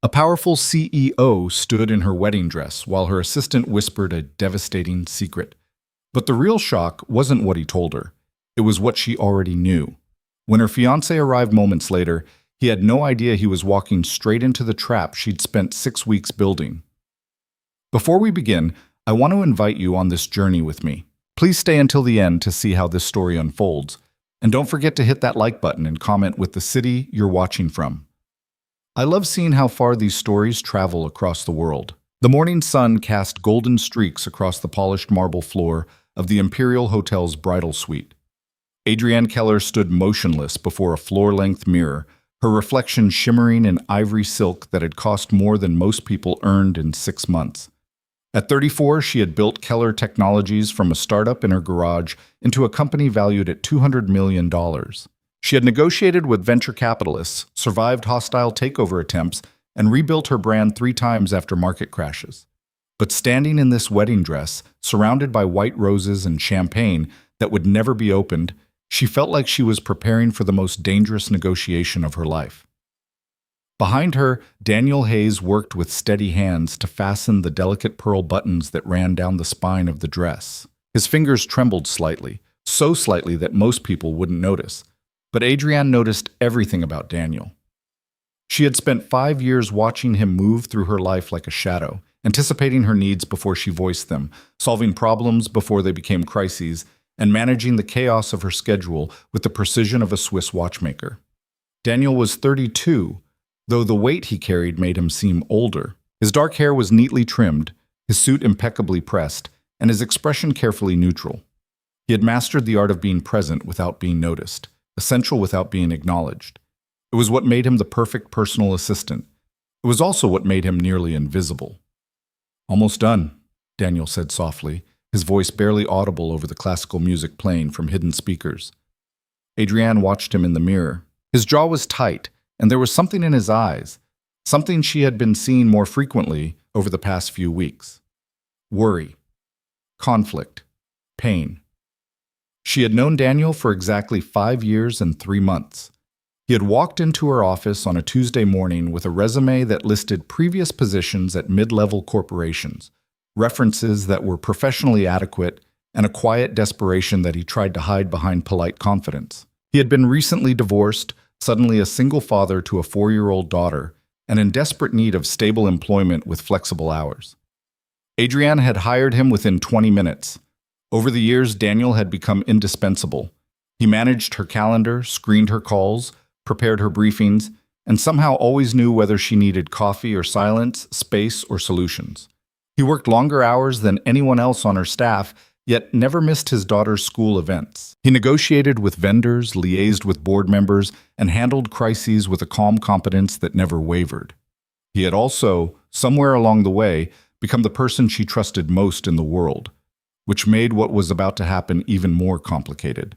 A powerful CEO stood in her wedding dress while her assistant whispered a devastating secret. But the real shock wasn't what he told her. It was what she already knew. When her fiancé arrived moments later, he had no idea he was walking straight into the trap she'd spent 6 weeks building. Before we begin, I want to invite you on this journey with me. Please stay until the end to see how this story unfolds. And don't forget to hit that like button and comment with the city you're watching from. I love seeing how far these stories travel across the world. The morning sun cast golden streaks across the polished marble floor of the Imperial Hotel's bridal suite. Adrienne Keller stood motionless before a floor-length mirror, her reflection shimmering in ivory silk that had cost more than most people earned in 6 months. At 34, she had built Keller Technologies from a startup in her garage into a company valued at $200 million. She had negotiated with venture capitalists, survived hostile takeover attempts, and rebuilt her brand 3 times after market crashes. But standing in this wedding dress, surrounded by white roses and champagne that would never be opened, she felt like she was preparing for the most dangerous negotiation of her life. Behind her, Daniel Hayes worked with steady hands to fasten the delicate pearl buttons that ran down the spine of the dress. His fingers trembled slightly, so slightly that most people wouldn't notice. But Adrienne noticed everything about Daniel. She had spent 5 years watching him move through her life like a shadow, anticipating her needs before she voiced them, solving problems before they became crises, and managing the chaos of her schedule with the precision of a Swiss watchmaker. Daniel was 32, though the weight he carried made him seem older. His dark hair was neatly trimmed, his suit impeccably pressed, and his expression carefully neutral. He had mastered the art of being present without being noticed, essential without being acknowledged. It was what made him the perfect personal assistant. It was also what made him nearly invisible. "Almost done," Daniel said softly, his voice barely audible over the classical music playing from hidden speakers. Adrienne watched him in the mirror. His jaw was tight, and there was something in his eyes, something she had been seeing more frequently over the past few weeks. Worry, conflict, pain. She had known Daniel for exactly 5 years and 3 months. He had walked into her office on a Tuesday morning with a resume that listed previous positions at mid-level corporations, references that were professionally adequate, and a quiet desperation that he tried to hide behind polite confidence. He had been recently divorced, suddenly a single father to a 4-year-old daughter, and in desperate need of stable employment with flexible hours. Adrienne had hired him within 20 minutes. Over the years, Daniel had become indispensable. He managed her calendar, screened her calls, prepared her briefings, and somehow always knew whether she needed coffee or silence, space or solutions. He worked longer hours than anyone else on her staff, yet never missed his daughter's school events. He negotiated with vendors, liaised with board members, and handled crises with a calm competence that never wavered. He had also, somewhere along the way, become the person she trusted most in the world, which made what was about to happen even more complicated.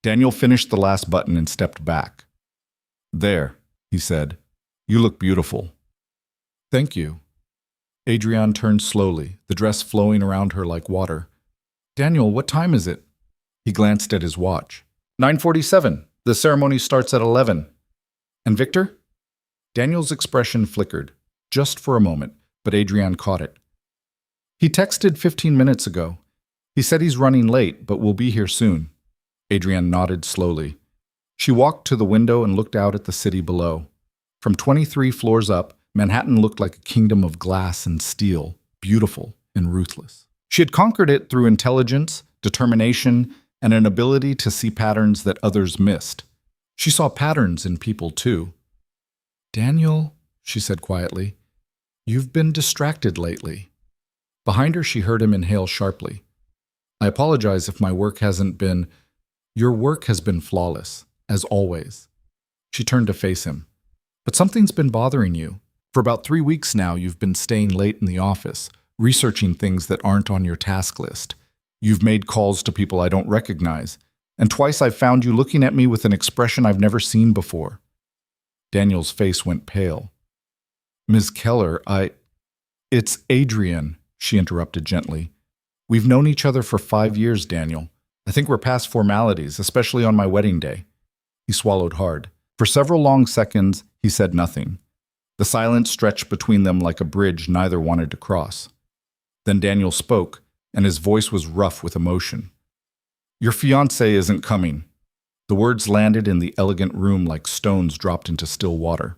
Daniel finished the last button and stepped back. "There," he said. "You look beautiful." "Thank you." Adrienne turned slowly, the dress flowing around her like water. "Daniel, what time is it?" He glanced at his watch. 9:47. The ceremony starts at 11. "And Victor?" Daniel's expression flickered, just for a moment, but Adrienne caught it. "He texted 15 minutes ago. He said he's running late, but will be here soon." Adrienne nodded slowly. She walked to the window and looked out at the city below. From 23 floors up, Manhattan looked like a kingdom of glass and steel, beautiful and ruthless. She had conquered it through intelligence, determination, and an ability to see patterns that others missed. She saw patterns in people, too. "Daniel," she said quietly, "you've been distracted lately." Behind her, she heard him inhale sharply. "I apologize if my work hasn't been... Your work has been flawless, as always." She turned to face him. "But something's been bothering you. For about 3 weeks now, you've been staying late in the office, researching things that aren't on your task list. You've made calls to people I don't recognize, and twice I've found you looking at me with an expression I've never seen before." Daniel's face went pale. "Ms. Keller, It's Adrienne," she interrupted gently. "We've known each other for 5 years, Daniel. I think we're past formalities, especially on my wedding day." He swallowed hard. For several long seconds, he said nothing. The silence stretched between them like a bridge neither wanted to cross. Then Daniel spoke, and his voice was rough with emotion. "Your fiancé isn't coming." The words landed in the elegant room like stones dropped into still water.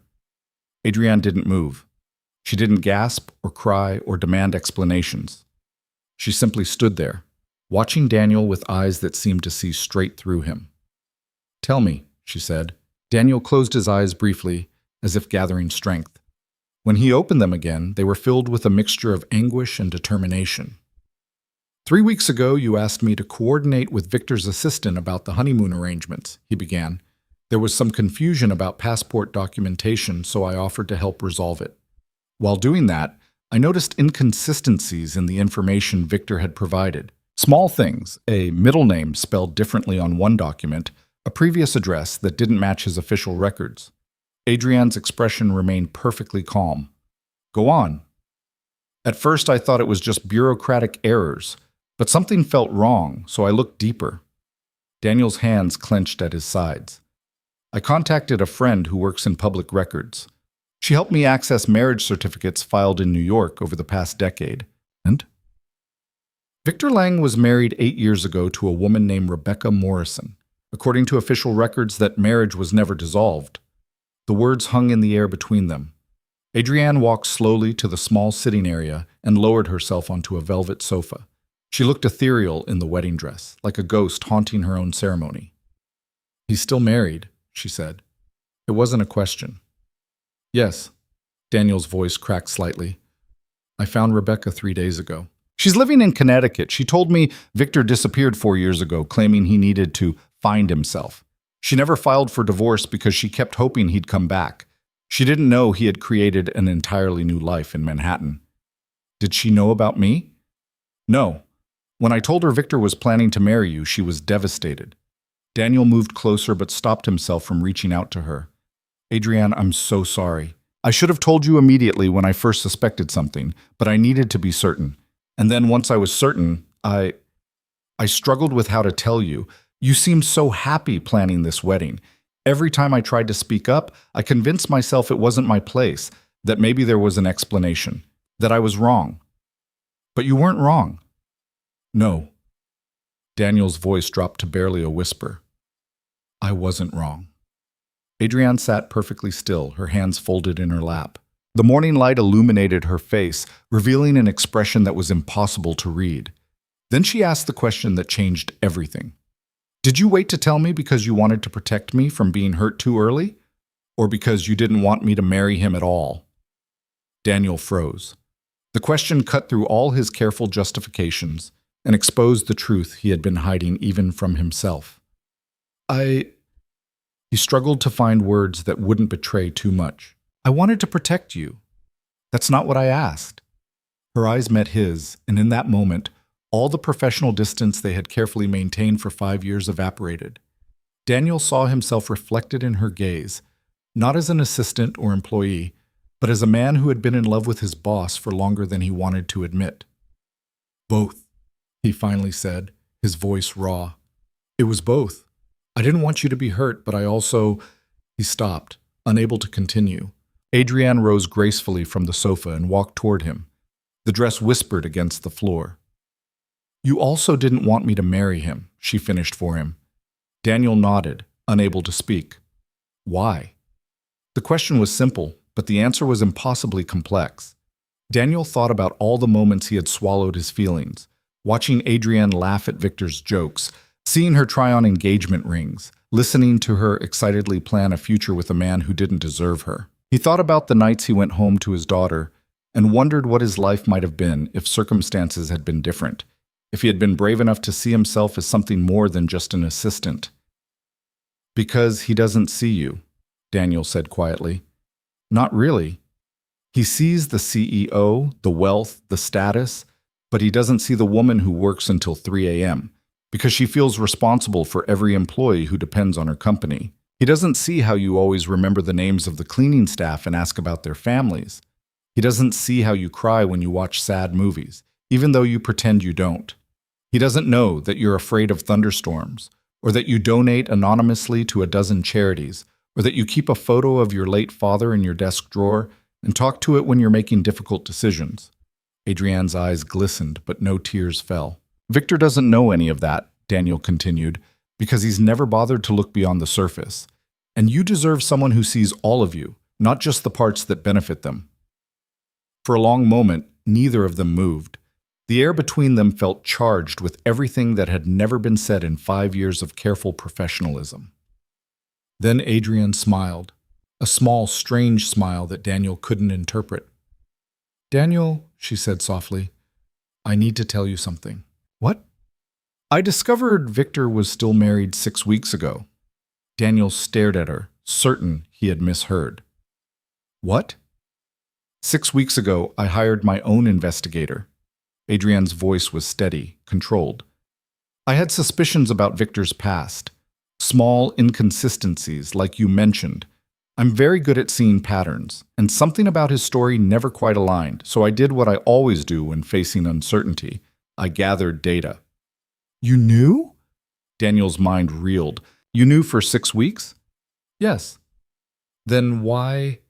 Adrienne didn't move. She didn't gasp or cry or demand explanations. She simply stood there, watching Daniel with eyes that seemed to see straight through him. "Tell me," she said. Daniel closed his eyes briefly, as if gathering strength. When he opened them again, they were filled with a mixture of anguish and determination. "3 weeks ago, you asked me to coordinate with Victor's assistant about the honeymoon arrangements," he began. "There was some confusion about passport documentation, so I offered to help resolve it. While doing that, I noticed inconsistencies in the information Victor had provided. Small things, a middle name spelled differently on one document, a previous address that didn't match his official records." Adrienne's expression remained perfectly calm. "Go on." "At first I thought it was just bureaucratic errors, but something felt wrong, so I looked deeper." Daniel's hands clenched at his sides. "I contacted a friend who works in public records. She helped me access marriage certificates filed in New York over the past decade. And Victor Lang was married 8 years ago to a woman named Rebecca Morrison. According to official records, that marriage was never dissolved." The words hung in the air between them. Adrienne walked slowly to the small sitting area and lowered herself onto a velvet sofa. She looked ethereal in the wedding dress, like a ghost haunting her own ceremony. "He's still married," she said. It wasn't a question. "Yes." Daniel's voice cracked slightly. "I found Rebecca 3 days ago. She's living in Connecticut. She told me Victor disappeared 4 years ago, claiming he needed to find himself. She never filed for divorce because she kept hoping he'd come back. She didn't know he had created an entirely new life in Manhattan." "Did she know about me?" "No. When I told her Victor was planning to marry you, she was devastated." Daniel moved closer but stopped himself from reaching out to her. "Adrienne, I'm so sorry. I should have told you immediately when I first suspected something, but I needed to be certain. And then once I was certain, I struggled with how to tell you. You seemed so happy planning this wedding. Every time I tried to speak up, I convinced myself it wasn't my place, that maybe there was an explanation, that I was wrong. But you weren't wrong." "No." Daniel's voice dropped to barely a whisper. "I wasn't wrong." Adrienne sat perfectly still, her hands folded in her lap. The morning light illuminated her face, revealing an expression that was impossible to read. Then she asked the question that changed everything. "Did you wait to tell me because you wanted to protect me from being hurt too early? Or because you didn't want me to marry him at all?" Daniel froze. The question cut through all his careful justifications and exposed the truth he had been hiding even from himself. He struggled to find words that wouldn't betray too much. "I wanted to protect you. That's not what I asked." Her eyes met his, and in that moment, all the professional distance they had carefully maintained for 5 years evaporated. Daniel saw himself reflected in her gaze, not as an assistant or employee, but as a man who had been in love with his boss for longer than he wanted to admit. "Both," he finally said, his voice raw. "It was both. I didn't want you to be hurt, but I also—" He stopped, unable to continue. Adrienne rose gracefully from the sofa and walked toward him. The dress whispered against the floor. "You also didn't want me to marry him," she finished for him. Daniel nodded, unable to speak. "Why?" The question was simple, but the answer was impossibly complex. Daniel thought about all the moments he had swallowed his feelings, watching Adrienne laugh at Victor's jokes, seeing her try on engagement rings, listening to her excitedly plan a future with a man who didn't deserve her. He thought about the nights he went home to his daughter and wondered what his life might have been if circumstances had been different, if he had been brave enough to see himself as something more than just an assistant. "Because he doesn't see you," Daniel said quietly. "Not really. He sees the CEO, the wealth, the status, but he doesn't see the woman who works until 3 a.m., because she feels responsible for every employee who depends on her company. He doesn't see how you always remember the names of the cleaning staff and ask about their families. He doesn't see how you cry when you watch sad movies, even though you pretend you don't. He doesn't know that you're afraid of thunderstorms, or that you donate anonymously to a dozen charities, or that you keep a photo of your late father in your desk drawer and talk to it when you're making difficult decisions. Adrian's eyes glistened, but no tears fell. Victor doesn't know any of that, Daniel continued, because he's never bothered to look beyond the surface. And you deserve someone who sees all of you, not just the parts that benefit them. For a long moment, neither of them moved. The air between them felt charged with everything that had never been said in 5 years of careful professionalism. Then Adrian smiled, a small, strange smile that Daniel couldn't interpret. "Daniel," she said softly, "I need to tell you something." "What?" "I discovered Victor was still married 6 weeks ago." Daniel stared at her, certain he had misheard. "What?" "6 weeks ago, I hired my own investigator." Adrian's voice was steady, controlled. "I had suspicions about Victor's past. Small inconsistencies, like you mentioned. I'm very good at seeing patterns, and something about his story never quite aligned, so I did what I always do when facing uncertainty. I gathered data." "You knew?" Daniel's mind reeled. "You knew for 6 weeks?" "Yes." "Then why—"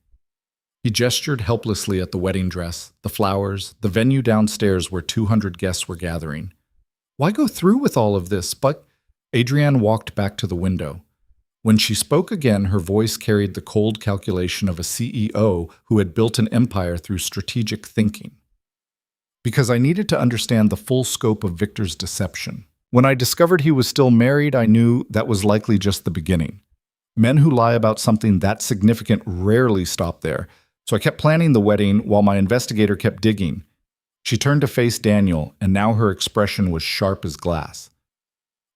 He gestured helplessly at the wedding dress, the flowers, the venue downstairs where 200 guests were gathering. "Why go through with all of this, but—" Adrian walked back to the window. When she spoke again, her voice carried the cold calculation of a CEO who had built an empire through strategic thinking. "Because I needed to understand the full scope of Victor's deception. When I discovered he was still married, I knew that was likely just the beginning. Men who lie about something that significant rarely stop there, so I kept planning the wedding while my investigator kept digging." She turned to face Daniel, and now her expression was sharp as glass.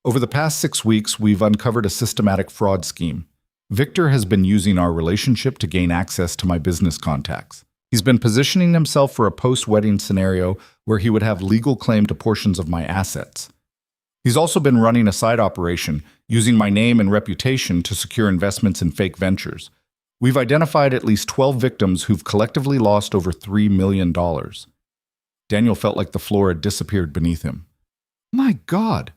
"Over the past 6 weeks, we've uncovered a systematic fraud scheme. Victor has been using our relationship to gain access to my business contacts. He's been positioning himself for a post-wedding scenario where he would have legal claim to portions of my assets. He's also been running a side operation, using my name and reputation to secure investments in fake ventures. We've identified at least 12 victims who've collectively lost over $3 million. Daniel felt like the floor had disappeared beneath him. "My God!"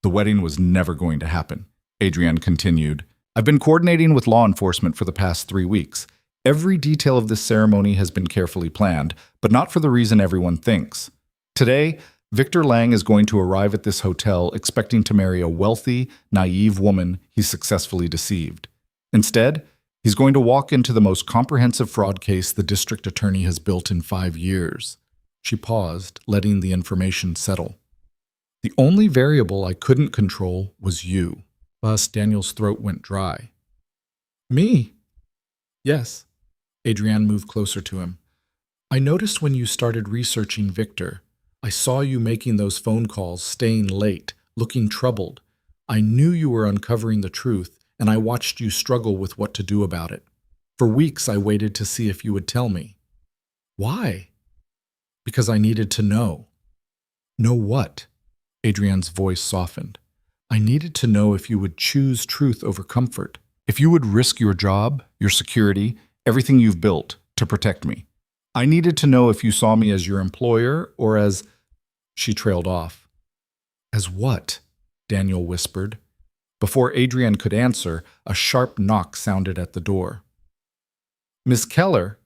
"The wedding was never going to happen," Adrian continued. "I've been coordinating with law enforcement for the past 3 weeks. Every detail of this ceremony has been carefully planned, but not for the reason everyone thinks. Today, Victor Lang is going to arrive at this hotel expecting to marry a wealthy, naive woman he successfully deceived. Instead, he's going to walk into the most comprehensive fraud case the district attorney has built in 5 years. She paused, letting the information settle. "The only variable I couldn't control was you." Thus, Daniel's throat went dry. "Me?" "Yes." Adrian moved closer to him. "I noticed when you started researching Victor. I saw you making those phone calls, staying late, looking troubled. I knew you were uncovering the truth, and I watched you struggle with what to do about it. For weeks, I waited to see if you would tell me." "Why?" "Because I needed to know." "Know what?" Adrian's voice softened. "I needed to know if you would choose truth over comfort. If you would risk your job, your security, everything you've built to protect me. I needed to know if you saw me as your employer or as—" She trailed off. "As what?" Daniel whispered. Before Adrian could answer, a sharp knock sounded at the door. "Miss Keller,"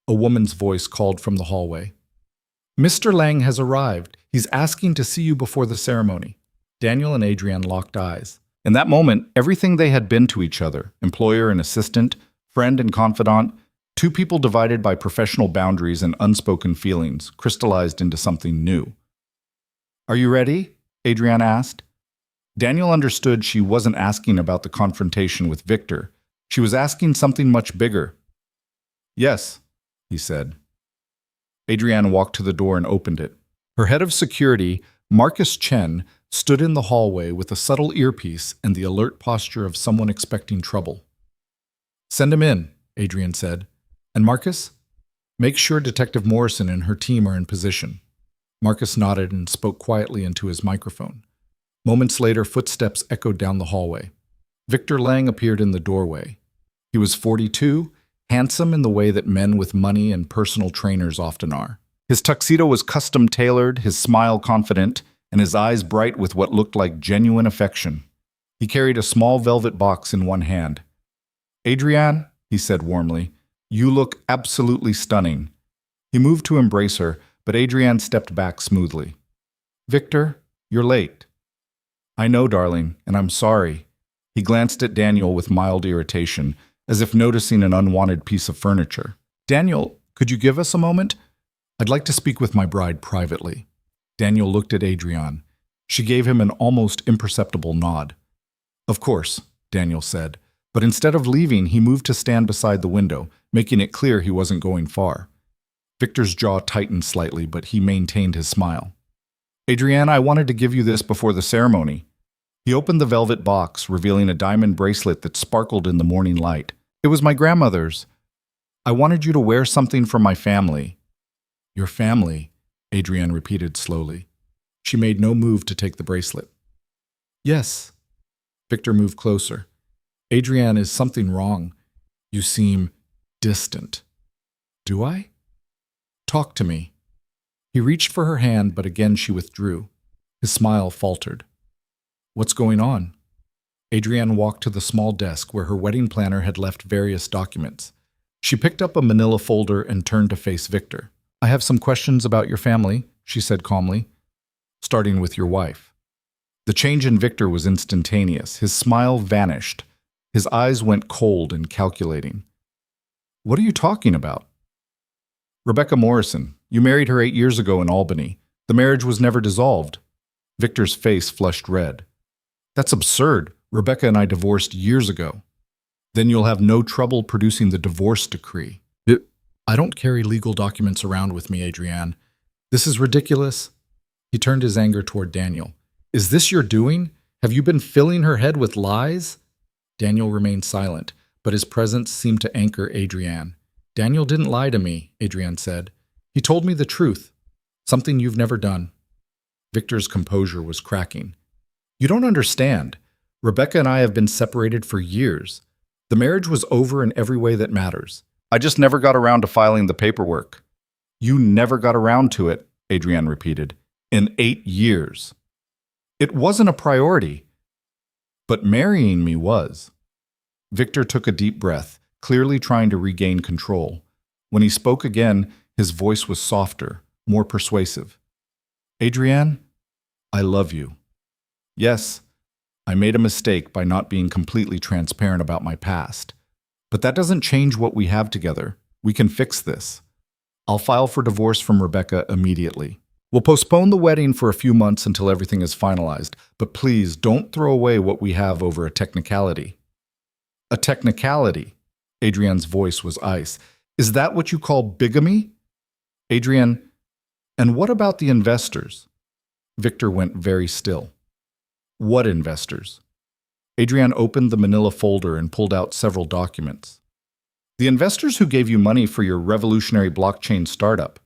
a woman's voice called from the hallway. "Mr. Lang has arrived. He's asking to see you before the ceremony." Daniel and Adrian locked eyes. In that moment, everything they had been to each other, employer and assistant, friend and confidant, two people divided by professional boundaries and unspoken feelings, crystallized into something new. "Are you ready?" Adrian asked. Daniel understood she wasn't asking about the confrontation with Victor. She was asking something much bigger. "Yes," he said. Adrian walked to the door and opened it. Her head of security, Marcus Chen, stood in the hallway with a subtle earpiece and the alert posture of someone expecting trouble. "Send him in," Adrian said. "And Marcus, make sure Detective Morrison and her team are in position." Marcus nodded and spoke quietly into his microphone. Moments later, footsteps echoed down the hallway. Victor Lang appeared in the doorway. He was 42, handsome in the way that men with money and personal trainers often are. His tuxedo was custom-tailored, his smile confident, and his eyes bright with what looked like genuine affection. He carried a small velvet box in one hand. "Adrian," he said warmly, You look absolutely stunning. He moved to embrace her, but Adrienne stepped back smoothly. Victor, you're late. I know, darling, and I'm sorry. He glanced at Daniel with mild irritation, as if noticing an unwanted piece of furniture. Daniel, could you give us a moment? I'd like to speak with my bride privately. Daniel looked at Adrienne. She gave him an almost imperceptible nod. Of course, Daniel said, but instead of leaving, he moved to stand beside the window, making it clear he wasn't going far. Victor's jaw tightened slightly, but he maintained his smile. Adrienne, I wanted to give you this before the ceremony. He opened the velvet box, revealing a diamond bracelet that sparkled in the morning light. It was my grandmother's. I wanted you to wear something from my family. Your family, Adrienne repeated slowly. She made no move to take the bracelet. Yes. Victor moved closer. Adrienne, is something wrong? You seem distant. Do I? Talk to me. He reached for her hand, but again she withdrew. His smile faltered. What's going on? Adrienne walked to the small desk where her wedding planner had left various documents. She picked up a manila folder and turned to face Victor. I have some questions about your family, she said calmly, starting with your wife. The change in Victor was instantaneous. His smile vanished. His eyes went cold and calculating. What are you talking about? Rebecca Morrison. You married her 8 years ago in Albany. The marriage was never dissolved. Victor's face flushed red. That's absurd. Rebecca and I divorced years ago. Then you'll have no trouble producing the divorce decree. I don't carry legal documents around with me, Adrienne. This is ridiculous. He turned his anger toward Daniel. Is this your doing? Have you been filling her head with lies? Daniel remained silent, but his presence seemed to anchor Adrienne. Daniel didn't lie to me, Adrienne said. He told me the truth, something you've never done. Victor's composure was cracking. You don't understand. Rebecca and I have been separated for years. The marriage was over in every way that matters. I just never got around to filing the paperwork. You never got around to it, Adrienne repeated. In 8 years. It wasn't a priority. But marrying me was. Victor took a deep breath, clearly trying to regain control. When he spoke again, his voice was softer, more persuasive. Adrienne, I love you. Yes, I made a mistake by not being completely transparent about my past. But that doesn't change what we have together. We can fix this. I'll file for divorce from Rebecca immediately. We'll postpone the wedding for a few months until everything is finalized, but please don't throw away what we have over a technicality. A technicality? Adrienne's voice was ice. Is that what you call bigamy? Adrienne, and what about the investors? Victor went very still. What investors? Adrienne opened the manila folder and pulled out several documents. The investors who gave you money for your revolutionary blockchain startup.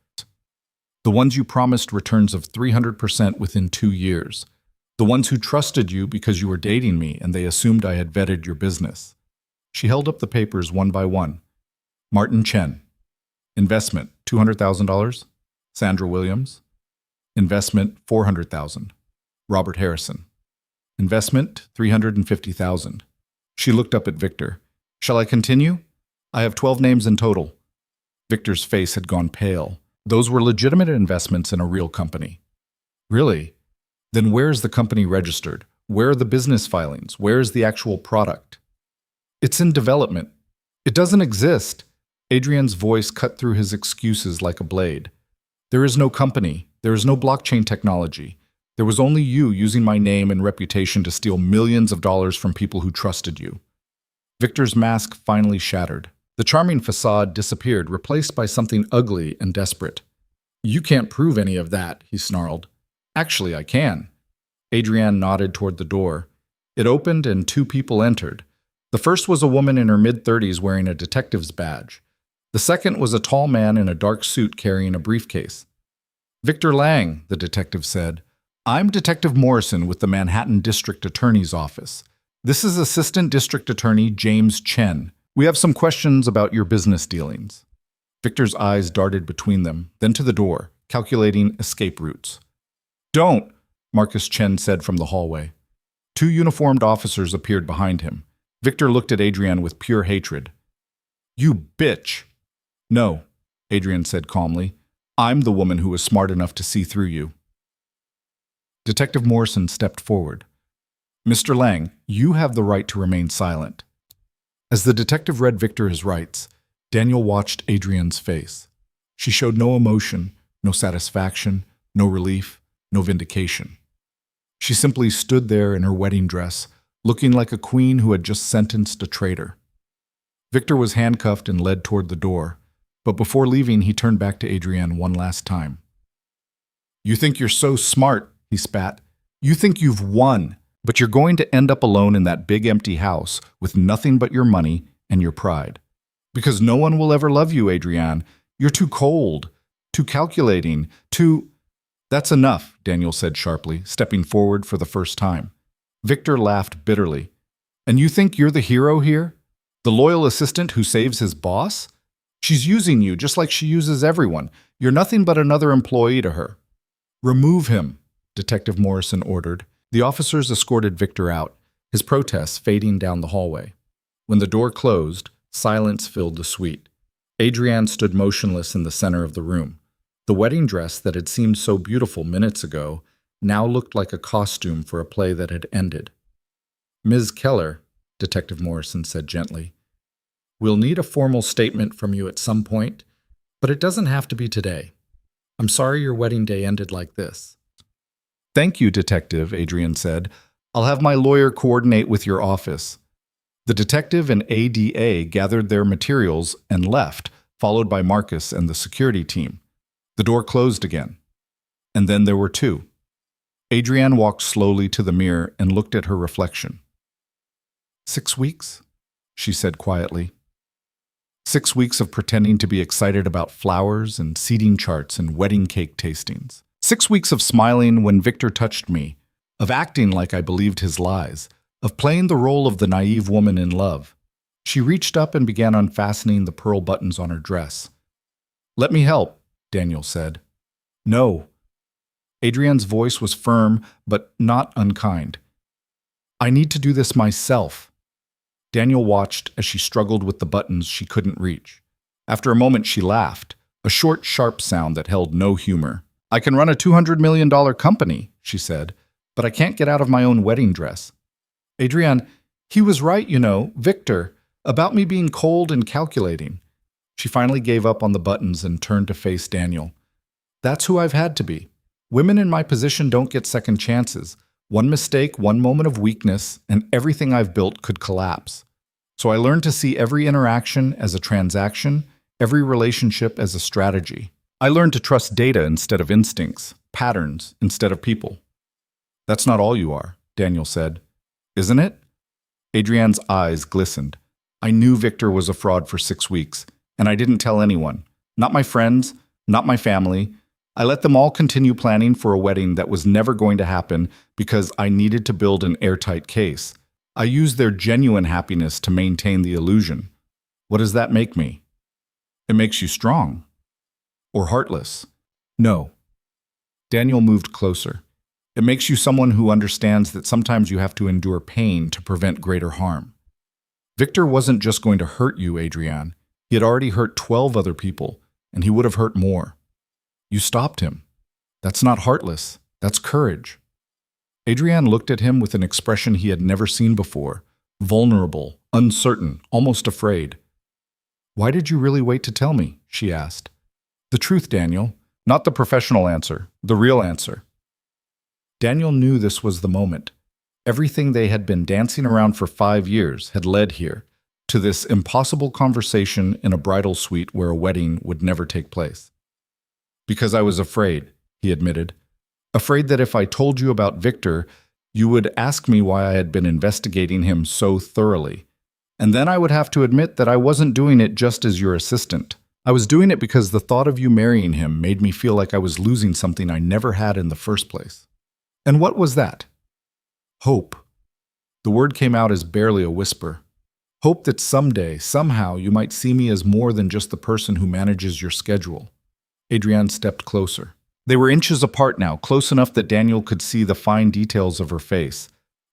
The ones you promised returns of 300% within 2 years. The ones who trusted you because you were dating me and they assumed I had vetted your business. She held up the papers one by one. Martin Chen. Investment, $200,000. Sandra Williams. Investment, $400,000. Robert Harrison. Investment, $350,000. She looked up at Victor. Shall I continue? I have 12 names in total. Victor's face had gone pale. Those were legitimate investments in a real company. Really? Then where's the company registered? Where are the business filings? Where's the actual product? It's in development. It doesn't exist. Adrienne's voice cut through his excuses like a blade. There is no company. There is no blockchain technology. There was only you using my name and reputation to steal millions of dollars from people who trusted you. Victor's mask finally shattered. The charming facade disappeared, replaced by something ugly and desperate. You can't prove any of that, he snarled. Actually, I can. Adrienne nodded toward the door. It opened and 2 people entered. The first was a woman in her mid-30s wearing a detective's badge. The second was a tall man in a dark suit carrying a briefcase. Victor Lang, the detective said. I'm Detective Morrison with the Manhattan District Attorney's Office. This is Assistant District Attorney James Chen. We have some questions about your business dealings. Victor's eyes darted between them, then to the door, calculating escape routes. Don't, Marcus Chen said from the hallway. 2 uniformed officers appeared behind him. Victor looked at Adrienne with pure hatred. You bitch! No, Adrian said calmly. I'm the woman who was smart enough to see through you. Detective Morrison stepped forward. Mr. Lang, you have the right to remain silent. As the detective read Victor his rights, Daniel watched Adrian's face. She showed no emotion, no satisfaction, no relief, no vindication. She simply stood there in her wedding dress, looking like a queen who had just sentenced a traitor. Victor was handcuffed and led toward the door, but before leaving he turned back to Adrian one last time. You think you're so smart, he spat. You think you've won, but you're going to end up alone in that big empty house with nothing but your money and your pride. Because no one will ever love you, Adrian. You're too cold, too calculating, too... That's enough, Daniel said sharply, stepping forward for the first time. Victor laughed bitterly. And you think you're the hero here? The loyal assistant who saves his boss? She's using you just like she uses everyone. You're nothing but another employee to her. Remove him, Detective Morrison ordered. The officers escorted Victor out, his protests fading down the hallway. When the door closed, silence filled the suite. Adrian stood motionless in the center of the room. The wedding dress that had seemed so beautiful minutes ago now looked like a costume for a play that had ended. Ms. Keller, Detective Morrison said gently, we'll need a formal statement from you at some point, but it doesn't have to be today. I'm sorry your wedding day ended like this. Thank you, Detective, Adrian said. I'll have my lawyer coordinate with your office. The detective and ADA gathered their materials and left, followed by Marcus and the security team. The door closed again. And then there were two. Adrian walked slowly to the mirror and looked at her reflection. 6 weeks? She said quietly. 6 weeks of pretending to be excited about flowers and seating charts and wedding cake tastings. 6 weeks of smiling when Victor touched me, of acting like I believed his lies, of playing the role of the naive woman in love. She reached up and began unfastening the pearl buttons on her dress. Let me help, Daniel said. No. Adrian's voice was firm, but not unkind. I need to do this myself. Daniel watched as she struggled with the buttons she couldn't reach. After a moment, she laughed, a short, sharp sound that held no humor. I can run a $200 million company, she said, but I can't get out of my own wedding dress. Adrian, he was right, Victor, about me being cold and calculating. She finally gave up on the buttons and turned to face Daniel. That's who I've had to be. Women in my position don't get second chances. One mistake, one moment of weakness, and everything I've built could collapse. So I learned to see every interaction as a transaction, every relationship as a strategy. I learned to trust data instead of instincts, patterns instead of people. That's not all you are, Daniel said. Isn't it? Adrian's eyes glistened. I knew Victor was a fraud for 6 weeks. And I didn't tell anyone. Not my friends, not my family. I let them all continue planning for a wedding that was never going to happen because I needed to build an airtight case. I used their genuine happiness to maintain the illusion. What does that make me? It makes you strong. Or heartless. No. Daniel moved closer. It makes you someone who understands that sometimes you have to endure pain to prevent greater harm. Victor wasn't just going to hurt you, Adrian. He had already hurt 12 other people, and he would have hurt more. You stopped him. That's not heartless. That's courage. Adrian looked at him with an expression he had never seen before, vulnerable, uncertain, almost afraid. Why did you really wait to tell me? She asked. The truth, Daniel. Not the professional answer, the real answer. Daniel knew this was the moment. Everything they had been dancing around for 5 years had led here, to this impossible conversation in a bridal suite where a wedding would never take place. Because I was afraid, he admitted. Afraid that if I told you about Victor, you would ask me why I had been investigating him so thoroughly. And then I would have to admit that I wasn't doing it just as your assistant. I was doing it because the thought of you marrying him made me feel like I was losing something I never had in the first place. And what was that? Hope. The word came out as barely a whisper. Hope that someday, somehow, you might see me as more than just the person who manages your schedule. Adrian stepped closer. They were inches apart now, close enough that Daniel could see the fine details of her face.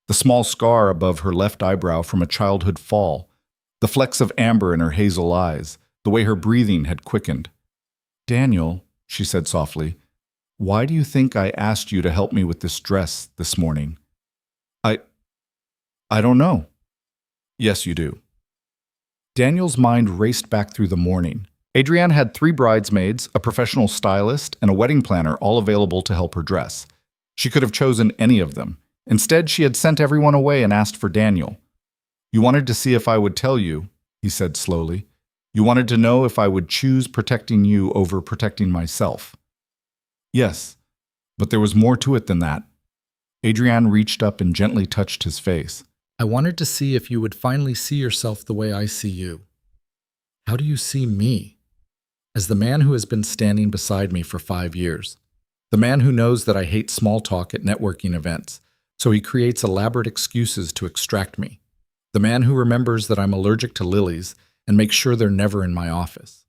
The small scar above her left eyebrow from a childhood fall, the flecks of amber in her hazel eyes, the way her breathing had quickened. "Daniel," she said softly, "why do you think I asked you to help me with this dress this morning?" I I don't know." "Yes, you do." Daniel's mind raced back through the morning. Adrienne had 3 bridesmaids, a professional stylist, and a wedding planner all available to help her dress. She could have chosen any of them. Instead, she had sent everyone away and asked for Daniel. "You wanted to see if I would tell you," he said slowly. "You wanted to know if I would choose protecting you over protecting myself." "Yes, but there was more to it than that." Adrienne reached up and gently touched his face. "I wanted to see if you would finally see yourself the way I see you." "How do you see me?" "As the man who has been standing beside me for 5 years. The man who knows that I hate small talk at networking events, so he creates elaborate excuses to extract me. The man who remembers that I'm allergic to lilies and makes sure they're never in my office.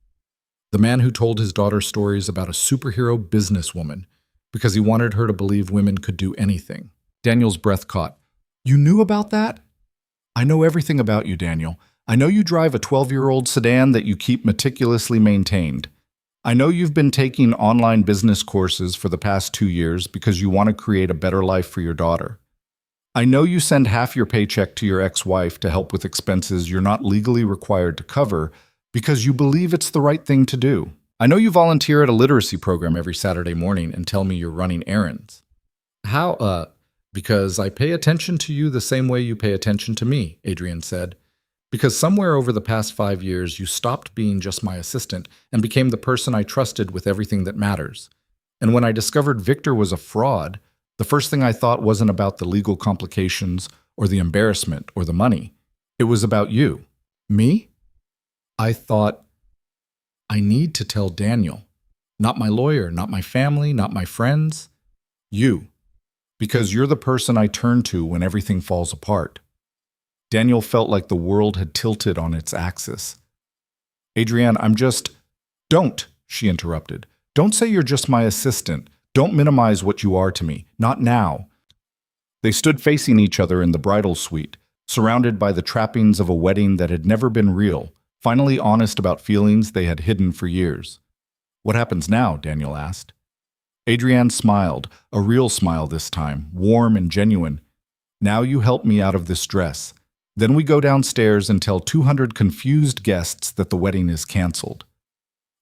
The man who told his daughter stories about a superhero businesswoman because he wanted her to believe women could do anything." Daniel's breath caught. "You knew about that?" "I know everything about you, Daniel. I know you drive a 12-year-old sedan that you keep meticulously maintained. I know you've been taking online business courses for the past 2 years because you want to create a better life for your daughter. I know you send half your paycheck to your ex-wife to help with expenses you're not legally required to cover because you believe it's the right thing to do. I know you volunteer at a literacy program every Saturday morning and tell me you're running errands." "How, Because I pay attention to you the same way you pay attention to me," Adrienne said. "Because somewhere over the past 5 years, you stopped being just my assistant and became the person I trusted with everything that matters. And when I discovered Victor was a fraud, the first thing I thought wasn't about the legal complications or the embarrassment or the money. It was about you." "Me?" "I thought, I need to tell Daniel. Not my lawyer, not my family, not my friends. You. Because you're the person I turn to when everything falls apart." Daniel felt like the world had tilted on its axis. "Adrienne, Don't," she interrupted. "Don't say you're just my assistant. Don't minimize what you are to me. Not now." They stood facing each other in the bridal suite, surrounded by the trappings of a wedding that had never been real, finally honest about feelings they had hidden for years. "What happens now?" Daniel asked. Adrienne smiled, a real smile this time, warm and genuine. "Now you help me out of this dress. Then we go downstairs and tell 200 confused guests that the wedding is canceled.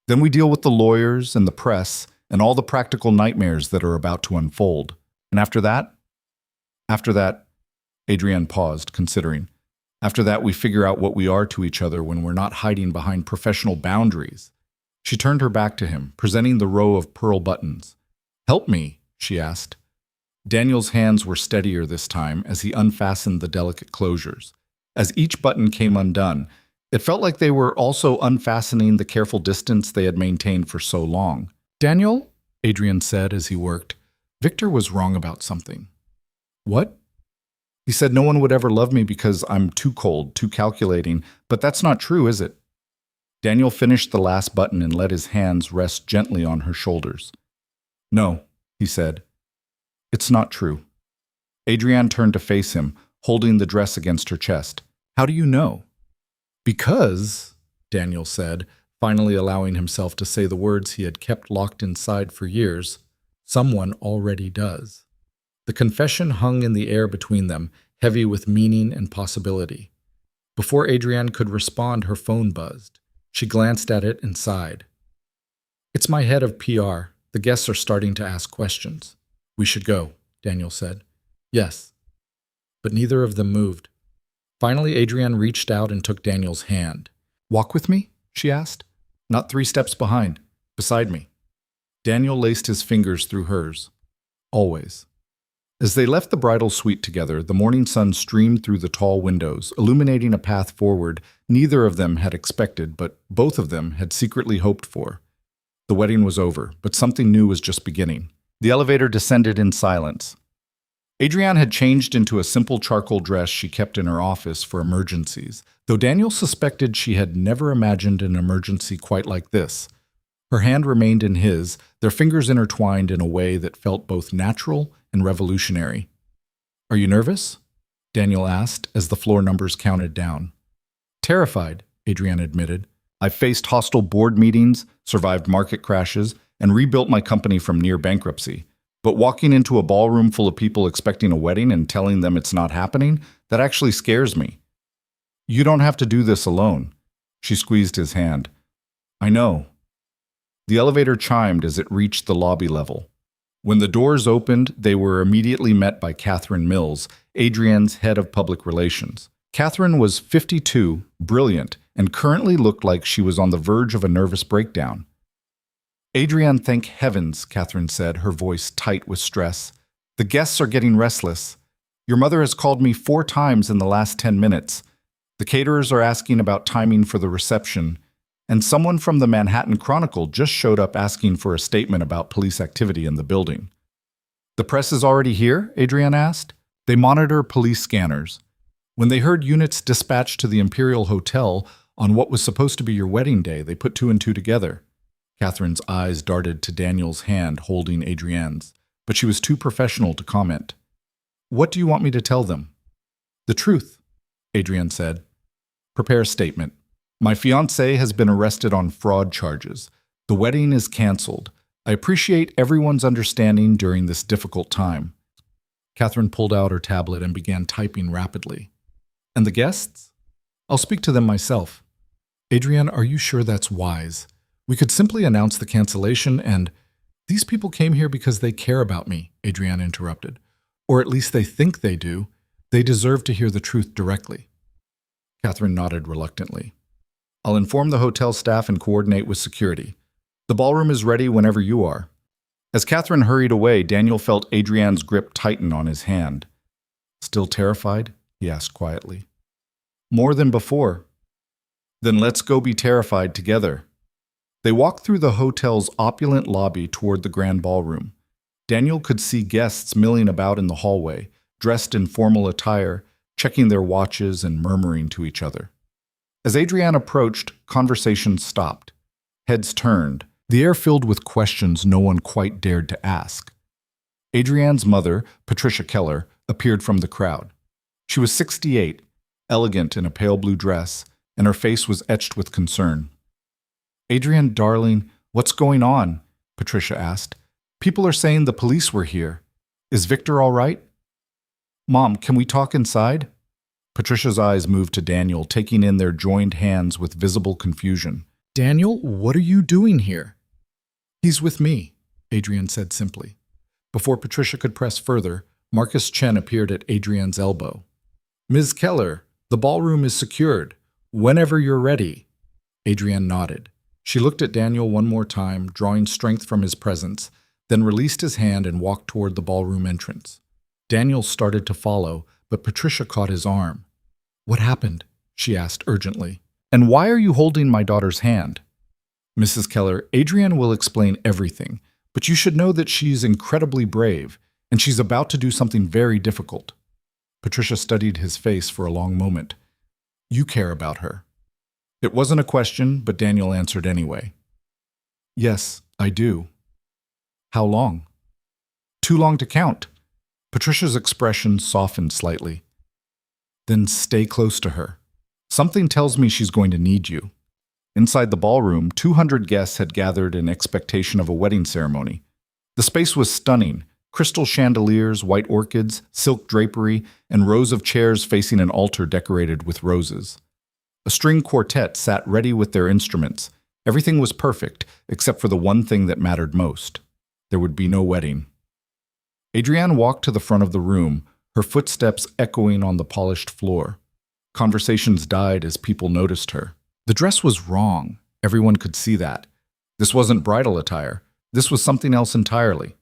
Then we deal with the lawyers and the press and all the practical nightmares that are about to unfold. And after that, Adrienne paused, considering. After that, we figure out what we are to each other when we're not hiding behind professional boundaries." She turned her back to him, presenting the row of pearl buttons. "Help me," she asked. Daniel's hands were steadier this time as he unfastened the delicate closures. As each button came undone, it felt like they were also unfastening the careful distance they had maintained for so long. "Daniel," Adrienne said as he worked, "Victor was wrong about something." "What?" "He said no one would ever love me because I'm too cold, too calculating, but that's not true, is it?" Daniel finished the last button and let his hands rest gently on her shoulders. "No," he said. "It's not true." Adrienne turned to face him, holding the dress against her chest. "How do you know?" "Because," Daniel said, finally allowing himself to say the words he had kept locked inside for years, "someone already does." The confession hung in the air between them, heavy with meaning and possibility. Before Adrienne could respond, her phone buzzed. She glanced at it and sighed. "It's my head of PR. The guests are starting to ask questions." "We should go," Daniel said. "Yes." But neither of them moved. Finally, Adrienne reached out and took Daniel's hand. "Walk with me?" she asked. "Not 3 steps behind. Beside me." Daniel laced his fingers through hers. "Always." As they left the bridal suite together, the morning sun streamed through the tall windows, illuminating a path forward neither of them had expected, but both of them had secretly hoped for. The wedding was over, but something new was just beginning. The elevator descended in silence. Adrienne had changed into a simple charcoal dress she kept in her office for emergencies, though Daniel suspected she had never imagined an emergency quite like this. Her hand remained in his, their fingers intertwined in a way that felt both natural and revolutionary. "Are you nervous?" Daniel asked as the floor numbers counted down. "Terrified," Adrienne admitted. I've faced hostile board meetings, survived market crashes, and rebuilt my company from near bankruptcy. But walking into a ballroom full of people expecting a wedding and telling them it's not happening, that actually scares me. You don't have to do this alone. She squeezed his hand. I know. The elevator chimed as it reached the lobby level. When the doors opened, they were immediately met by Catherine Mills, Adrienne's head of public relations. Catherine was 52, brilliant, and currently looked like she was on the verge of a nervous breakdown. Adrienne, thank heavens, Catherine said, her voice tight with stress. The guests are getting restless. Your mother has called me 4 times in the last 10 minutes. The caterers are asking about timing for the reception, and someone from the Manhattan Chronicle just showed up asking for a statement about police activity in the building. The press is already here? Adrienne asked. They monitor police scanners. When they heard units dispatched to the Imperial Hotel on what was supposed to be your wedding day, they put 2 and 2 together. Catherine's eyes darted to Daniel's hand holding Adrienne's, but she was too professional to comment. What do you want me to tell them? The truth, Adrienne said. Prepare a statement. My fiancé has been arrested on fraud charges. The wedding is canceled. I appreciate everyone's understanding during this difficult time. Catherine pulled out her tablet and began typing rapidly. And the guests? I'll speak to them myself. Adrienne, are you sure that's wise? We could simply announce the cancellation and… These people came here because they care about me, Adrienne interrupted. Or at least they think they do. They deserve to hear the truth directly. Catherine nodded reluctantly. I'll inform the hotel staff and coordinate with security. The ballroom is ready whenever you are. As Catherine hurried away, Daniel felt Adrienne's grip tighten on his hand. Still terrified? He asked quietly. More than before. Then let's go be terrified together. They walked through the hotel's opulent lobby toward the grand ballroom. Daniel could see guests milling about in the hallway, dressed in formal attire, checking their watches and murmuring to each other. As Adrienne approached, conversation stopped. Heads turned, the air filled with questions no one quite dared to ask. Adrienne's mother, Patricia Keller, appeared from the crowd. She was 68, elegant in a pale blue dress, and her face was etched with concern. Adrienne, darling, what's going on? Patricia asked. People are saying the police were here. Is Victor all right? Mom, can we talk inside? Patricia's eyes moved to Daniel, taking in their joined hands with visible confusion. Daniel, what are you doing here? He's with me, Adrienne said simply. Before Patricia could press further, Marcus Chen appeared at Adrienne's elbow. Ms. Keller, the ballroom is secured. Whenever you're ready. Adrienne nodded. She looked at Daniel one more time, drawing strength from his presence, then released his hand and walked toward the ballroom entrance. Daniel started to follow, but Patricia caught his arm. What happened? She asked urgently. And why are you holding my daughter's hand? Mrs. Keller, Adrienne will explain everything, but you should know that she's incredibly brave, and she's about to do something very difficult. Patricia studied his face for a long moment. You care about her. It wasn't a question, but Daniel answered anyway. Yes, I do. How long? Too long to count. Patricia's expression softened slightly. Then stay close to her. Something tells me she's going to need you. Inside the ballroom, 200 guests had gathered in expectation of a wedding ceremony. The space was stunning. Crystal chandeliers, white orchids, silk drapery, and rows of chairs facing an altar decorated with roses. A string quartet sat ready with their instruments. Everything was perfect, except for the one thing that mattered most. There would be no wedding. Adrienne walked to the front of the room, her footsteps echoing on the polished floor. Conversations died as people noticed her. The dress was wrong. Everyone could see that. This wasn't bridal attire. This was something else entirely.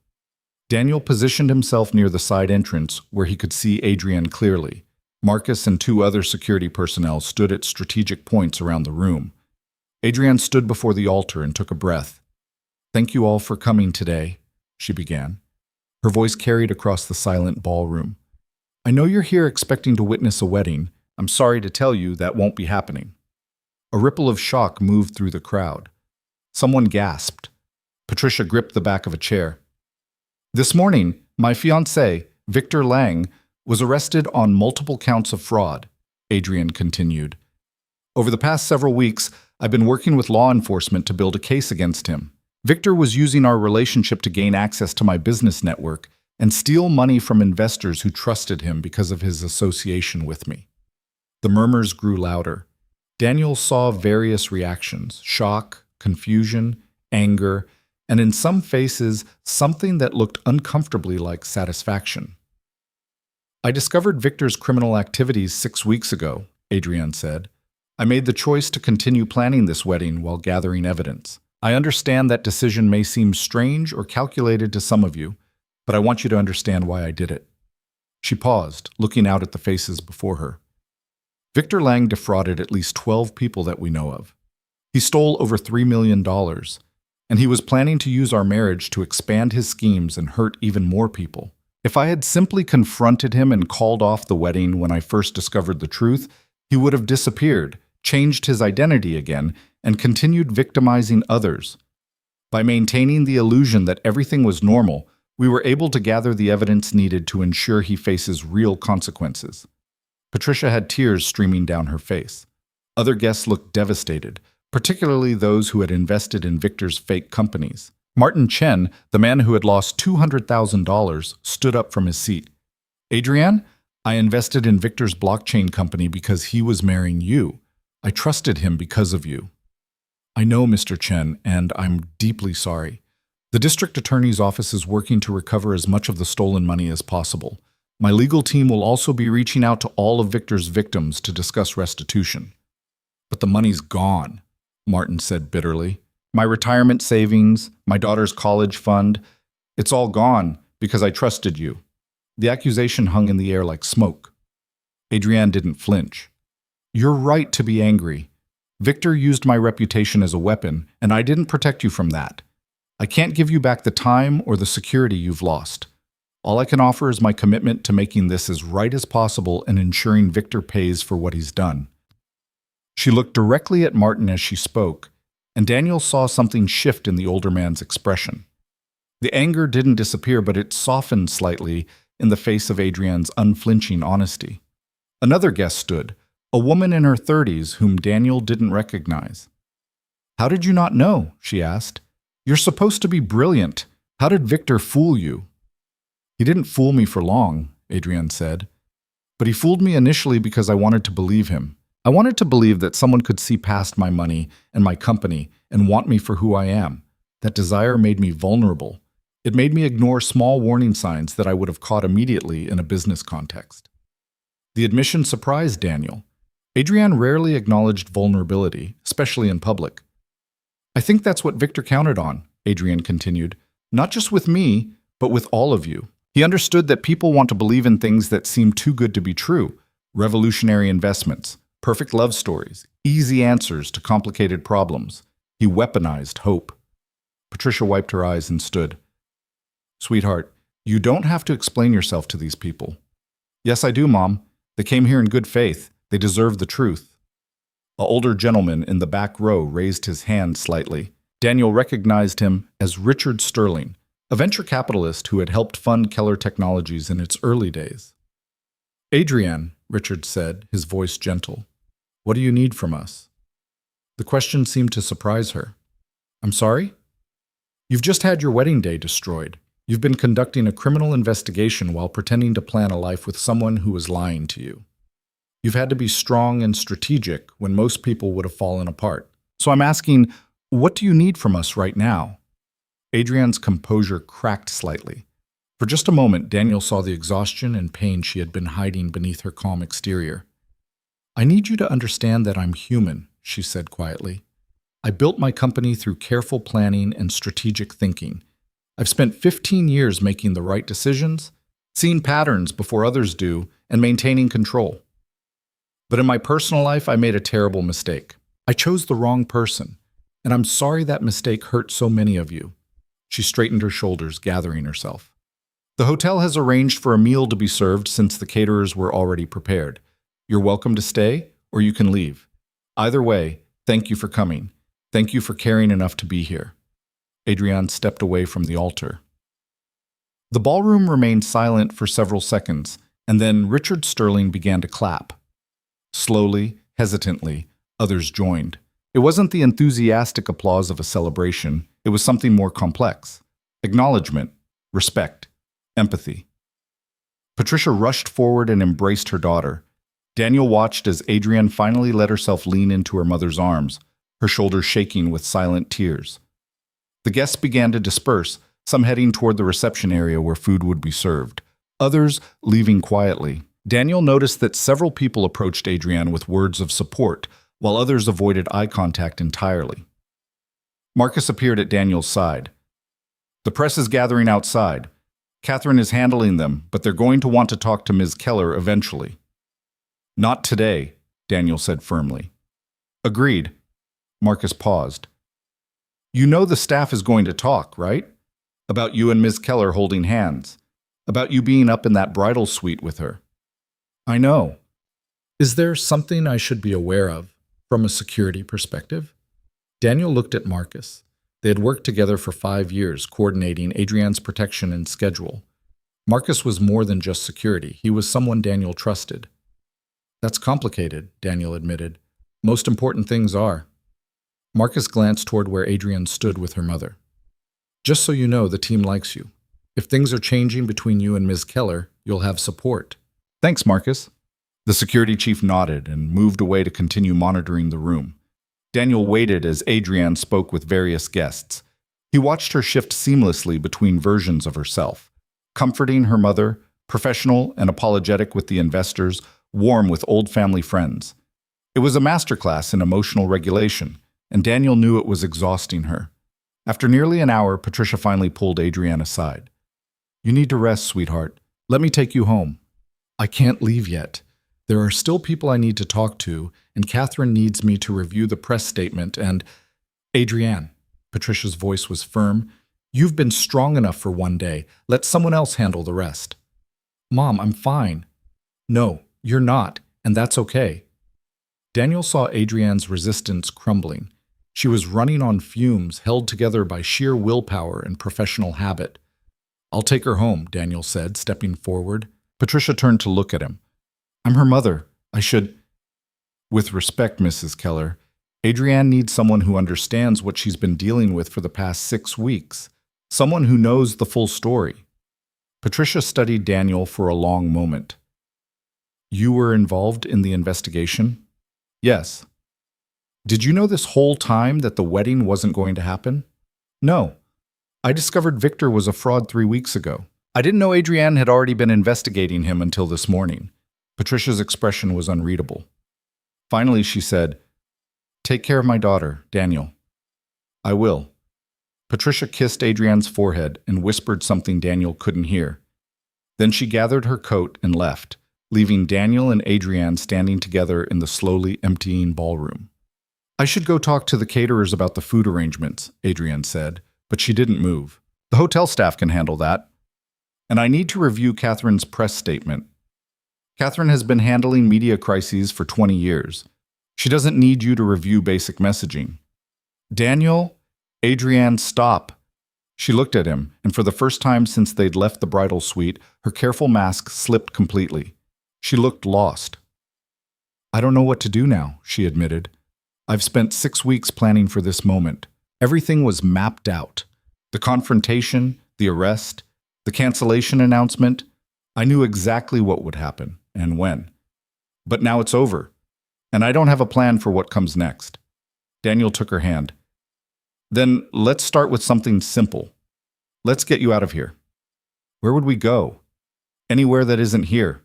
Daniel positioned himself near the side entrance where he could see Adrienne clearly. Marcus and 2 other security personnel stood at strategic points around the room. Adrienne stood before the altar and took a breath. Thank you all for coming today, she began. Her voice carried across the silent ballroom. I know you're here expecting to witness a wedding. I'm sorry to tell you that won't be happening. A ripple of shock moved through the crowd. Someone gasped. Patricia gripped the back of a chair. This morning, my fiancé, Victor Lang, was arrested on multiple counts of fraud, Adrienne continued. Over the past several weeks, I've been working with law enforcement to build a case against him. Victor was using our relationship to gain access to my business network and steal money from investors who trusted him because of his association with me. The murmurs grew louder. Daniel saw various reactions: shock, confusion, anger, and in some faces, something that looked uncomfortably like satisfaction. I discovered Victor's criminal activities 6 weeks ago, Adrienne said. I made the choice to continue planning this wedding while gathering evidence. I understand that decision may seem strange or calculated to some of you, but I want you to understand why I did it. She paused, looking out at the faces before her. Victor Lang defrauded at least 12 people that we know of. He stole over $3 million, and he was planning to use our marriage to expand his schemes and hurt even more people. If I had simply confronted him and called off the wedding when I first discovered the truth, he would have disappeared, changed his identity again, and continued victimizing others. By maintaining the illusion that everything was normal, we were able to gather the evidence needed to ensure he faces real consequences. Patricia had tears streaming down her face. Other guests looked devastated, particularly those who had invested in Victor's fake companies. Martin Chen, the man who had lost $200,000, stood up from his seat. Adrienne, I invested in Victor's blockchain company because he was marrying you. I trusted him because of you. I know, Mr. Chen, and I'm deeply sorry. The district attorney's office is working to recover as much of the stolen money as possible. My legal team will also be reaching out to all of Victor's victims to discuss restitution. But the money's gone, Martin said bitterly. My retirement savings, my daughter's college fund, it's all gone because I trusted you. The accusation hung in the air like smoke. Adrienne didn't flinch. You're right to be angry. Victor used my reputation as a weapon, and I didn't protect you from that. I can't give you back the time or the security you've lost. All I can offer is my commitment to making this as right as possible and ensuring Victor pays for what he's done. She looked directly at Martin as she spoke, and Daniel saw something shift in the older man's expression. The anger didn't disappear, but it softened slightly in the face of Adrienne's unflinching honesty. Another guest stood, a woman in her 30s whom Daniel didn't recognize. How did you not know? She asked. You're supposed to be brilliant. How did Victor fool you? He didn't fool me for long, Adrienne said. But he fooled me initially because I wanted to believe him. I wanted to believe that someone could see past my money and my company and want me for who I am. That desire made me vulnerable. It made me ignore small warning signs that I would have caught immediately in a business context. The admission surprised Daniel. Adrienne rarely acknowledged vulnerability, especially in public. I think that's what Victor counted on, Adrienne continued, not just with me, but with all of you. He understood that people want to believe in things that seem too good to be true: revolutionary investments, perfect love stories, easy answers to complicated problems. He weaponized hope. Patricia wiped her eyes and stood. Sweetheart, you don't have to explain yourself to these people. Yes, I do, Mom. They came here in good faith. They deserve the truth. An older gentleman in the back row raised his hand slightly. Daniel recognized him as Richard Sterling, a venture capitalist who had helped fund Keller Technologies in its early days. Adrienne, Richard said, his voice gentle, what do you need from us? The question seemed to surprise her. I'm sorry? You've just had your wedding day destroyed. You've been conducting a criminal investigation while pretending to plan a life with someone who was lying to you. You've had to be strong and strategic when most people would have fallen apart. So I'm asking, what do you need from us right now? Adrienne's composure cracked slightly. For just a moment, Daniel saw the exhaustion and pain she had been hiding beneath her calm exterior. I need you to understand that I'm human, she said quietly. I built my company through careful planning and strategic thinking. I've spent 15 years making the right decisions, seeing patterns before others do, and maintaining control. But in my personal life, I made a terrible mistake. I chose the wrong person, and I'm sorry that mistake hurt so many of you. She straightened her shoulders, gathering herself. The hotel has arranged for a meal to be served since the caterers were already prepared. You're welcome to stay, or you can leave. Either way, thank you for coming. Thank you for caring enough to be here. Adrienne stepped away from the altar. The ballroom remained silent for several seconds, and then Richard Sterling began to clap. Slowly, hesitantly, others joined. It wasn't the enthusiastic applause of a celebration, it was something more complex. Acknowledgement, respect, empathy. Patricia rushed forward and embraced her daughter. Daniel watched as Adrienne finally let herself lean into her mother's arms, her shoulders shaking with silent tears. The guests began to disperse, some heading toward the reception area where food would be served, others leaving quietly. Daniel noticed that several people approached Adrienne with words of support, while others avoided eye contact entirely. Marcus appeared at Daniel's side. The press is gathering outside. Catherine is handling them, but they're going to want to talk to Ms. Keller eventually. Not today, Daniel said firmly. Agreed. Marcus paused. You know the staff is going to talk, right? About you and Ms. Keller holding hands. About you being up in that bridal suite with her. I know. Is there something I should be aware of from a security perspective? Daniel looked at Marcus. They had worked together for 5 years, coordinating Adrienne's protection and schedule. Marcus was more than just security. He was someone Daniel trusted. That's complicated, Daniel admitted. Most important things are. Marcus glanced toward where Adrienne stood with her mother. Just so you know, the team likes you. If things are changing between you and Ms. Keller, you'll have support. Thanks, Marcus. The security chief nodded and moved away to continue monitoring the room. Daniel waited as Adrienne spoke with various guests. He watched her shift seamlessly between versions of herself, comforting her mother, professional and apologetic with the investors, warm with old family friends. It was a masterclass in emotional regulation, and Daniel knew it was exhausting her. After nearly an hour, Patricia finally pulled Adrienne aside. You need to rest, sweetheart. Let me take you home. I can't leave yet. There are still people I need to talk to, and Catherine needs me to review the press statement and… Adrienne, Patricia's voice was firm, you've been strong enough for one day. Let someone else handle the rest. Mom, I'm fine. No, you're not, and that's okay. Daniel saw Adrienne's resistance crumbling. She was running on fumes, held together by sheer willpower and professional habit. I'll take her home, Daniel said, stepping forward. Patricia turned to look at him. I'm her mother. I should… With respect, Mrs. Keller, Adrienne needs someone who understands what she's been dealing with for the past 6 weeks. Someone who knows the full story. Patricia studied Daniel for a long moment. You were involved in the investigation? Yes. Did you know this whole time that the wedding wasn't going to happen? No. I discovered Victor was a fraud 3 weeks ago. I didn't know Adrienne had already been investigating him until this morning. Patricia's expression was unreadable. Finally, she said, Take care of my daughter, Daniel. I will. Patricia kissed Adrienne's forehead and whispered something Daniel couldn't hear. Then she gathered her coat and left, leaving Daniel and Adrienne standing together in the slowly emptying ballroom. I should go talk to the caterers about the food arrangements, Adrienne said, but she didn't move. The hotel staff can handle that. And I need to review Catherine's press statement. Catherine has been handling media crises for 20 years. She doesn't need you to review basic messaging. Daniel, Adrienne, stop. She looked at him, and for the first time since they'd left the bridal suite, her careful mask slipped completely. She looked lost. I don't know what to do now, she admitted. I've spent 6 weeks planning for this moment. Everything was mapped out. The confrontation, the arrest, the cancellation announcement. I knew exactly what would happen and when. But now it's over, and I don't have a plan for what comes next. Daniel took her hand. Then let's start with something simple. Let's get you out of here. Where would we go? Anywhere that isn't here.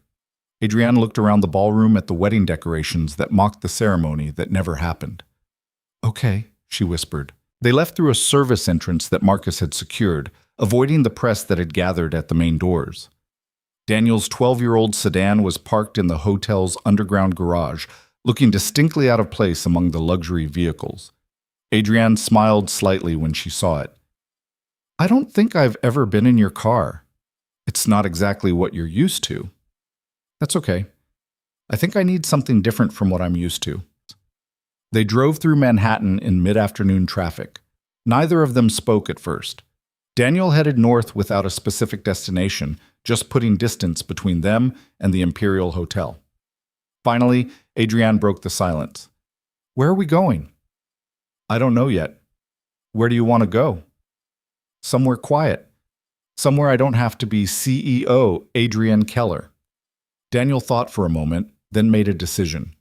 Adrienne looked around the ballroom at the wedding decorations that mocked the ceremony that never happened. Okay, she whispered. They left through a service entrance that Marcus had secured, avoiding the press that had gathered at the main doors. Daniel's 12-year-old sedan was parked in the hotel's underground garage, looking distinctly out of place among the luxury vehicles. Adrienne smiled slightly when she saw it. I don't think I've ever been in your car. It's not exactly what you're used to. That's okay. I think I need something different from what I'm used to. They drove through Manhattan in mid-afternoon traffic. Neither of them spoke at first. Daniel headed north without a specific destination, just putting distance between them and the Imperial Hotel. Finally, Adrienne broke the silence. Where are we going? I don't know yet. Where do you want to go? Somewhere quiet. Somewhere I don't have to be CEO Adrian Keller. Daniel thought for a moment, then made a decision.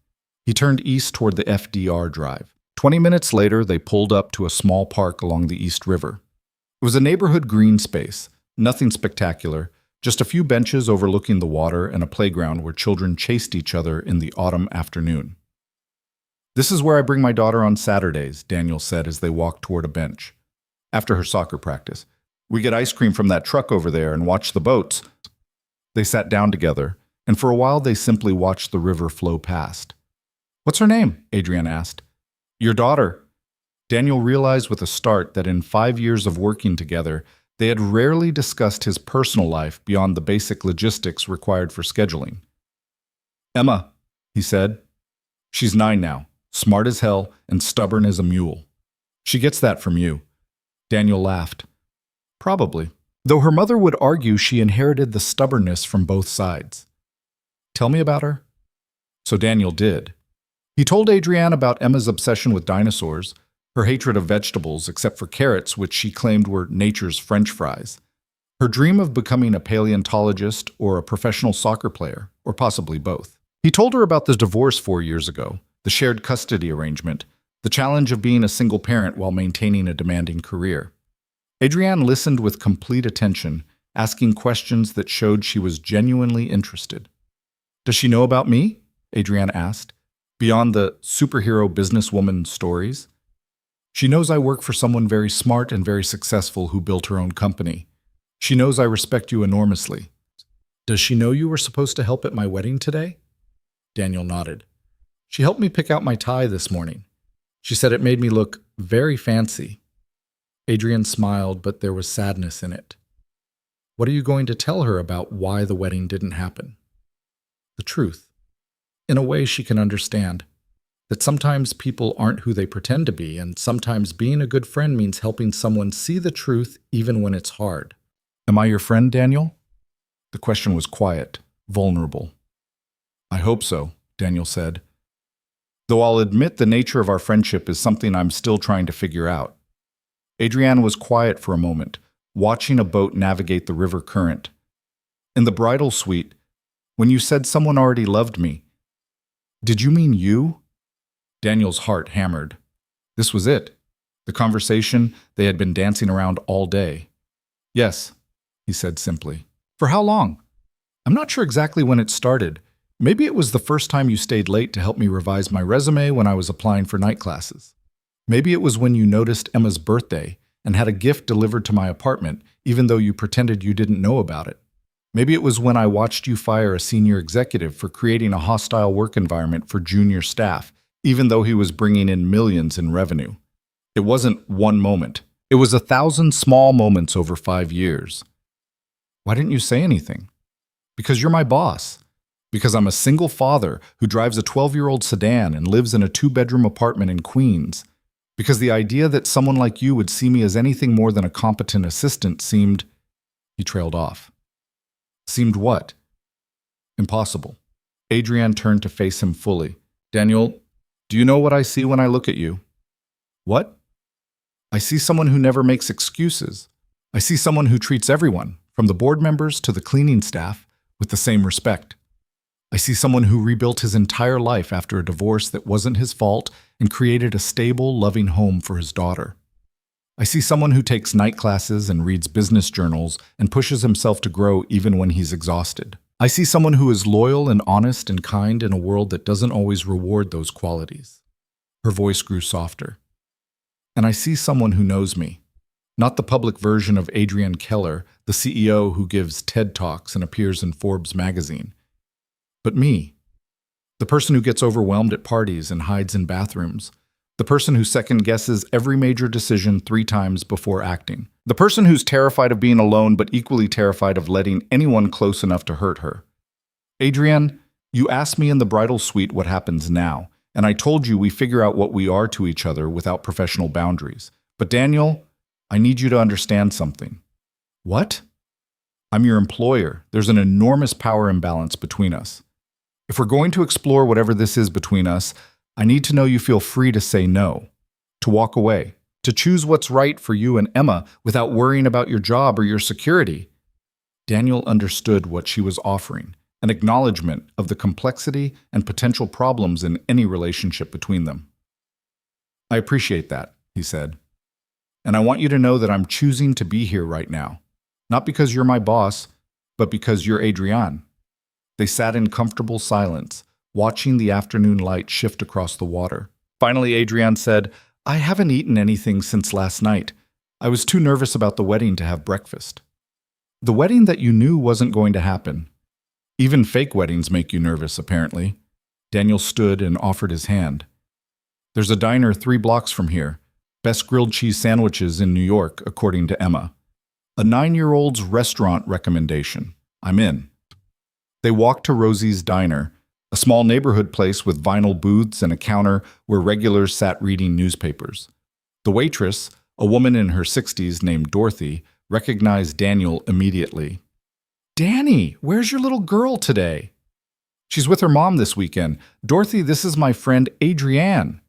He turned east toward the FDR Drive. 20 minutes later, they pulled up to a small park along the East River. It was a neighborhood green space, nothing spectacular, just a few benches overlooking the water and a playground where children chased each other in the autumn afternoon. This is where I bring my daughter on Saturdays, Daniel said as they walked toward a bench. After her soccer practice. We get ice cream from that truck over there and watch the boats. They sat down together, and for a while they simply watched the river flow past. What's her name? Adrian asked. Your daughter. Daniel realized with a start that in 5 years of working together, they had rarely discussed his personal life beyond the basic logistics required for scheduling. Emma, he said. She's 9 now, smart as hell and stubborn as a mule. She gets that from you. Daniel laughed. Probably, though her mother would argue she inherited the stubbornness from both sides. Tell me about her. So Daniel did. He told Adrienne about Emma's obsession with dinosaurs, her hatred of vegetables except for carrots, which she claimed were nature's French fries, her dream of becoming a paleontologist or a professional soccer player, or possibly both. He told her about the divorce 4 years ago, the shared custody arrangement, the challenge of being a single parent while maintaining a demanding career. Adrienne listened with complete attention, asking questions that showed she was genuinely interested. Does she know about me? Adrienne asked, beyond the superhero businesswoman stories. She knows I work for someone very smart and very successful who built her own company. She knows I respect you enormously. Does she know you were supposed to help at my wedding today? Daniel nodded. She helped me pick out my tie this morning. She said it made me look very fancy. Adrian smiled, but there was sadness in it. What are you going to tell her about why the wedding didn't happen? The truth. In a way she can understand. That sometimes people aren't who they pretend to be, and sometimes being a good friend means helping someone see the truth even when it's hard. Am I your friend, Daniel? The question was quiet, vulnerable. I hope so, Daniel said. Though I'll admit the nature of our friendship is something I'm still trying to figure out. Adrienne was quiet for a moment, watching a boat navigate the river current. In the bridal suite, when you said someone already loved me, did you mean you? Daniel's heart hammered. This was it. The conversation they had been dancing around all day. Yes, he said simply. For how long? I'm not sure exactly when it started. Maybe it was the first time you stayed late to help me revise my resume when I was applying for night classes. Maybe it was when you noticed Emma's birthday and had a gift delivered to my apartment, even though you pretended you didn't know about it. Maybe it was when I watched you fire a senior executive for creating a hostile work environment for junior staff, even though he was bringing in millions in revenue. It wasn't one moment. It was 1,000 small moments over 5 years. Why didn't you say anything? Because you're my boss. Because I'm a single father who drives a 12-year-old sedan and lives in a 2-bedroom apartment in Queens. Because the idea that someone like you would see me as anything more than a competent assistant seemed… He trailed off. Seemed what? Impossible. Adrienne turned to face him fully. Daniel, do you know what I see when I look at you? What? I see someone who never makes excuses. I see someone who treats everyone, from the board members to the cleaning staff, with the same respect. I see someone who rebuilt his entire life after a divorce that wasn't his fault and created a stable, loving home for his daughter. I see someone who takes night classes and reads business journals and pushes himself to grow even when he's exhausted. I see someone who is loyal and honest and kind in a world that doesn't always reward those qualities. Her voice grew softer. And I see someone who knows me. Not the public version of Adrian Keller, the CEO who gives TED Talks and appears in Forbes magazine. But me. The person who gets overwhelmed at parties and hides in bathrooms. The person who second-guesses every major decision 3 times before acting. The person who's terrified of being alone but equally terrified of letting anyone close enough to hurt her. Adrienne, you asked me in the bridal suite what happens now, and I told you we figure out what we are to each other without professional boundaries. But Daniel, I need you to understand something. What? I'm your employer. There's an enormous power imbalance between us. If we're going to explore whatever this is between us, I need to know you feel free to say no. to walk away, to choose what's right for you and Emma without worrying about your job or your security. Daniel understood what she was offering, an acknowledgement of the complexity and potential problems in any relationship between them. I appreciate that, he said. And I want you to know that I'm choosing to be here right now. Not because you're my boss, but because you're Adrienne. They sat in comfortable silence, watching the afternoon light shift across the water. Finally, Adrienne said, I haven't eaten anything since last night. I was too nervous about the wedding to have breakfast. The wedding that you knew wasn't going to happen. Even fake weddings make you nervous, apparently. Daniel stood and offered his hand. There's a diner 3 blocks from here. Best grilled cheese sandwiches in New York, according to Emma. A 9-year-old's restaurant recommendation. I'm in. They walked to Rosie's Diner, a small neighborhood place with vinyl booths and a counter where regulars sat reading newspapers. The waitress, a woman in her 60s named Dorothy, recognized Daniel immediately. Danny, where's your little girl today? She's with her mom this weekend. Dorothy, this is my friend Adrienne.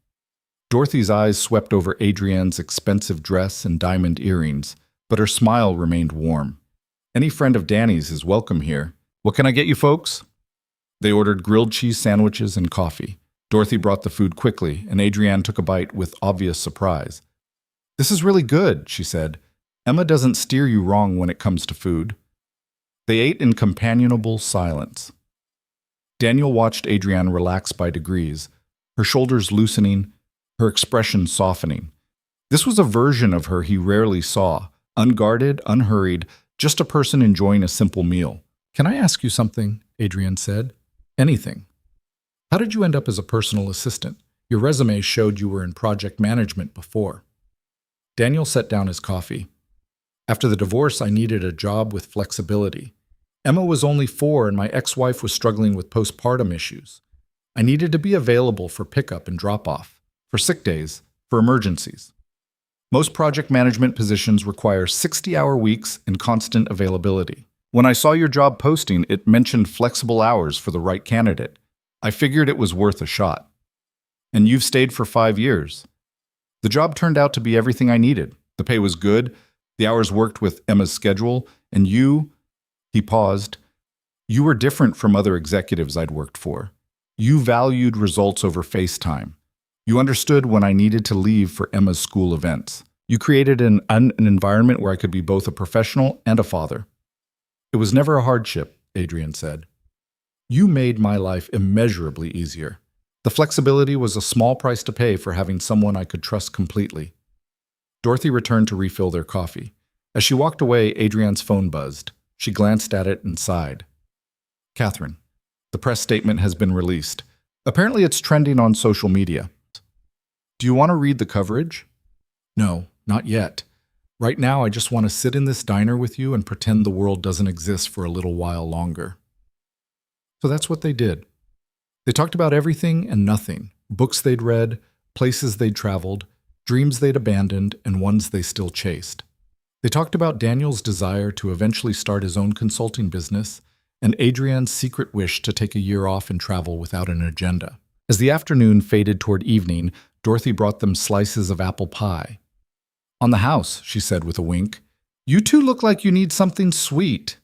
Dorothy's eyes swept over Adrienne's expensive dress and diamond earrings, but her smile remained warm. Any friend of Danny's is welcome here. What can I get you folks? They ordered grilled cheese sandwiches and coffee. Dorothy brought the food quickly, and Adrienne took a bite with obvious surprise. This is really good, she said. Emma doesn't steer you wrong when it comes to food. They ate in companionable silence. Daniel watched Adrienne relax by degrees, her shoulders loosening, her expression softening. This was a version of her he rarely saw, unguarded, unhurried, just a person enjoying a simple meal. Can I ask you something? Adrienne said. Anything. How did you end up as a personal assistant? Your resume showed you were in project management before. Daniel set down his coffee. After the divorce, I needed a job with flexibility. Emma was only 4 and my ex-wife was struggling with postpartum issues. I needed to be available for pickup and drop-off, for sick days, for emergencies. Most project management positions require 60-hour weeks and constant availability. When I saw your job posting, it mentioned flexible hours for the right candidate. I figured it was worth a shot. And you've stayed for 5 years. The job turned out to be everything I needed. The pay was good, the hours worked with Emma's schedule, and you, he paused, you were different from other executives I'd worked for. You valued results over FaceTime. You understood when I needed to leave for Emma's school events. You created an environment where I could be both a professional and a father. It was never a hardship, Adrienne said. You made my life immeasurably easier. The flexibility was a small price to pay for having someone I could trust completely. Dorothy returned to refill their coffee. As she walked away, Adrienne's phone buzzed. She glanced at it and sighed. Catherine, the press statement has been released. Apparently it's trending on social media. Do you want to read the coverage? No, not yet. Right now, I just want to sit in this diner with you and pretend the world doesn't exist for a little while longer. So that's what they did. They talked about everything and nothing, books they'd read, places they'd traveled, dreams they'd abandoned, and ones they still chased. They talked about Daniel's desire to eventually start his own consulting business and Adrienne's secret wish to take a year off and travel without an agenda. As the afternoon faded toward evening, Dorothy brought them slices of apple pie. On the house, she said with a wink. You two look like you need something sweet.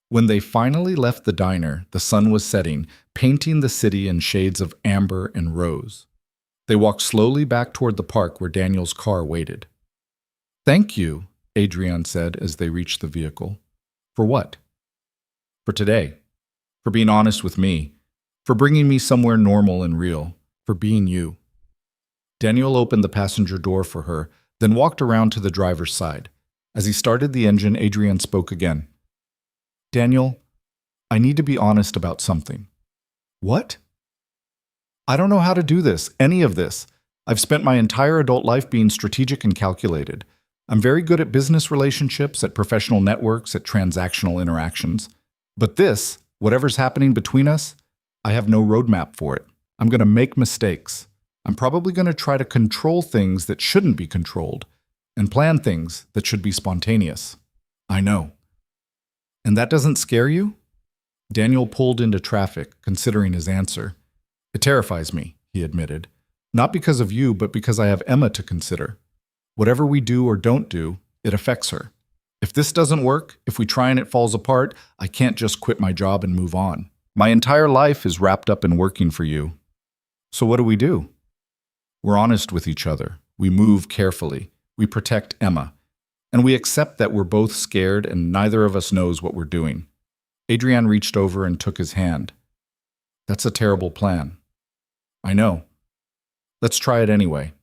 When they finally left the diner, the sun was setting, painting the city in shades of amber and rose. They walked slowly back toward the park where Daniel's car waited. Thank you, Adrienne said as they reached the vehicle. For what? For today. For being honest with me. For bringing me somewhere normal and real. For being you. Daniel opened the passenger door for her, then walked around to the driver's side. As he started the engine, Adrienne spoke again. Daniel, I need to be honest about something. What? I don't know how to do this, any of this. I've spent my entire adult life being strategic and calculated. I'm very good at business relationships, at professional networks, at transactional interactions. But this, whatever's happening between us, I have no roadmap for it. I'm going to make mistakes. I'm probably going to try to control things that shouldn't be controlled and plan things that should be spontaneous. I know. And that doesn't scare you? Daniel pulled into traffic, considering his answer. It terrifies me, he admitted. Not because of you, but because I have Emma to consider. Whatever we do or don't do, it affects her. If this doesn't work, if we try and it falls apart, I can't just quit my job and move on. My entire life is wrapped up in working for you. So what do? We're honest with each other. We move carefully. We protect Emma. And we accept that we're both scared and neither of us knows what we're doing. Adrienne reached over and took his hand. That's a terrible plan. I know. Let's try it anyway.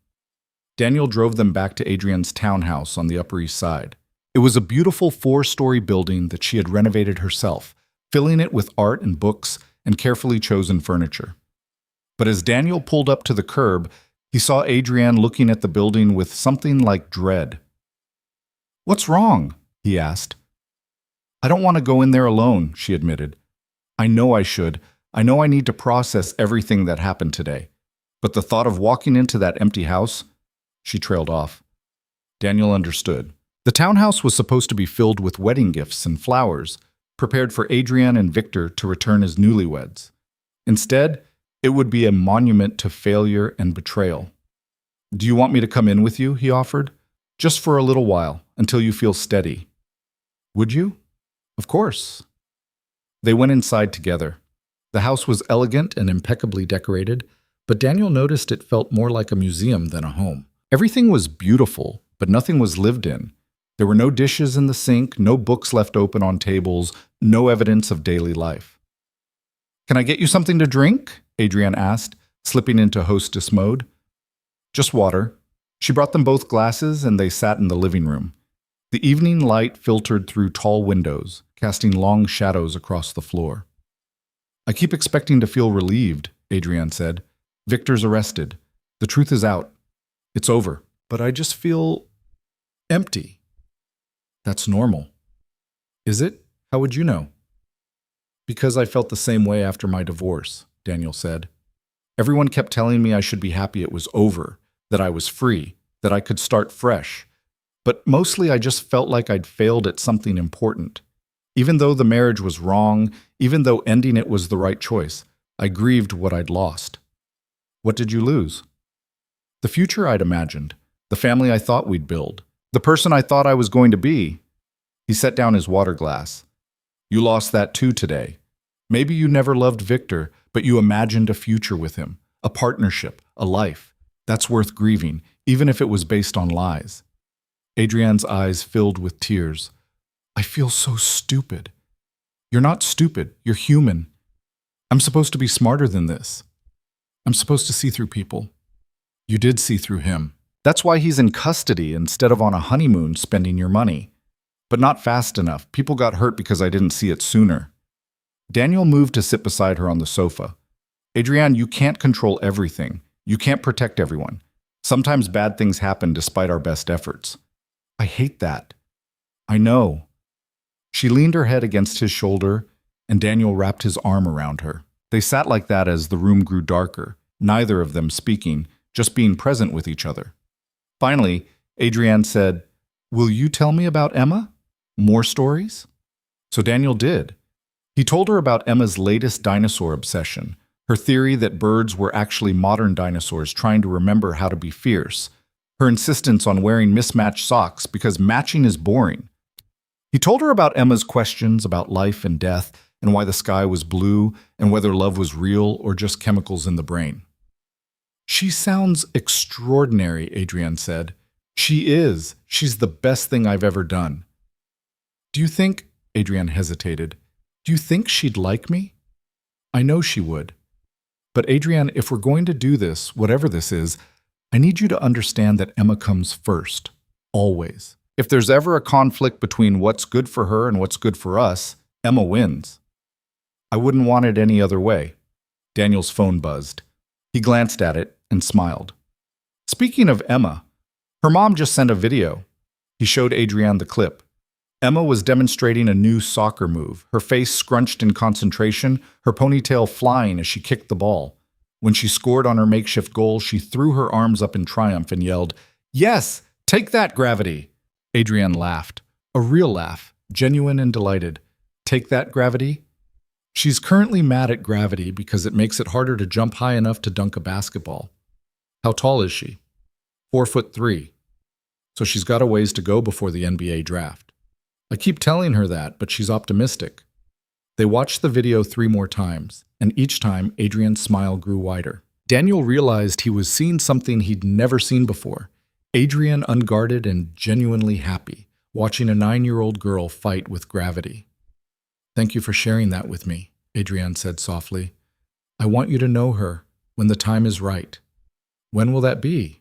Daniel drove them back to Adrienne's townhouse on the Upper East Side. It was a beautiful 4-story building that she had renovated herself, filling it with art and books and carefully chosen furniture. But as Daniel pulled up to the curb, he saw Adrienne looking at the building with something like dread. "What's wrong?" he asked. "I don't want to go in there alone," she admitted. "I know I should. I know I need to process everything that happened today. But the thought of walking into that empty house..." She trailed off. Daniel understood. The townhouse was supposed to be filled with wedding gifts and flowers, prepared for Adrienne and Victor to return as newlyweds. Instead, it would be a monument to failure and betrayal. "Do you want me to come in with you?" he offered. "Just for a little while, until you feel steady." "Would you?" "Of course." They went inside together. The house was elegant and impeccably decorated, but Daniel noticed it felt more like a museum than a home. Everything was beautiful, but nothing was lived in. There were no dishes in the sink, no books left open on tables, no evidence of daily life. "Can I get you something to drink?" Adrienne asked, slipping into hostess mode. "Just water." She brought them both glasses and they sat in the living room. The evening light filtered through tall windows, casting long shadows across the floor. "I keep expecting to feel relieved," Adrienne said. "Victor's arrested. The truth is out. It's over. But I just feel empty." "That's normal." "Is it? How would you know?" "Because I felt the same way after my divorce," Daniel said. "Everyone kept telling me I should be happy it was over, that I was free, that I could start fresh. But mostly I just felt like I'd failed at something important. Even though the marriage was wrong, even though ending it was the right choice, I grieved what I'd lost." "What did you lose?" "The future I'd imagined, the family I thought we'd build, the person I thought I was going to be." He set down his water glass. "You lost that too today. Maybe you never loved Victor, but you imagined a future with him, a partnership, a life. That's worth grieving, even if it was based on lies." Adrienne's eyes filled with tears. "I feel so stupid." "You're not stupid. You're human. I'm supposed to be smarter than this. I'm supposed to see through people." "You did see through him. That's why he's in custody instead of on a honeymoon spending your money. But not fast enough. People got hurt because I didn't see it sooner." Daniel moved to sit beside her on the sofa. "Adrienne, you can't control everything. You can't protect everyone. Sometimes bad things happen despite our best efforts." "I hate that." "I know." She leaned her head against his shoulder, and Daniel wrapped his arm around her. They sat like that as the room grew darker, neither of them speaking, just being present with each other. Finally, Adrienne said, "Will you tell me about Emma? More stories?" So Daniel did. He told her about Emma's latest dinosaur obsession, her theory that birds were actually modern dinosaurs trying to remember how to be fierce, her insistence on wearing mismatched socks because matching is boring. He told her about Emma's questions about life and death and why the sky was blue and whether love was real or just chemicals in the brain. "She sounds extraordinary," Adrienne said. "She is. She's the best thing I've ever done." "Do you think," Adrienne hesitated, "do you think she'd like me?" "I know she would. But Adrienne, if we're going to do this, whatever this is, I need you to understand that Emma comes first. Always. If there's ever a conflict between what's good for her and what's good for us, Emma wins." "I wouldn't want it any other way." Daniel's phone buzzed. He glanced at it and smiled. "Speaking of Emma, her mom just sent a video." He showed Adrienne the clip. Emma was demonstrating a new soccer move, her face scrunched in concentration, her ponytail flying as she kicked the ball. When she scored on her makeshift goal, she threw her arms up in triumph and yelled, "Yes, take that, Gravity!" Adrienne laughed. A real laugh, genuine and delighted. "Take that, Gravity?" She's currently mad at gravity because it makes it harder to jump high enough to dunk a basketball. How tall is she? 4'3". So she's got a ways to go before the NBA draft. I keep telling her that, but she's optimistic. They watched the video 3 more times, and each time Adrian's smile grew wider. Daniel realized he was seeing something he'd never seen before. Adrian unguarded and genuinely happy, watching a 9-year-old girl fight with gravity. "Thank you for sharing that with me," Adrian said softly. "I want you to know her when the time is right." "When will that be?"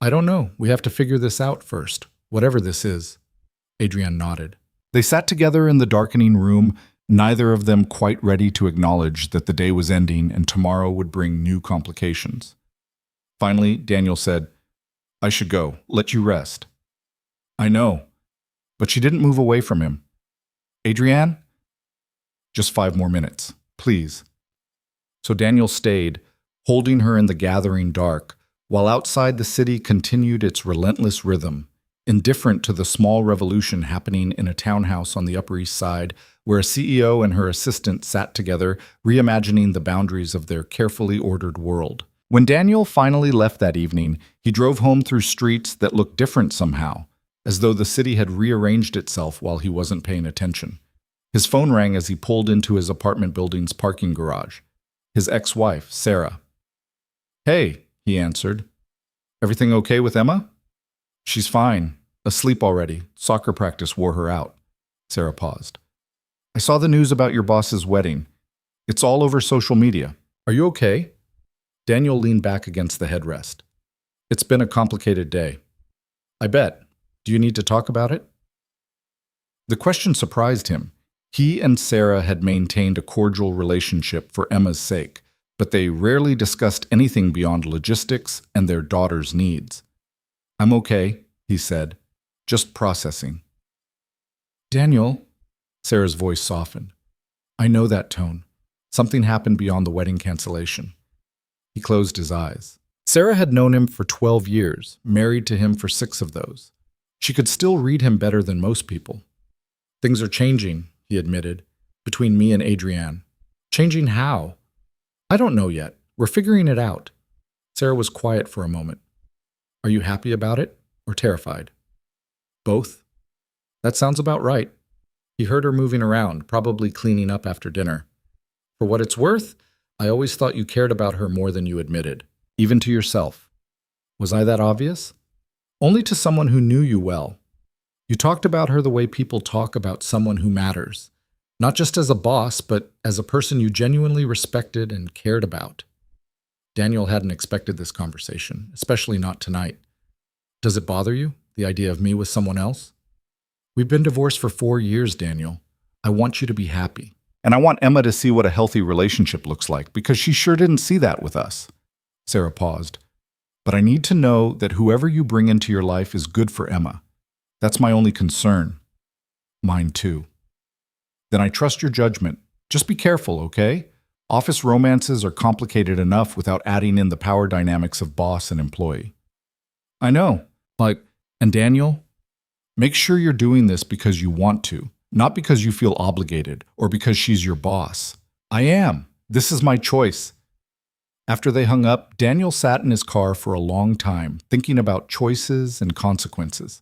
"I don't know. We have to figure this out first, whatever this is." Adrian nodded. They sat together in the darkening room, neither of them quite ready to acknowledge that the day was ending and tomorrow would bring new complications. Finally, Daniel said, "I should go. Let you rest." "I know." But she didn't move away from him. "Adrienne?" "Just 5 more minutes, please." So Daniel stayed, holding her in the gathering dark, while outside the city continued its relentless rhythm, indifferent to the small revolution happening in a townhouse on the Upper East Side, where a CEO and her assistant sat together, reimagining the boundaries of their carefully ordered world. When Daniel finally left that evening, he drove home through streets that looked different somehow, as though the city had rearranged itself while he wasn't paying attention. His phone rang as he pulled into his apartment building's parking garage. His ex-wife, Sarah. "Hey," he answered. "Everything okay with Emma?" "She's fine. Asleep already. Soccer practice wore her out." Sarah paused. "I saw the news about your boss's wedding. It's all over social media. Are you okay?" Daniel leaned back against the headrest. "It's been a complicated day." "I bet. Do you need to talk about it?" The question surprised him. He and Sarah had maintained a cordial relationship for Emma's sake, but they rarely discussed anything beyond logistics and their daughter's needs. "I'm okay," he said, "just processing." "Daniel," Sarah's voice softened. "I know that tone. Something happened beyond the wedding cancellation." He closed his eyes. Sarah had known him for 12 years, married to him for 6 of those. She could still read him better than most people. "Things are changing," he admitted, "between me and Adrienne." "Changing how?" "I don't know yet. We're figuring it out." Sarah was quiet for a moment. "Are you happy about it or terrified?" "Both." "That sounds about right." He heard her moving around, probably cleaning up after dinner. "For what it's worth, I always thought you cared about her more than you admitted, even to yourself." "Was I that obvious?" "Only to someone who knew you well. You talked about her the way people talk about someone who matters, not just as a boss, but as a person you genuinely respected and cared about." Daniel hadn't expected this conversation, especially not tonight. "Does it bother you, the idea of me with someone else?" "We've been divorced for 4 years, Daniel. I want you to be happy. And I want Emma to see what a healthy relationship looks like, because she sure didn't see that with us." Sarah paused. "But I need to know that whoever you bring into your life is good for Emma. That's my only concern." "Mine too." "Then I trust your judgment. Just be careful, okay? Office romances are complicated enough without adding in the power dynamics of boss and employee." "I know. And Daniel, make sure you're doing this because you want to, not because you feel obligated or because she's your boss." "I am. This is my choice." After they hung up, Daniel sat in his car for a long time, thinking about choices and consequences.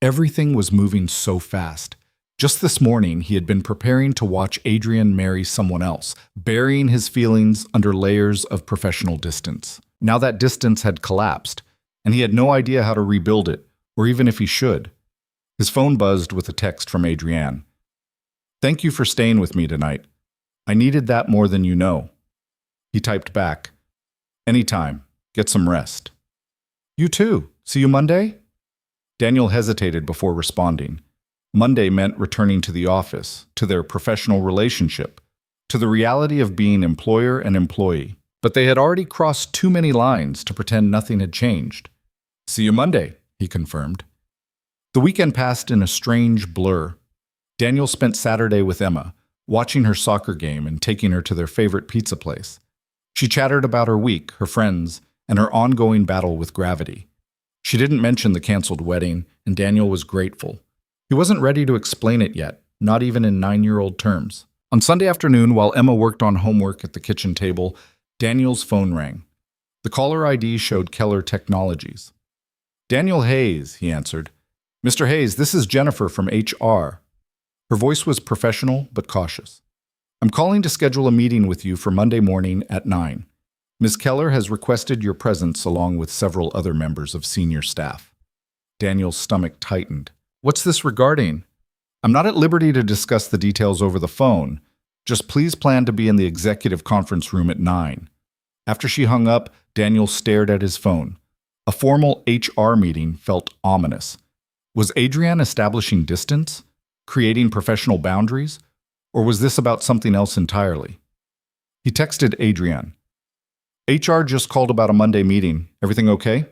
Everything was moving so fast. Just this morning, he had been preparing to watch Adrian marry someone else, burying his feelings under layers of professional distance. Now that distance had collapsed, and he had no idea how to rebuild it, or even if he should. His phone buzzed with a text from Adrienne. "Thank you for staying with me tonight. I needed that more than you know." He typed back, "Anytime. Get some rest." "You too. See you Monday?" Daniel hesitated before responding. Monday meant returning to the office, to their professional relationship, to the reality of being employer and employee. But they had already crossed too many lines to pretend nothing had changed. "See you Monday," he confirmed. The weekend passed in a strange blur. Daniel spent Saturday with Emma, watching her soccer game and taking her to their favorite pizza place. She chattered about her week, her friends, and her ongoing battle with gravity. She didn't mention the canceled wedding, and Daniel was grateful. He wasn't ready to explain it yet, not even in 9-year-old terms. On Sunday afternoon, while Emma worked on homework at the kitchen table, Daniel's phone rang. The caller ID showed Keller Technologies. Daniel Hayes, he answered. Mr. Hayes, this is Jennifer from HR. Her voice was professional but cautious. I'm calling to schedule a meeting with you for Monday morning at 9. Ms. Keller has requested your presence along with several other members of senior staff. Daniel's stomach tightened. What's this regarding? I'm not at liberty to discuss the details over the phone. Just please plan to be in the executive conference room at 9. After she hung up, Daniel stared at his phone. A formal HR meeting felt ominous. Was Adrienne establishing distance? Creating professional boundaries? Or was this about something else entirely? He texted Adrienne. HR just called about a Monday meeting. Everything okay?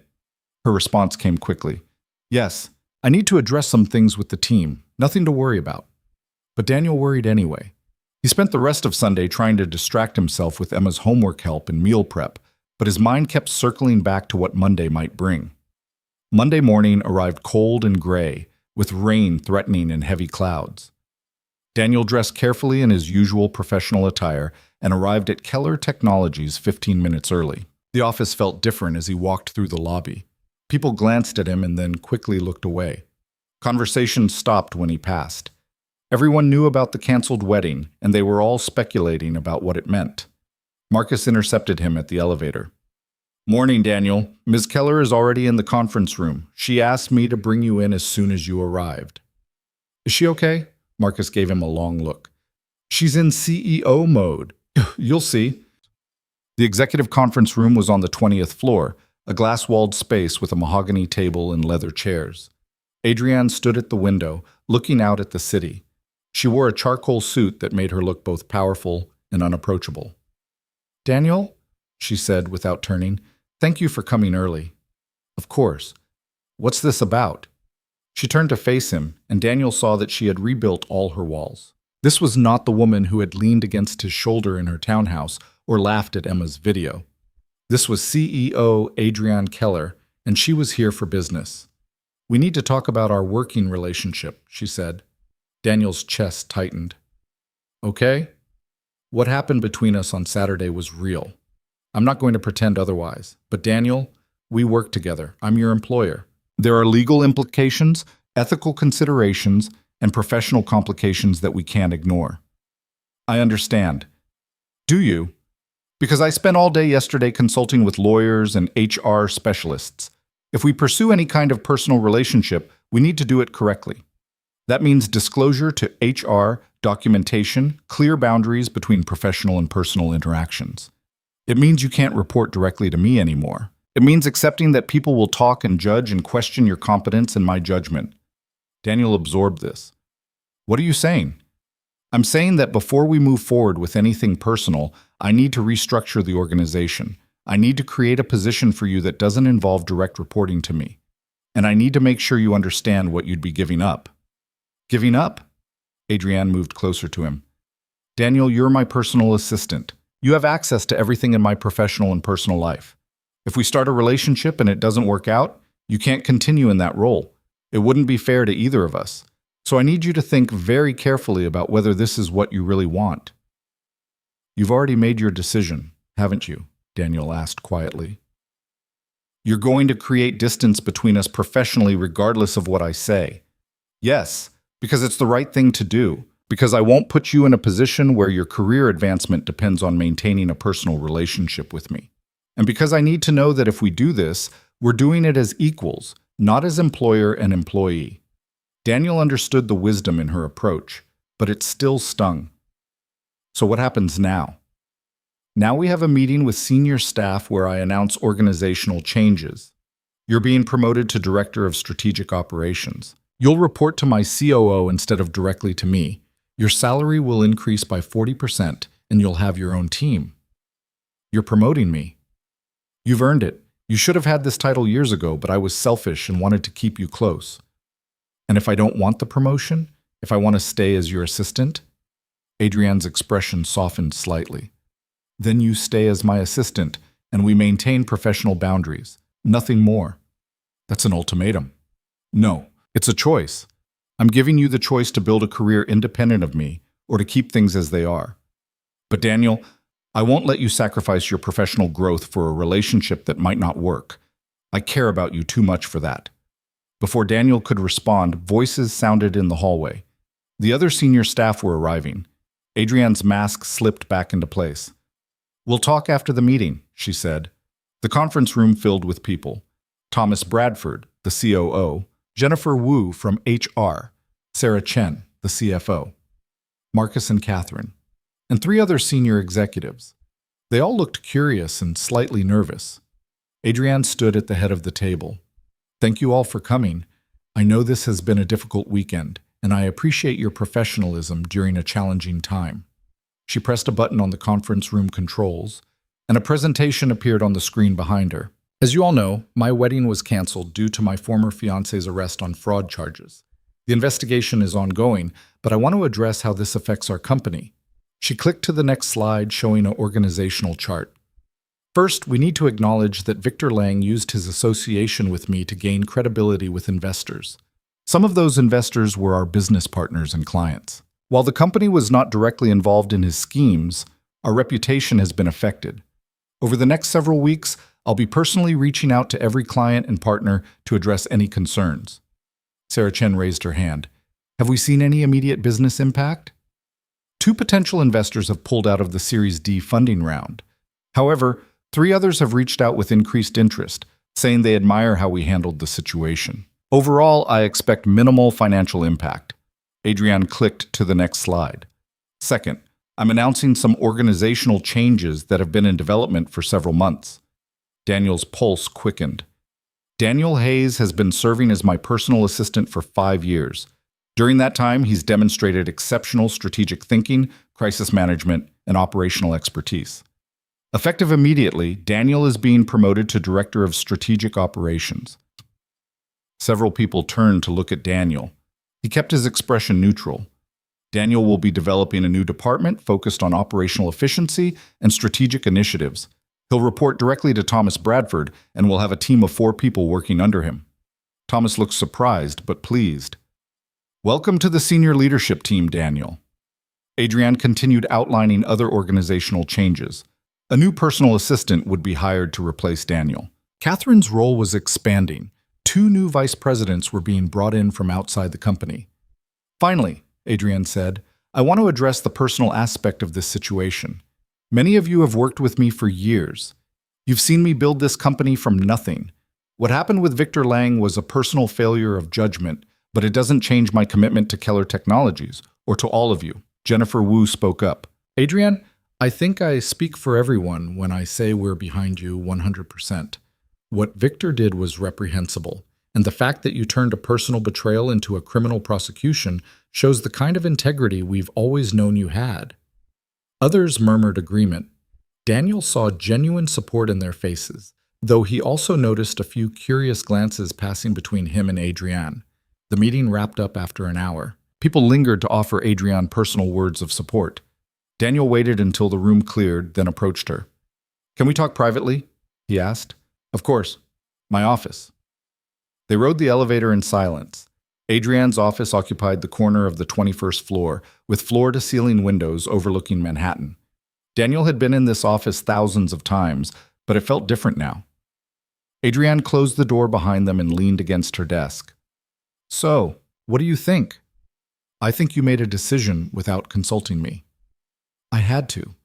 Her response came quickly. Yes, I need to address some things with the team. Nothing to worry about. But Daniel worried anyway. He spent the rest of Sunday trying to distract himself with Emma's homework help and meal prep, but his mind kept circling back to what Monday might bring. Monday morning arrived cold and gray, with rain threatening in heavy clouds. Daniel dressed carefully in his usual professional attire and arrived at Keller Technologies 15 minutes early. The office felt different as he walked through the lobby. People glanced at him and then quickly looked away. Conversation stopped when he passed. Everyone knew about the canceled wedding, and they were all speculating about what it meant. Marcus intercepted him at the elevator. Morning, Daniel. Ms. Keller is already in the conference room. She asked me to bring you in as soon as you arrived. Is she okay? Marcus gave him a long look. She's in CEO mode. You'll see. The executive conference room was on the 20th floor, a glass-walled space with a mahogany table and leather chairs. Adrienne stood at the window, looking out at the city. She wore a charcoal suit that made her look both powerful and unapproachable. Daniel, she said without turning, thank you for coming early. Of course. What's this about? She turned to face him, and Daniel saw that she had rebuilt all her walls. This was not the woman who had leaned against his shoulder in her townhouse or laughed at Emma's video. This was CEO Adrienne Keller, and she was here for business. We need to talk about our working relationship, she said. Daniel's chest tightened. Okay? What happened between us on Saturday was real. I'm not going to pretend otherwise. But Daniel, we work together. I'm your employer. There are legal implications, ethical considerations, and professional complications that we can't ignore. I understand. Do you? Because I spent all day yesterday consulting with lawyers and HR specialists. If we pursue any kind of personal relationship, we need to do it correctly. That means disclosure to HR, documentation, clear boundaries between professional and personal interactions. It means you can't report directly to me anymore. It means accepting that people will talk and judge and question your competence and my judgment. Daniel absorbed this. What are you saying? I'm saying that before we move forward with anything personal, I need to restructure the organization. I need to create a position for you that doesn't involve direct reporting to me. And I need to make sure you understand what you'd be giving up. Giving up? Adrienne moved closer to him. Daniel, you're my personal assistant. You have access to everything in my professional and personal life. If we start a relationship and it doesn't work out, you can't continue in that role. It wouldn't be fair to either of us. So I need you to think very carefully about whether this is what you really want. You've already made your decision, haven't you? Daniel asked quietly. You're going to create distance between us professionally regardless of what I say. Yes, because it's the right thing to do. Because I won't put you in a position where your career advancement depends on maintaining a personal relationship with me. And because I need to know that if we do this, we're doing it as equals, not as employer and employee. Daniel understood the wisdom in her approach, but it still stung. So what happens now? Now we have a meeting with senior staff where I announce organizational changes. You're being promoted to Director of Strategic Operations. You'll report to my COO instead of directly to me. Your salary will increase by 40%, and you'll have your own team. You're promoting me. You've earned it. You should have had this title years ago, but I was selfish and wanted to keep you close. And if I don't want the promotion, if I want to stay as your assistant? Adrienne's expression softened slightly. Then you stay as my assistant, and we maintain professional boundaries. Nothing more. That's an ultimatum. No, it's a choice. I'm giving you the choice to build a career independent of me or to keep things as they are. But Daniel, I won't let you sacrifice your professional growth for a relationship that might not work. I care about you too much for that. Before Daniel could respond, voices sounded in the hallway. The other senior staff were arriving. Adrienne's mask slipped back into place. "We'll talk after the meeting," she said. The conference room filled with people. Thomas Bradford, the COO, Jennifer Wu from HR, Sarah Chen, the CFO, Marcus and Catherine, and 3 other senior executives. They all looked curious and slightly nervous. Adrienne stood at the head of the table. "Thank you all for coming. I know this has been a difficult weekend, and I appreciate your professionalism during a challenging time." She pressed a button on the conference room controls, and a presentation appeared on the screen behind her. "As you all know, my wedding was canceled due to my former fiancé's arrest on fraud charges. The investigation is ongoing, but I want to address how this affects our company." She clicked to the next slide, showing an organizational chart. "First, we need to acknowledge that Victor Lang used his association with me to gain credibility with investors. Some of those investors were our business partners and clients. While the company was not directly involved in his schemes, our reputation has been affected. Over the next several weeks, I'll be personally reaching out to every client and partner to address any concerns." Sarah Chen raised her hand. "Have we seen any immediate business impact?" 2 potential investors have pulled out of the Series D funding round. However, 3 others have reached out with increased interest, saying they admire how we handled the situation. "Overall, I expect minimal financial impact." Adrienne clicked to the next slide. "Second, I'm announcing some organizational changes that have been in development for several months." Daniel's pulse quickened. "Daniel Hayes has been serving as my personal assistant for 5 years. During that time, he's demonstrated exceptional strategic thinking, crisis management, and operational expertise. Effective immediately, Daniel is being promoted to Director of Strategic Operations." Several people turned to look at Daniel. He kept his expression neutral. Daniel will be developing a new department focused on operational efficiency and strategic initiatives. He'll report directly to Thomas Bradford and will have a team of 4 people working under him. Thomas looked surprised but pleased. "Welcome to the senior leadership team, Daniel." Adrienne continued outlining other organizational changes. A new personal assistant would be hired to replace Daniel. Catherine's role was expanding. 2 new vice presidents were being brought in from outside the company. "Finally," Adrienne said, "I want to address the personal aspect of this situation. Many of you have worked with me for years. You've seen me build this company from nothing. What happened with Victor Lang was a personal failure of judgment, but it doesn't change my commitment to Keller Technologies, or to all of you." Jennifer Wu spoke up. "Adrienne, I think I speak for everyone when I say we're behind you 100%. What Victor did was reprehensible, and the fact that you turned a personal betrayal into a criminal prosecution shows the kind of integrity we've always known you had." Others murmured agreement. Daniel saw genuine support in their faces, though he also noticed a few curious glances passing between him and Adrienne. The meeting wrapped up after an hour. People lingered to offer Adrienne personal words of support. Daniel waited until the room cleared, then approached her. "Can we talk privately?" he asked. "Of course. My office." They rode the elevator in silence. Adrienne's office occupied the corner of the 21st floor, with floor-to-ceiling windows overlooking Manhattan. Daniel had been in this office thousands of times, but it felt different now. Adrienne closed the door behind them and leaned against her desk. "So, what do you think?" "I think you made a decision without consulting me." "I had to.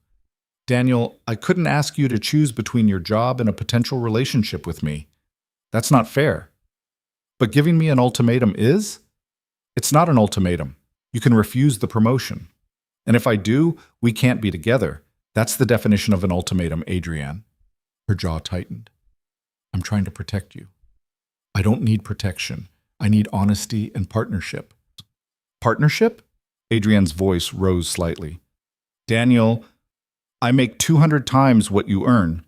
Daniel, I couldn't ask you to choose between your job and a potential relationship with me. That's not fair." "But giving me an ultimatum is?" "It's not an ultimatum. You can refuse the promotion. And if I do, we can't be together. That's the definition of an ultimatum, Adrienne." Her jaw tightened. "I'm trying to protect you." "I don't need protection. I need honesty and partnership." "Partnership?" Adrienne's voice rose slightly. "Daniel, I make 200 times what you earn.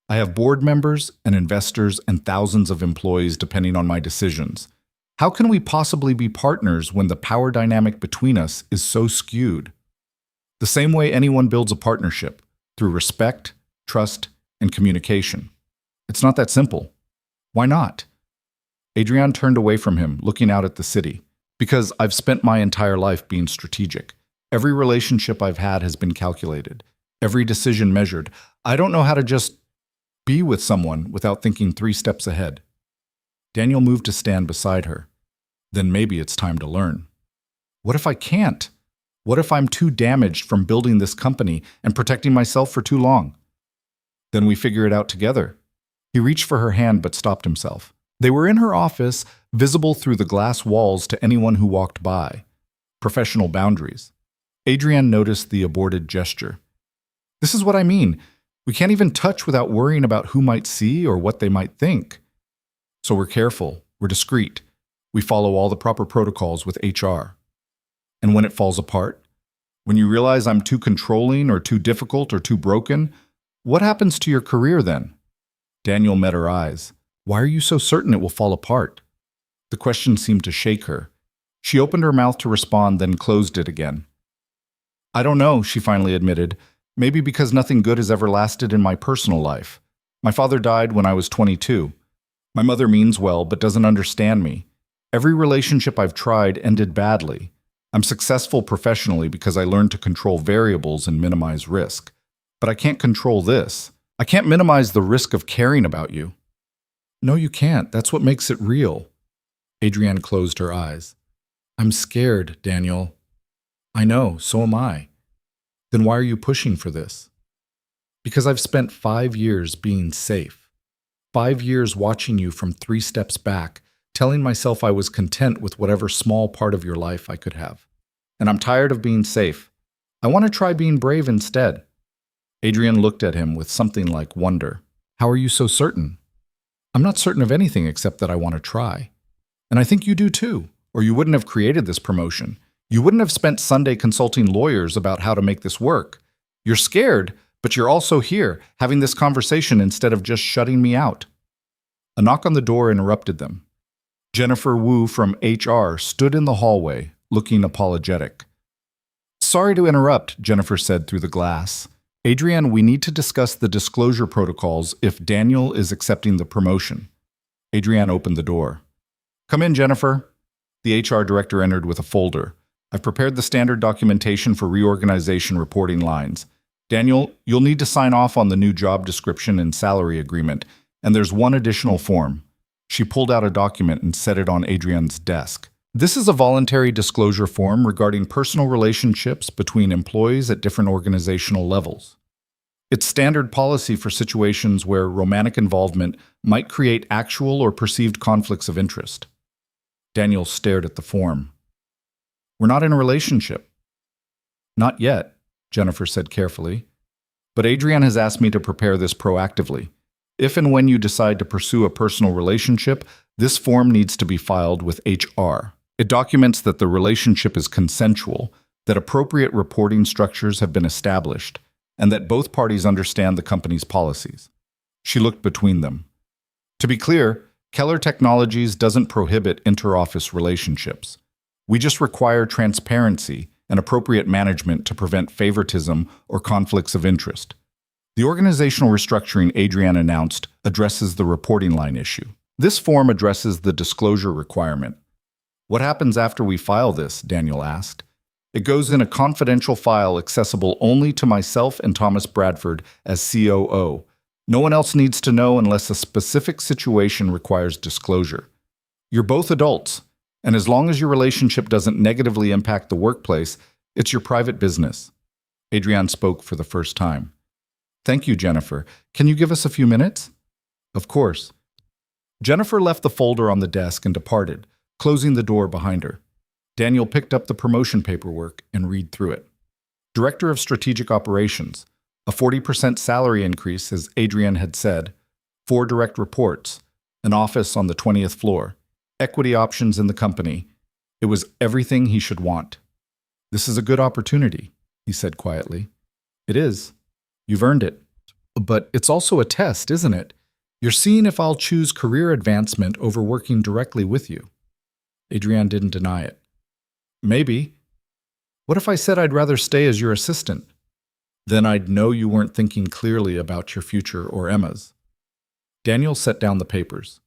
I have board members and investors and thousands of employees depending on my decisions. How can we possibly be partners when the power dynamic between us is so skewed?" "The same way anyone builds a partnership, through respect, trust, and communication. It's not that simple." "Why not?" Adrienne turned away from him, looking out at the city. "Because I've spent my entire life being strategic. Every relationship I've had has been calculated. Every decision measured. I don't know how to just be with someone without thinking 3 steps ahead. Daniel moved to stand beside her. Then maybe it's time to learn. What if I can't? What if I'm too damaged from building this company and protecting myself for too long? Then we figure it out together. He reached for her hand but stopped himself. They were in her office, visible through the glass walls to anyone who walked by. Professional boundaries. Adrienne noticed the aborted gesture. This is what I mean. We can't even touch without worrying about who might see or what they might think. So we're careful, we're discreet. We follow all the proper protocols with HR. And when it falls apart, when you realize I'm too controlling or too difficult or too broken, what happens to your career then? Daniel met her eyes. Why are you so certain it will fall apart? The question seemed to shake her. She opened her mouth to respond, then closed it again. I don't know, she finally admitted. Maybe because nothing good has ever lasted in my personal life. My father died when I was 22. My mother means well, but doesn't understand me. Every relationship I've tried ended badly. I'm successful professionally because I learned to control variables and minimize risk. But I can't control this. I can't minimize the risk of caring about you. No, you can't. That's what makes it real. Adrienne closed her eyes. I'm scared, Daniel. I know, so am I. Then why are you pushing for this? Because I've spent 5 years being safe. 5 years watching you from 3 steps back, telling myself I was content with whatever small part of your life I could have. And I'm tired of being safe. I want to try being brave instead. Adrienne looked at him with something like wonder. How are you so certain? I'm not certain of anything except that I want to try. And I think you do too, or you wouldn't have created this promotion. You wouldn't have spent Sunday consulting lawyers about how to make this work. You're scared, but you're also here, having this conversation instead of just shutting me out. A knock on the door interrupted them. Jennifer Wu from HR stood in the hallway, looking apologetic. Sorry to interrupt, Jennifer said through the glass. Adrienne, we need to discuss the disclosure protocols if Daniel is accepting the promotion. Adrienne opened the door. Come in, Jennifer. The HR director entered with a folder. I've prepared the standard documentation for reorganization reporting lines. Daniel, you'll need to sign off on the new job description and salary agreement, and there's one additional form. She pulled out a document and set it on Adrienne's desk. This is a voluntary disclosure form regarding personal relationships between employees at different organizational levels. It's standard policy for situations where romantic involvement might create actual or perceived conflicts of interest. Daniel stared at the form. We're not in a relationship. Not yet, Jennifer said carefully. But Adrienne has asked me to prepare this proactively. If and when you decide to pursue a personal relationship, this form needs to be filed with HR. It documents that the relationship is consensual, that appropriate reporting structures have been established, and that both parties understand the company's policies. She looked between them. To be clear, Keller Technologies doesn't prohibit inter-office relationships. We just require transparency and appropriate management to prevent favoritism or conflicts of interest. The organizational restructuring Adrienne announced addresses the reporting line issue. This form addresses the disclosure requirement. What happens after we file this? Daniel asked. It goes in a confidential file accessible only to myself and Thomas Bradford as COO. No one else needs to know unless a specific situation requires disclosure. You're both adults, and as long as your relationship doesn't negatively impact the workplace, it's your private business. Adrienne spoke for the first time. Thank you, Jennifer. Can you give us a few minutes? Of course. Jennifer left the folder on the desk and departed, closing the door behind her. Daniel picked up the promotion paperwork and read through it. Director of Strategic Operations, a 40% salary increase, as Adrienne had said, 4 direct reports, an office on the 20th floor, equity options in the company. It was everything he should want. This is a good opportunity, he said quietly. It is. You've earned it. But it's also a test, isn't it? You're seeing if I'll choose career advancement over working directly with you. Adrienne didn't deny it. Maybe. What if I said I'd rather stay as your assistant? Then I'd know you weren't thinking clearly about your future or Emma's. Daniel set down the papers.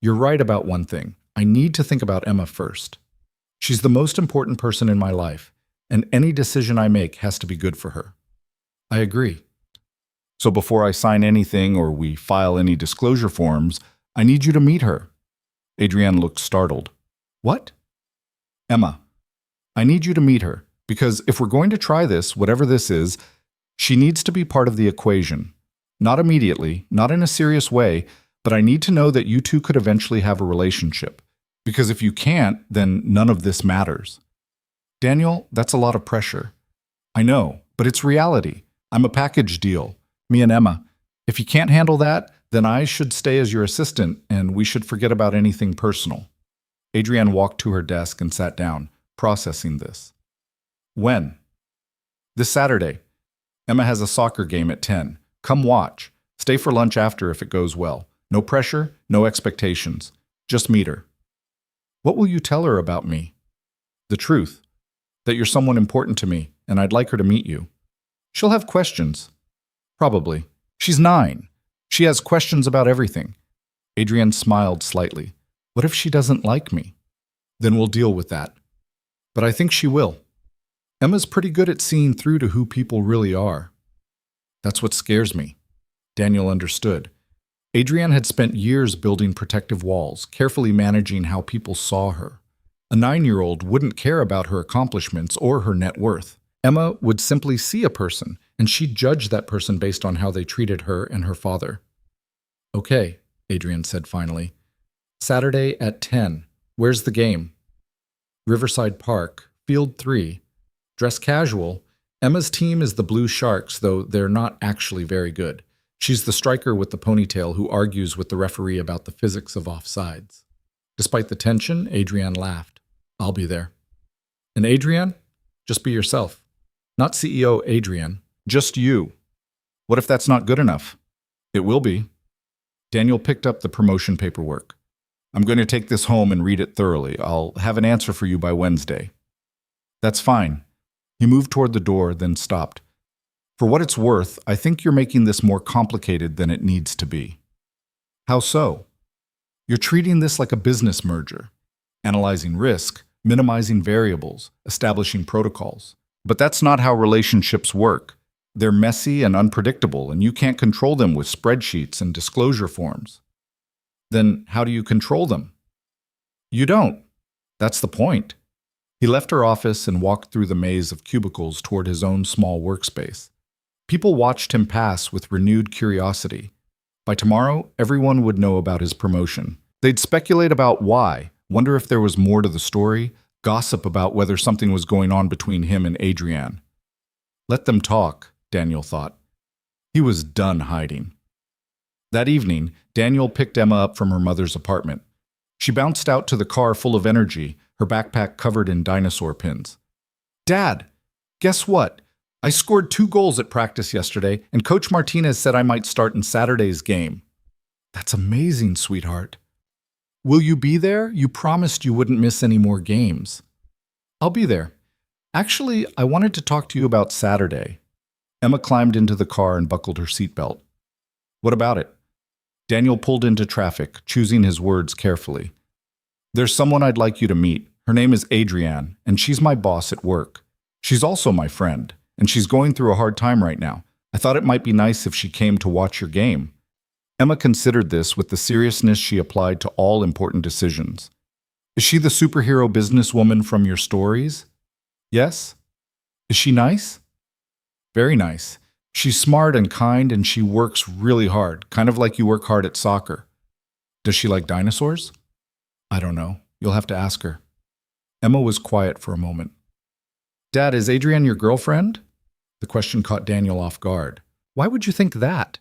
You're right about one thing. I need to think about Emma first. She's the most important person in my life, and any decision I make has to be good for her. I agree. So before I sign anything or we file any disclosure forms, I need you to meet her. Adrienne looked startled. What? Emma, I need you to meet her, because if we're going to try this, whatever this is, she needs to be part of the equation. Not immediately, not in a serious way, but I need to know that you two could eventually have a relationship. Because if you can't, then none of this matters. Daniel, that's a lot of pressure. I know, but it's reality. I'm a package deal. Me and Emma. If you can't handle that, then I should stay as your assistant, and we should forget about anything personal. Adrienne walked to her desk and sat down, processing this. When? This Saturday. Emma has a soccer game at 10. Come watch. Stay for lunch after if it goes well. No pressure, no expectations. Just meet her. What will you tell her about me? The truth. That you're someone important to me, and I'd like her to meet you. She'll have questions. Probably. She's 9. She has questions about everything. Adrienne smiled slightly. What if she doesn't like me? Then we'll deal with that. But I think she will. Emma's pretty good at seeing through to who people really are. That's what scares me. Daniel understood. Adrienne had spent years building protective walls, carefully managing how people saw her. A 9-year-old wouldn't care about her accomplishments or her net worth. Emma would simply see a person, and she'd judge that person based on how they treated her and her father. Okay, Adrienne said finally. Saturday at 10. Where's the game? Riverside Park, Field 3. Dress casual. Emma's team is the Blue Sharks, though they're not actually very good. She's the striker with the ponytail who argues with the referee about the physics of offsides. Despite the tension, Adrienne laughed. I'll be there. And Adrienne? Just be yourself. Not CEO Adrienne. Just you. What if that's not good enough? It will be. Daniel picked up the promotion paperwork. I'm going to take this home and read it thoroughly. I'll have an answer for you by Wednesday. That's fine. He moved toward the door, then stopped. For what it's worth, I think you're making this more complicated than it needs to be. How so? You're treating this like a business merger, analyzing risk, minimizing variables, establishing protocols. But that's not how relationships work. They're messy and unpredictable, and you can't control them with spreadsheets and disclosure forms. Then how do you control them? You don't. That's the point. He left her office and walked through the maze of cubicles toward his own small workspace. People watched him pass with renewed curiosity. By tomorrow, everyone would know about his promotion. They'd speculate about why, wonder if there was more to the story, gossip about whether something was going on between him and Adrienne. Let them talk, Daniel thought. He was done hiding. That evening, Daniel picked Emma up from her mother's apartment. She bounced out to the car full of energy, her backpack covered in dinosaur pins. Dad, guess what? I scored 2 goals at practice yesterday, and Coach Martinez said I might start in Saturday's game. That's amazing, sweetheart. Will you be there? You promised you wouldn't miss any more games. I'll be there. Actually, I wanted to talk to you about Saturday. Emma climbed into the car and buckled her seatbelt. What about it? Daniel pulled into traffic, choosing his words carefully. There's someone I'd like you to meet. Her name is Adrienne, and she's my boss at work. She's also my friend, and she's going through a hard time right now. I thought it might be nice if she came to watch your game. Emma considered this with the seriousness she applied to all important decisions. Is she the superhero businesswoman from your stories? Yes. Is she nice? Very nice. She's smart and kind, and she works really hard, kind of like you work hard at soccer. Does she like dinosaurs? I don't know. You'll have to ask her. Emma was quiet for a moment. Dad, is Adrienne your girlfriend? The question caught Daniel off guard. Why would you think that?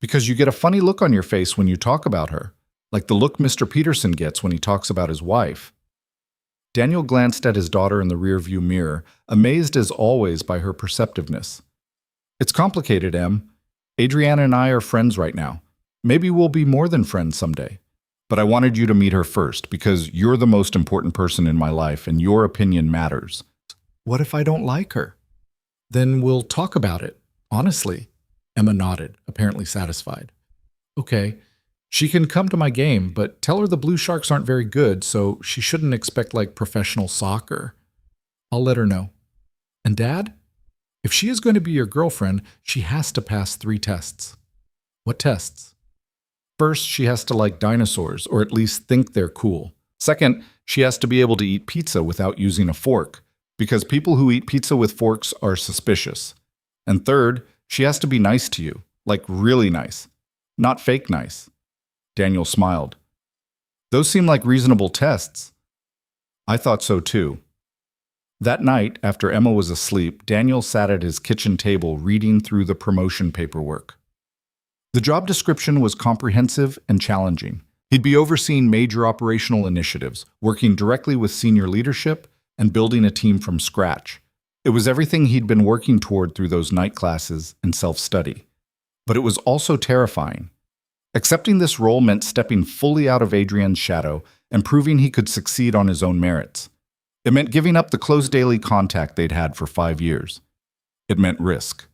Because you get a funny look on your face when you talk about her, like the look Mr. Peterson gets when he talks about his wife. Daniel glanced at his daughter in the rearview mirror, amazed as always by her perceptiveness. It's complicated, Em. Adrienne and I are friends right now. Maybe we'll be more than friends someday. But I wanted you to meet her first because you're the most important person in my life and your opinion matters. What if I don't like her? Then we'll talk about it, honestly. Emma nodded, apparently satisfied. Okay, she can come to my game, but tell her the Blue Sharks aren't very good, so she shouldn't expect like professional soccer. I'll let her know. And Dad? If she is going to be your girlfriend, she has to pass 3 tests. What tests? First, she has to like dinosaurs, or at least think they're cool. Second, she has to be able to eat pizza without using a fork, because people who eat pizza with forks are suspicious. And third, she has to be nice to you, like really nice, not fake nice. Daniel smiled. Those seem like reasonable tests. I thought so too. That night, after Emma was asleep, Daniel sat at his kitchen table reading through the promotion paperwork. The job description was comprehensive and challenging. He'd be overseeing major operational initiatives, working directly with senior leadership, and building a team from scratch. It was everything he'd been working toward through those night classes and self-study. But it was also terrifying. Accepting this role meant stepping fully out of Adrian's shadow and proving he could succeed on his own merits. It meant giving up the close daily contact they'd had for 5 years. It meant risk.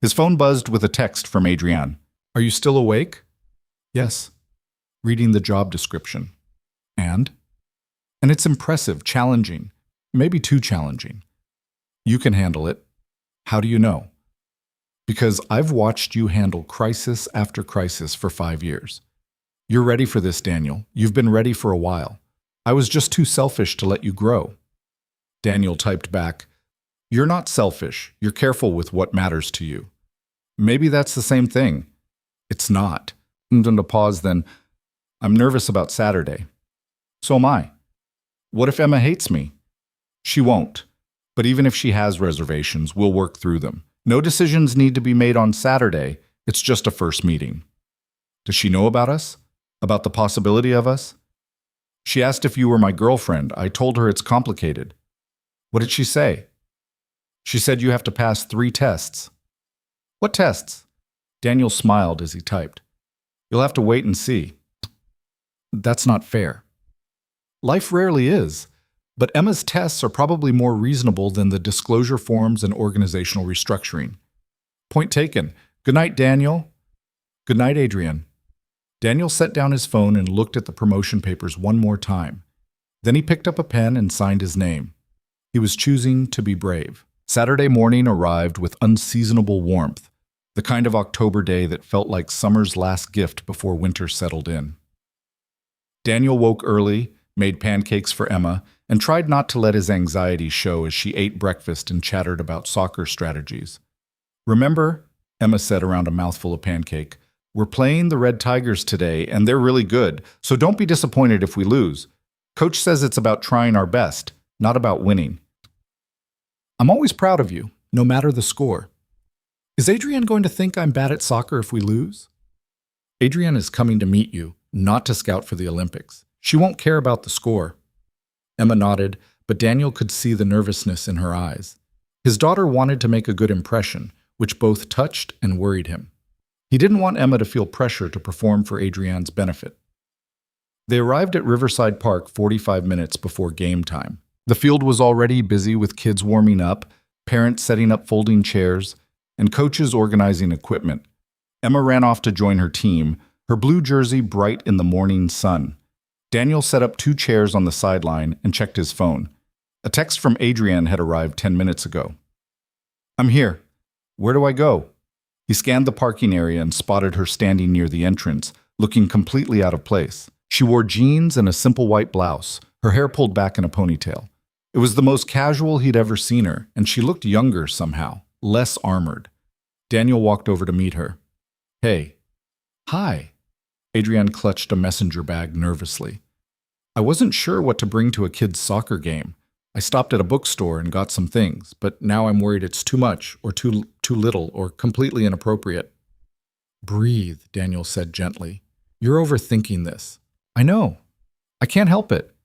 His phone buzzed with a text from Adrian. "Are you still awake?" "Yes." Reading the job description. And it's impressive, challenging, maybe too challenging. "You can handle it." "How do you know?" "Because I've watched you handle crisis after crisis for 5 years. You're ready for this, Daniel. You've been ready for a while. I was just too selfish to let you grow." Daniel typed back, "You're not selfish. You're careful with what matters to you." "Maybe that's the same thing." "It's not." And a pause, then, "I'm nervous about Saturday." "So am I." "What if Emma hates me?" "She won't. But even if she has reservations, we'll work through them. No decisions need to be made on Saturday. It's just a first meeting." "Does she know about us? About the possibility of us?" "She asked if you were my girlfriend. I told her it's complicated." "What did she say?" "She said you have to pass 3 tests." "What tests?" Daniel smiled as he typed. "You'll have to wait and see." "That's not fair." "Life rarely is. But Emma's tests are probably more reasonable than the disclosure forms and organizational restructuring." "Point taken. Good night, Daniel." "Good night, Adrian." Daniel set down his phone and looked at the promotion papers one more time. Then he picked up a pen and signed his name. He was choosing to be brave. Saturday morning arrived with unseasonable warmth, the kind of October day that felt like summer's last gift before winter settled in. Daniel woke early, made pancakes for Emma, and tried not to let his anxiety show as she ate breakfast and chattered about soccer strategies. "Remember," Emma said around a mouthful of pancake, "we're playing the Red Tigers today, and they're really good, so don't be disappointed if we lose. Coach says it's about trying our best, not about winning." "I'm always proud of you, no matter the score." "Is Adrian going to think I'm bad at soccer if we lose?" "Adrian is coming to meet you, not to scout for the Olympics. She won't care about the score." Emma nodded, but Daniel could see the nervousness in her eyes. His daughter wanted to make a good impression, which both touched and worried him. He didn't want Emma to feel pressure to perform for Adrian's benefit. They arrived at Riverside Park 45 minutes before game time. The field was already busy with kids warming up, parents setting up folding chairs, and coaches organizing equipment. Emma ran off to join her team, her blue jersey bright in the morning sun. Daniel set up 2 chairs on the sideline and checked his phone. A text from Adrian had arrived 10 minutes ago. "I'm here. Where do I go?" He scanned the parking area and spotted her standing near the entrance, looking completely out of place. She wore jeans and a simple white blouse, her hair pulled back in a ponytail. It was the most casual he'd ever seen her, and she looked younger somehow, less armored. Daniel walked over to meet her. "Hey." "Hi." Adrian clutched a messenger bag nervously. "I wasn't sure what to bring to a kid's soccer game. I stopped at a bookstore and got some things, but now I'm worried it's too much, or too little, or completely inappropriate." "Breathe," Daniel said gently. "You're overthinking this." "I know. I can't help it.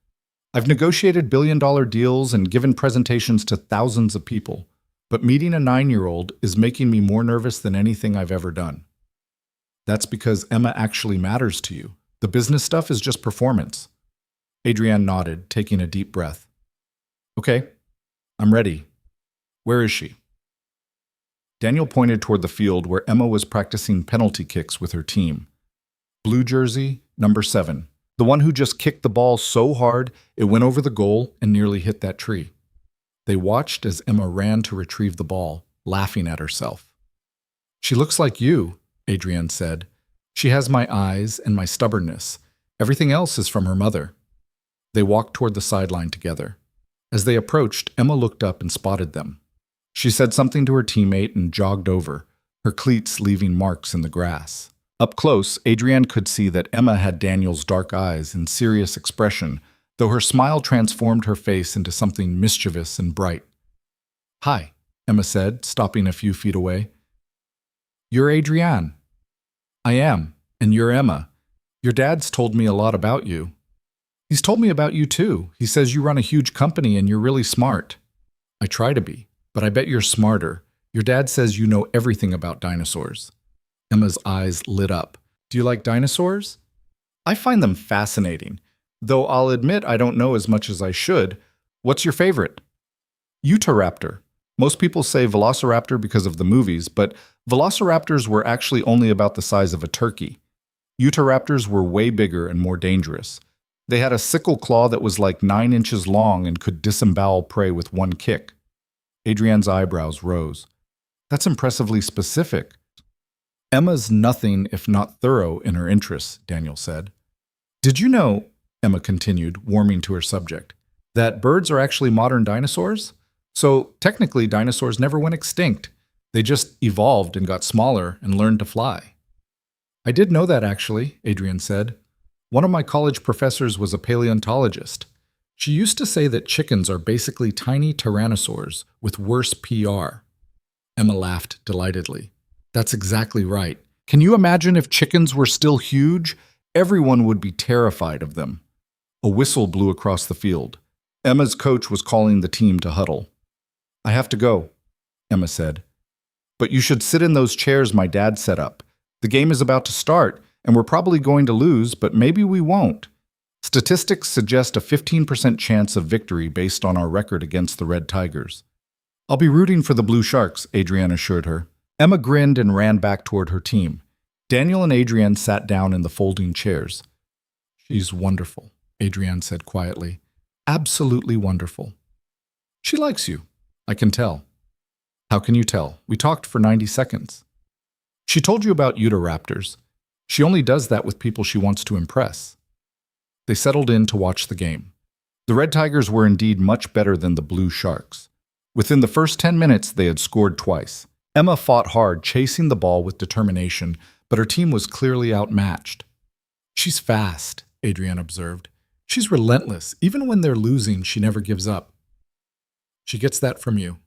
I've negotiated billion-dollar deals and given presentations to thousands of people, but meeting a 9-year-old is making me more nervous than anything I've ever done." "That's because Emma actually matters to you. The business stuff is just performance." Adrian nodded, taking a deep breath. "Okay, I'm ready. Where is she?" Daniel pointed toward the field where Emma was practicing penalty kicks with her team. Blue jersey, number 7. The one who just kicked the ball so hard it went over the goal and nearly hit that tree. They watched as Emma ran to retrieve the ball, laughing at herself. "She looks like you," Adrienne said. "She has my eyes and my stubbornness. Everything else is from her mother." They walked toward the sideline together. As they approached, Emma looked up and spotted them. She said something to her teammate and jogged over, her cleats leaving marks in the grass. Up close, Adrienne could see that Emma had Daniel's dark eyes and serious expression, though her smile transformed her face into something mischievous and bright. "Hi," Emma said, stopping a few feet away. "You're Adrienne." "I am, and you're Emma. Your dad's told me a lot about you." "He's told me about you too. He says you run a huge company and you're really smart." "I try to be, but I bet you're smarter. Your dad says you know everything about dinosaurs." Emma's eyes lit up. "Do you like dinosaurs?" "I find them fascinating, though I'll admit I don't know as much as I should. What's your favorite?" "Utahraptor. Most people say velociraptor because of the movies, but velociraptors were actually only about the size of a turkey. Utahraptors were way bigger and more dangerous. They had a sickle claw that was like 9 inches long and could disembowel prey with one kick." Adrienne's eyebrows rose. "That's impressively specific." "Emma's nothing if not thorough in her interests," Daniel said. "Did you know," Emma continued, warming to her subject, "that birds are actually modern dinosaurs? So technically dinosaurs never went extinct. They just evolved and got smaller and learned to fly." "I did know that actually," Adrienne said. "One of my college professors was a paleontologist. She used to say that chickens are basically tiny tyrannosaurs with worse PR." Emma laughed delightedly. "That's exactly right. Can you imagine if chickens were still huge? Everyone would be terrified of them." A whistle blew across the field. Emma's coach was calling the team to huddle. "I have to go," Emma said. "But you should sit in those chairs my dad set up. The game is about to start, and we're probably going to lose, but maybe we won't. Statistics suggest a 15% chance of victory based on our record against the Red Tigers." "I'll be rooting for the Blue Sharks," Adrienne assured her. Emma grinned and ran back toward her team. Daniel and Adrienne sat down in the folding chairs. "She's wonderful," Adrienne said quietly. "Absolutely wonderful." "She likes you. I can tell." "How can you tell? We talked for 90 seconds. "She told you about Utahraptors. She only does that with people she wants to impress." They settled in to watch the game. The Red Tigers were indeed much better than the Blue Sharks. Within the first 10 minutes, they had scored twice. Emma fought hard, chasing the ball with determination, but her team was clearly outmatched. "She's fast," Adrienne observed. "She's relentless. Even when they're losing, she never gives up." "She gets that from you."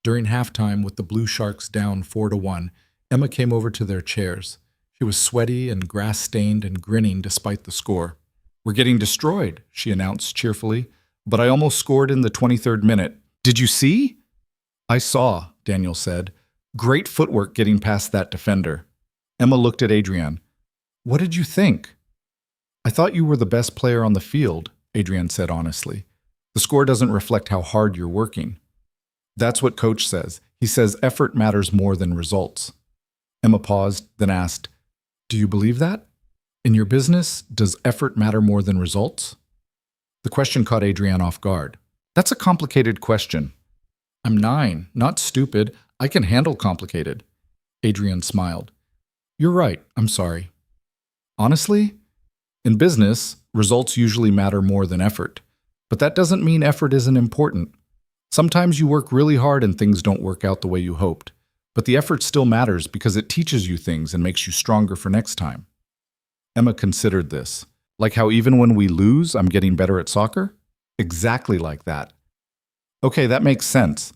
During halftime, with the Blue Sharks down 4-1, Emma came over to their chairs. She was sweaty and grass-stained and grinning despite the score. "We're getting destroyed," she announced cheerfully, "but I almost scored in the 23rd minute. Did you see?" "I saw," Daniel said. "Great footwork getting past that defender." Emma looked at Adrienne. "What did you think?" "I thought you were the best player on the field," Adrienne said honestly. "The score doesn't reflect how hard you're working." "That's what Coach says. He says effort matters more than results." Emma paused, then asked, "Do you believe that? In your business, does effort matter more than results?" The question caught Adrienne off guard. "That's a complicated question." "I'm 9, not stupid. I can handle complicated." Adrienne smiled. "You're right. I'm sorry." "Honestly, in business, results usually matter more than effort. But that doesn't mean effort isn't important. Sometimes you work really hard and things don't work out the way you hoped. But the effort still matters because it teaches you things and makes you stronger for next time." Emma considered this. "Like how even when we lose, I'm getting better at soccer?" "Exactly like that." "Okay, that makes sense."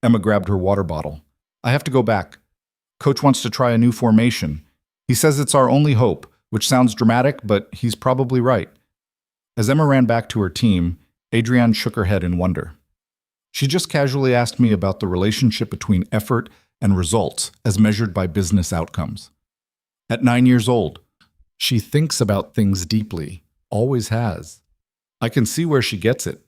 Emma grabbed her water bottle. "I have to go back. Coach wants to try a new formation. He says it's our only hope, which sounds dramatic, but he's probably right." As Emma ran back to her team, Adrienne shook her head in wonder. "She just casually asked me about the relationship between effort and results as measured by business outcomes. At 9 years old, she thinks about things deeply, always has. I can see where she gets it."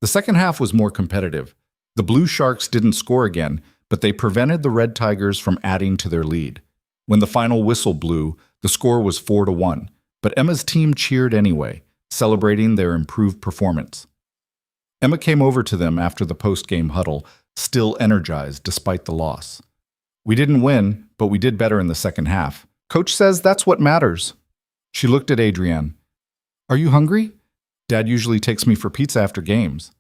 The second half was more competitive. The Blue Sharks didn't score again, but they prevented the Red Tigers from adding to their lead. When the final whistle blew, the score was 4-1, but Emma's team cheered anyway, celebrating their improved performance. Emma came over to them after the post-game huddle, still energized despite the loss. We didn't win, but we did better in the second half. Coach says that's what matters. She looked at Adrienne. Are you hungry? Dad usually takes me for pizza after games.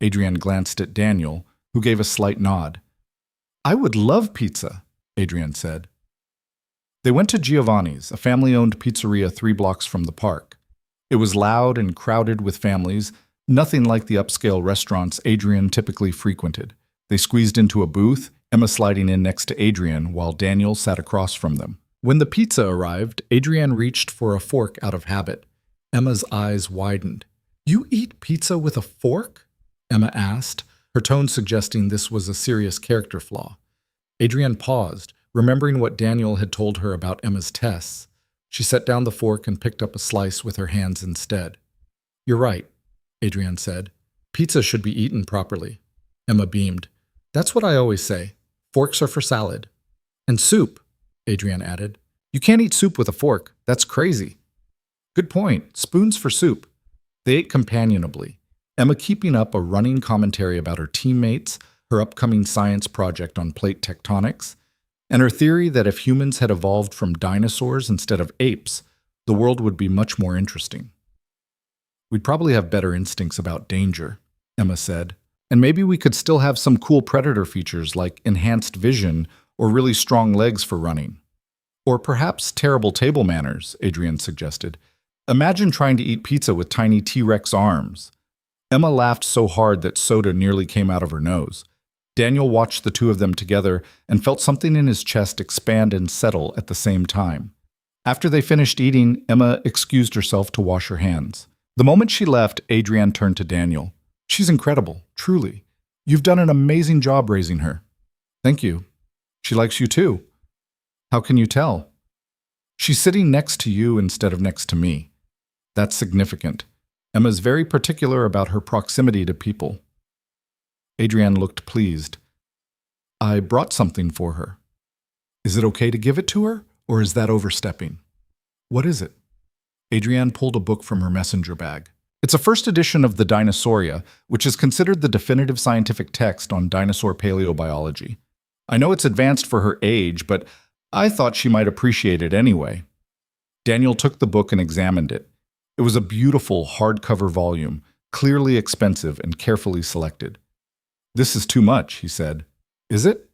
Adrienne glanced at Daniel, who gave a slight nod. I would love pizza, Adrienne said. They went to Giovanni's, a family-owned pizzeria 3 blocks from the park. It was loud and crowded with families, nothing like the upscale restaurants Adrienne typically frequented. They squeezed into a booth, Emma sliding in next to Adrienne while Daniel sat across from them. When the pizza arrived, Adrienne reached for a fork out of habit. Emma's eyes widened. You eat pizza with a fork? Emma asked, her tone suggesting this was a serious character flaw. Adrienne paused, remembering what Daniel had told her about Emma's tests. She set down the fork and picked up a slice with her hands instead. You're right, Adrienne said. Pizza should be eaten properly. Emma beamed. That's what I always say. Forks are for salad. And soup, Adrienne added. You can't eat soup with a fork. That's crazy. Good point. Spoons for soup. They ate companionably, Emma keeping up a running commentary about her teammates, her upcoming science project on plate tectonics, and her theory that if humans had evolved from dinosaurs instead of apes, the world would be much more interesting. We'd probably have better instincts about danger, Emma said, and maybe we could still have some cool predator features like enhanced vision or really strong legs for running. Or perhaps terrible table manners, Adrienne suggested. Imagine trying to eat pizza with tiny T-Rex arms. Emma laughed so hard that soda nearly came out of her nose. Daniel watched the two of them together and felt something in his chest expand and settle at the same time. After they finished eating, Emma excused herself to wash her hands. The moment she left, Adrienne turned to Daniel. She's incredible, truly. You've done an amazing job raising her. Thank you. She likes you too. How can you tell? She's sitting next to you instead of next to me. That's significant. Emma's very particular about her proximity to people. Adrienne looked pleased. I brought something for her. Is it okay to give it to her, or is that overstepping? What is it? Adrienne pulled a book from her messenger bag. It's a first edition of the Dinosauria, which is considered the definitive scientific text on dinosaur paleobiology. I know it's advanced for her age, but I thought she might appreciate it anyway. Daniel took the book and examined it. It was a beautiful hardcover volume, clearly expensive and carefully selected. This is too much, he said. Is it?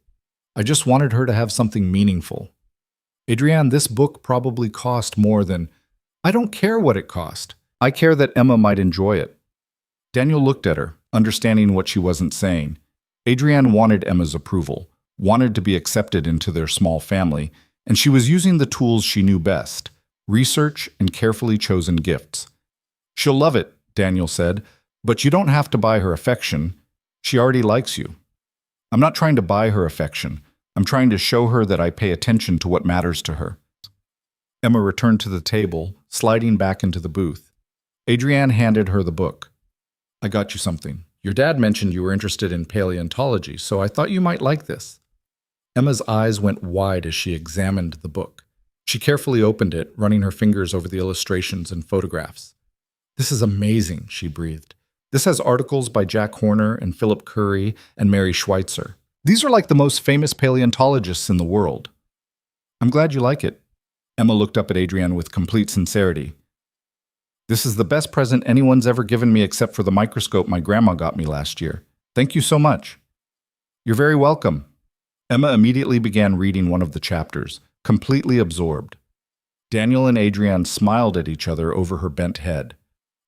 I just wanted her to have something meaningful. Adrienne, this book probably cost more than... I don't care what it cost. I care that Emma might enjoy it. Daniel looked at her, understanding what she wasn't saying. Adrienne wanted Emma's approval, wanted to be accepted into their small family, and she was using the tools she knew best, research and carefully chosen gifts. She'll love it, Daniel said, but you don't have to buy her affection. She already likes you. I'm not trying to buy her affection. I'm trying to show her that I pay attention to what matters to her. Emma returned to the table, sliding back into the booth. Adrienne handed her the book. I got you something. Your dad mentioned you were interested in paleontology, so I thought you might like this. Emma's eyes went wide as she examined the book. She carefully opened it, running her fingers over the illustrations and photographs. This is amazing, she breathed. This has articles by Jack Horner and Philip Currie and Mary Schweitzer. These are like the most famous paleontologists in the world. I'm glad you like it. Emma looked up at Adrienne with complete sincerity. This is the best present anyone's ever given me except for the microscope my grandma got me last year. Thank you so much. You're very welcome. Emma immediately began reading one of the chapters, completely absorbed. Daniel and Adrienne smiled at each other over her bent head.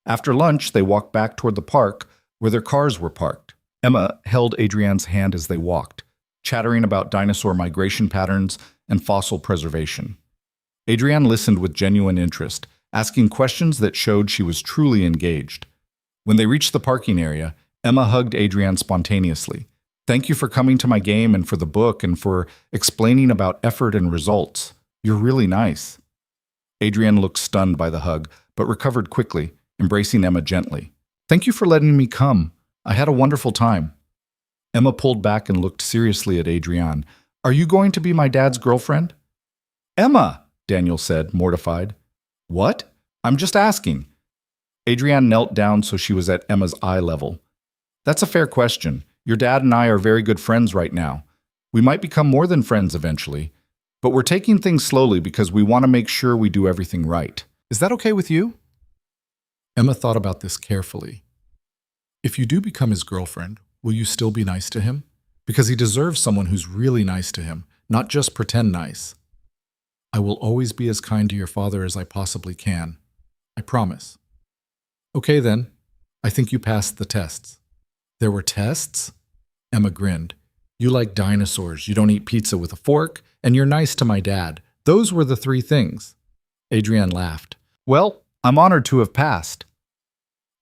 After lunch, they walked back toward the park where their cars were parked. Emma held Adrienne's hand as they walked, chattering about dinosaur migration patterns and fossil preservation. Adrienne listened with genuine interest, asking questions that showed she was truly engaged. When they reached the parking area, Emma hugged Adrienne spontaneously. Thank you for coming to my game and for the book and for explaining about effort and results. You're really nice. Adrienne looked stunned by the hug, but recovered quickly, embracing Emma gently. Thank you for letting me come. I had a wonderful time. Emma pulled back and looked seriously at Adrienne. Are you going to be my dad's girlfriend? Emma, Daniel said, mortified. What? I'm just asking. Adrienne knelt down so she was at Emma's eye level. That's a fair question. Your dad and I are very good friends right now. We might become more than friends eventually, but we're taking things slowly because we want to make sure we do everything right. Is that okay with you?" Emma thought about this carefully. If you do become his girlfriend, will you still be nice to him? Because he deserves someone who's really nice to him, not just pretend nice. "I will always be as kind to your father as I possibly can. I promise." "Okay then. I think you passed the tests." "There were tests?" Emma grinned. "You like dinosaurs, you don't eat pizza with a fork, and you're nice to my dad. Those were the three things." Adrienne laughed. "Well, I'm honored to have passed."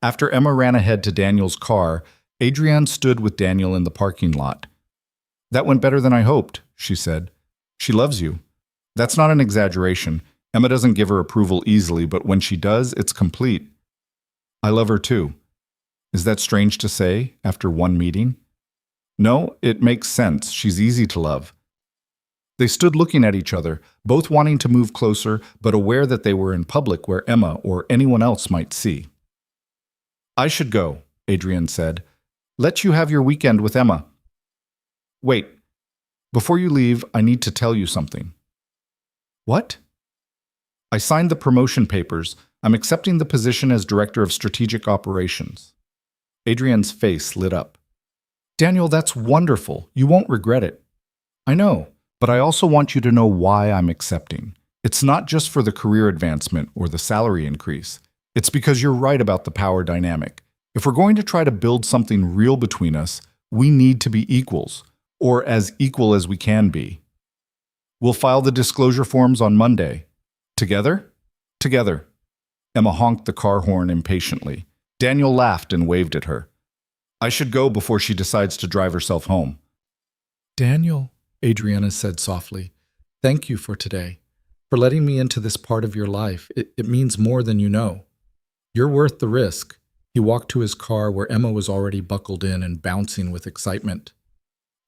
After Emma ran ahead to Daniel's car, Adrienne stood with Daniel in the parking lot. "That went better than I hoped," she said. "She loves you." That's not an exaggeration. Emma doesn't give her approval easily, but when she does, it's complete. "I love her too." Is that strange to say after one meeting? No, it makes sense. She's easy to love. They stood looking at each other, both wanting to move closer, but aware that they were in public where Emma or anyone else might see. "I should go," Adrienne said. "Let you have your weekend with Emma." "Wait. Before you leave, I need to tell you something." "What?" "I signed the promotion papers. I'm accepting the position as Director of Strategic Operations." Adrienne's face lit up. "Daniel, that's wonderful. You won't regret it." "I know, but I also want you to know why I'm accepting. It's not just for the career advancement or the salary increase. It's because you're right about the power dynamic. If we're going to try to build something real between us, we need to be equals, or as equal as we can be. We'll file the disclosure forms on Monday. Together? Together." Emma honked the car horn impatiently. Daniel laughed and waved at her. "I should go before she decides to drive herself home." "Daniel," Adriana said softly, "thank you for today, for letting me into this part of your life. It means more than you know. You're worth the risk." He walked to his car where Emma was already buckled in and bouncing with excitement.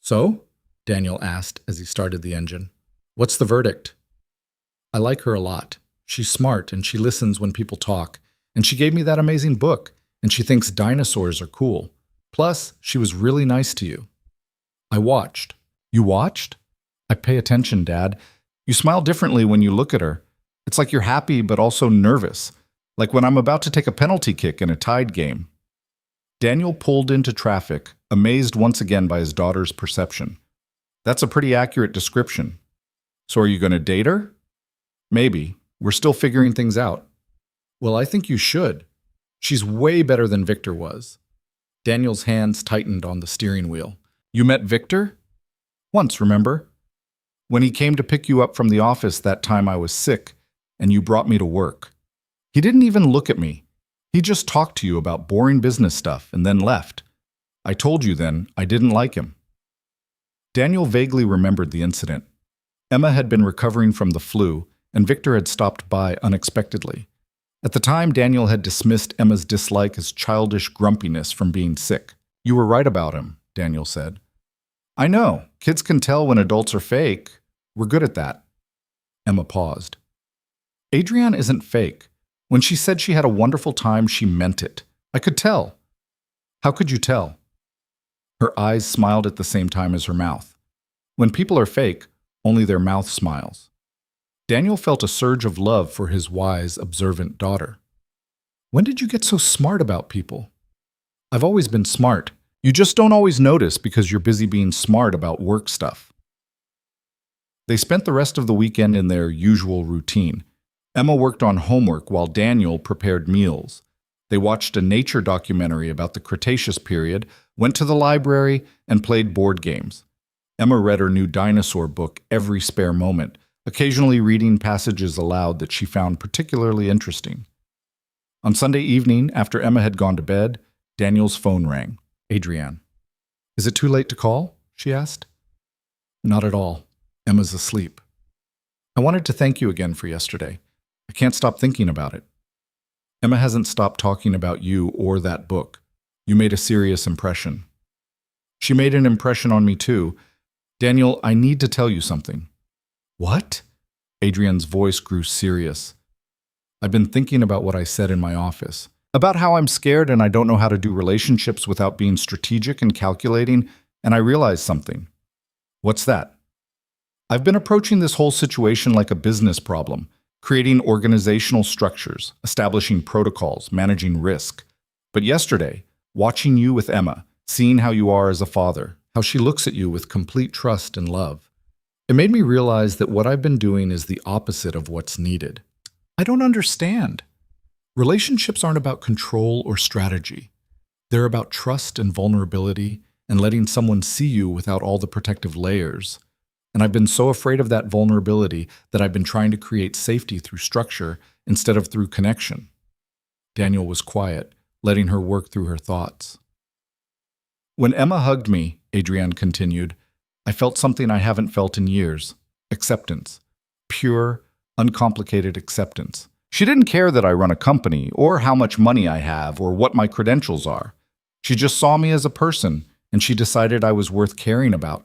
"So?" Daniel asked as he started the engine. "What's the verdict?" "I like her a lot. She's smart and she listens when people talk. And she gave me that amazing book, and she thinks dinosaurs are cool. Plus, she was really nice to you." "I watched." "You watched?" "I pay attention, Dad. You smile differently when you look at her. It's like you're happy but also nervous, like when I'm about to take a penalty kick in a tied game." Daniel pulled into traffic, amazed once again by his daughter's perception. "That's a pretty accurate description. So are you going to date her?" "Maybe. We're still figuring things out." "Well, I think you should. She's way better than Victor was." Daniel's hands tightened on the steering wheel. "You met Victor?" "Once, remember? When he came to pick you up from the office that time I was sick, and you brought me to work. He didn't even look at me. He just talked to you about boring business stuff and then left. I told you then I didn't like him." Daniel vaguely remembered the incident. Emma had been recovering from the flu, and Victor had stopped by unexpectedly. At the time, Daniel had dismissed Emma's dislike as childish grumpiness from being sick. "You were right about him," Daniel said. "I know. Kids can tell when adults are fake. We're good at that." Emma paused. "Adrienne isn't fake. When she said she had a wonderful time, she meant it. I could tell." "How could you tell?" Her eyes smiled at the same time as her mouth. When people are fake, only their mouth smiles. Daniel felt a surge of love for his wise, observant daughter. "When did you get so smart about people?" "I've always been smart. You just don't always notice because you're busy being smart about work stuff." They spent the rest of the weekend in their usual routine. Emma worked on homework while Daniel prepared meals. They watched a nature documentary about the Cretaceous period, went to the library, and played board games. Emma read her new dinosaur book every spare moment, occasionally reading passages aloud that she found particularly interesting. On Sunday evening, after Emma had gone to bed, Daniel's phone rang. Adrienne. "Is it too late to call?" she asked. "Not at all. Emma's asleep. I wanted to thank you again for yesterday. I can't stop thinking about it. Emma hasn't stopped talking about you or that book. You made a serious impression." "She made an impression on me too. Daniel, I need to tell you something." "What?" Adrienne's voice grew serious. "I've been thinking about what I said in my office. About how I'm scared and I don't know how to do relationships without being strategic and calculating, and I realized something. What's that? I've been approaching this whole situation like a business problem, creating organizational structures, establishing protocols, managing risk. But yesterday, watching you with Emma, seeing how you are as a father, how she looks at you with complete trust and love, it made me realize that what I've been doing is the opposite of what's needed. I don't understand. Relationships aren't about control or strategy. They're about trust and vulnerability and letting someone see you without all the protective layers. And I've been so afraid of that vulnerability that I've been trying to create safety through structure instead of through connection. Daniel was quiet, letting her work through her thoughts. When Emma hugged me, Adrienne continued, I felt something I haven't felt in years. Acceptance. Pure, uncomplicated acceptance. She didn't care that I run a company, or how much money I have, or what my credentials are. She just saw me as a person, and she decided I was worth caring about.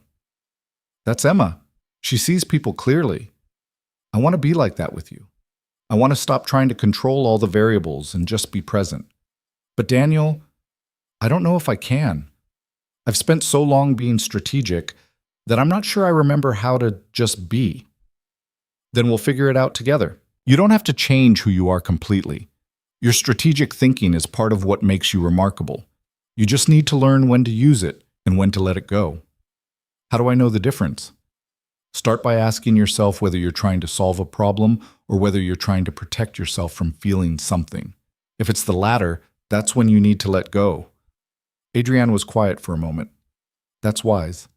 That's Emma. She sees people clearly. I want to be like that with you. I want to stop trying to control all the variables and just be present. But Daniel, I don't know if I can. I've spent so long being strategic that I'm not sure I remember how to just be. Then we'll figure it out together. You don't have to change who you are completely. Your strategic thinking is part of what makes you remarkable. You just need to learn when to use it and when to let it go. How do I know the difference? Start by asking yourself whether you're trying to solve a problem or whether you're trying to protect yourself from feeling something. If it's the latter, that's when you need to let go. Adrienne was quiet for a moment. That's wise.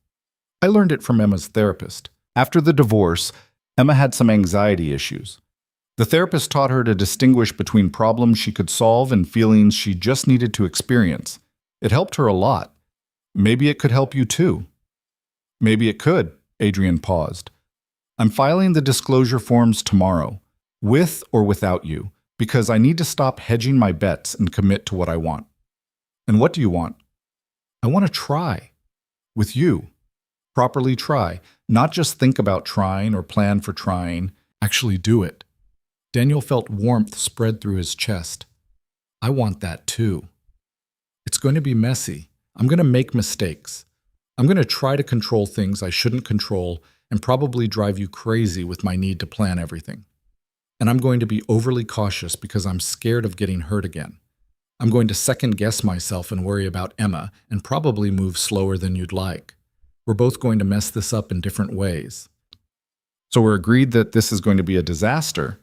I learned it from Emma's therapist. After the divorce, Emma had some anxiety issues. The therapist taught her to distinguish between problems she could solve and feelings she just needed to experience. It helped her a lot. Maybe it could help you too. Maybe it could, Adrienne paused. I'm filing the disclosure forms tomorrow, with or without you, because I need to stop hedging my bets and commit to what I want. And what do you want? I want to try. With you. Properly try. Not just think about trying or plan for trying. Actually do it. Daniel felt warmth spread through his chest. I want that too. It's going to be messy. I'm going to make mistakes. I'm going to try to control things I shouldn't control and probably drive you crazy with my need to plan everything. And I'm going to be overly cautious because I'm scared of getting hurt again. I'm going to second-guess myself and worry about Emma and probably move slower than you'd like. We're both going to mess this up in different ways. So we're agreed that this is going to be a disaster?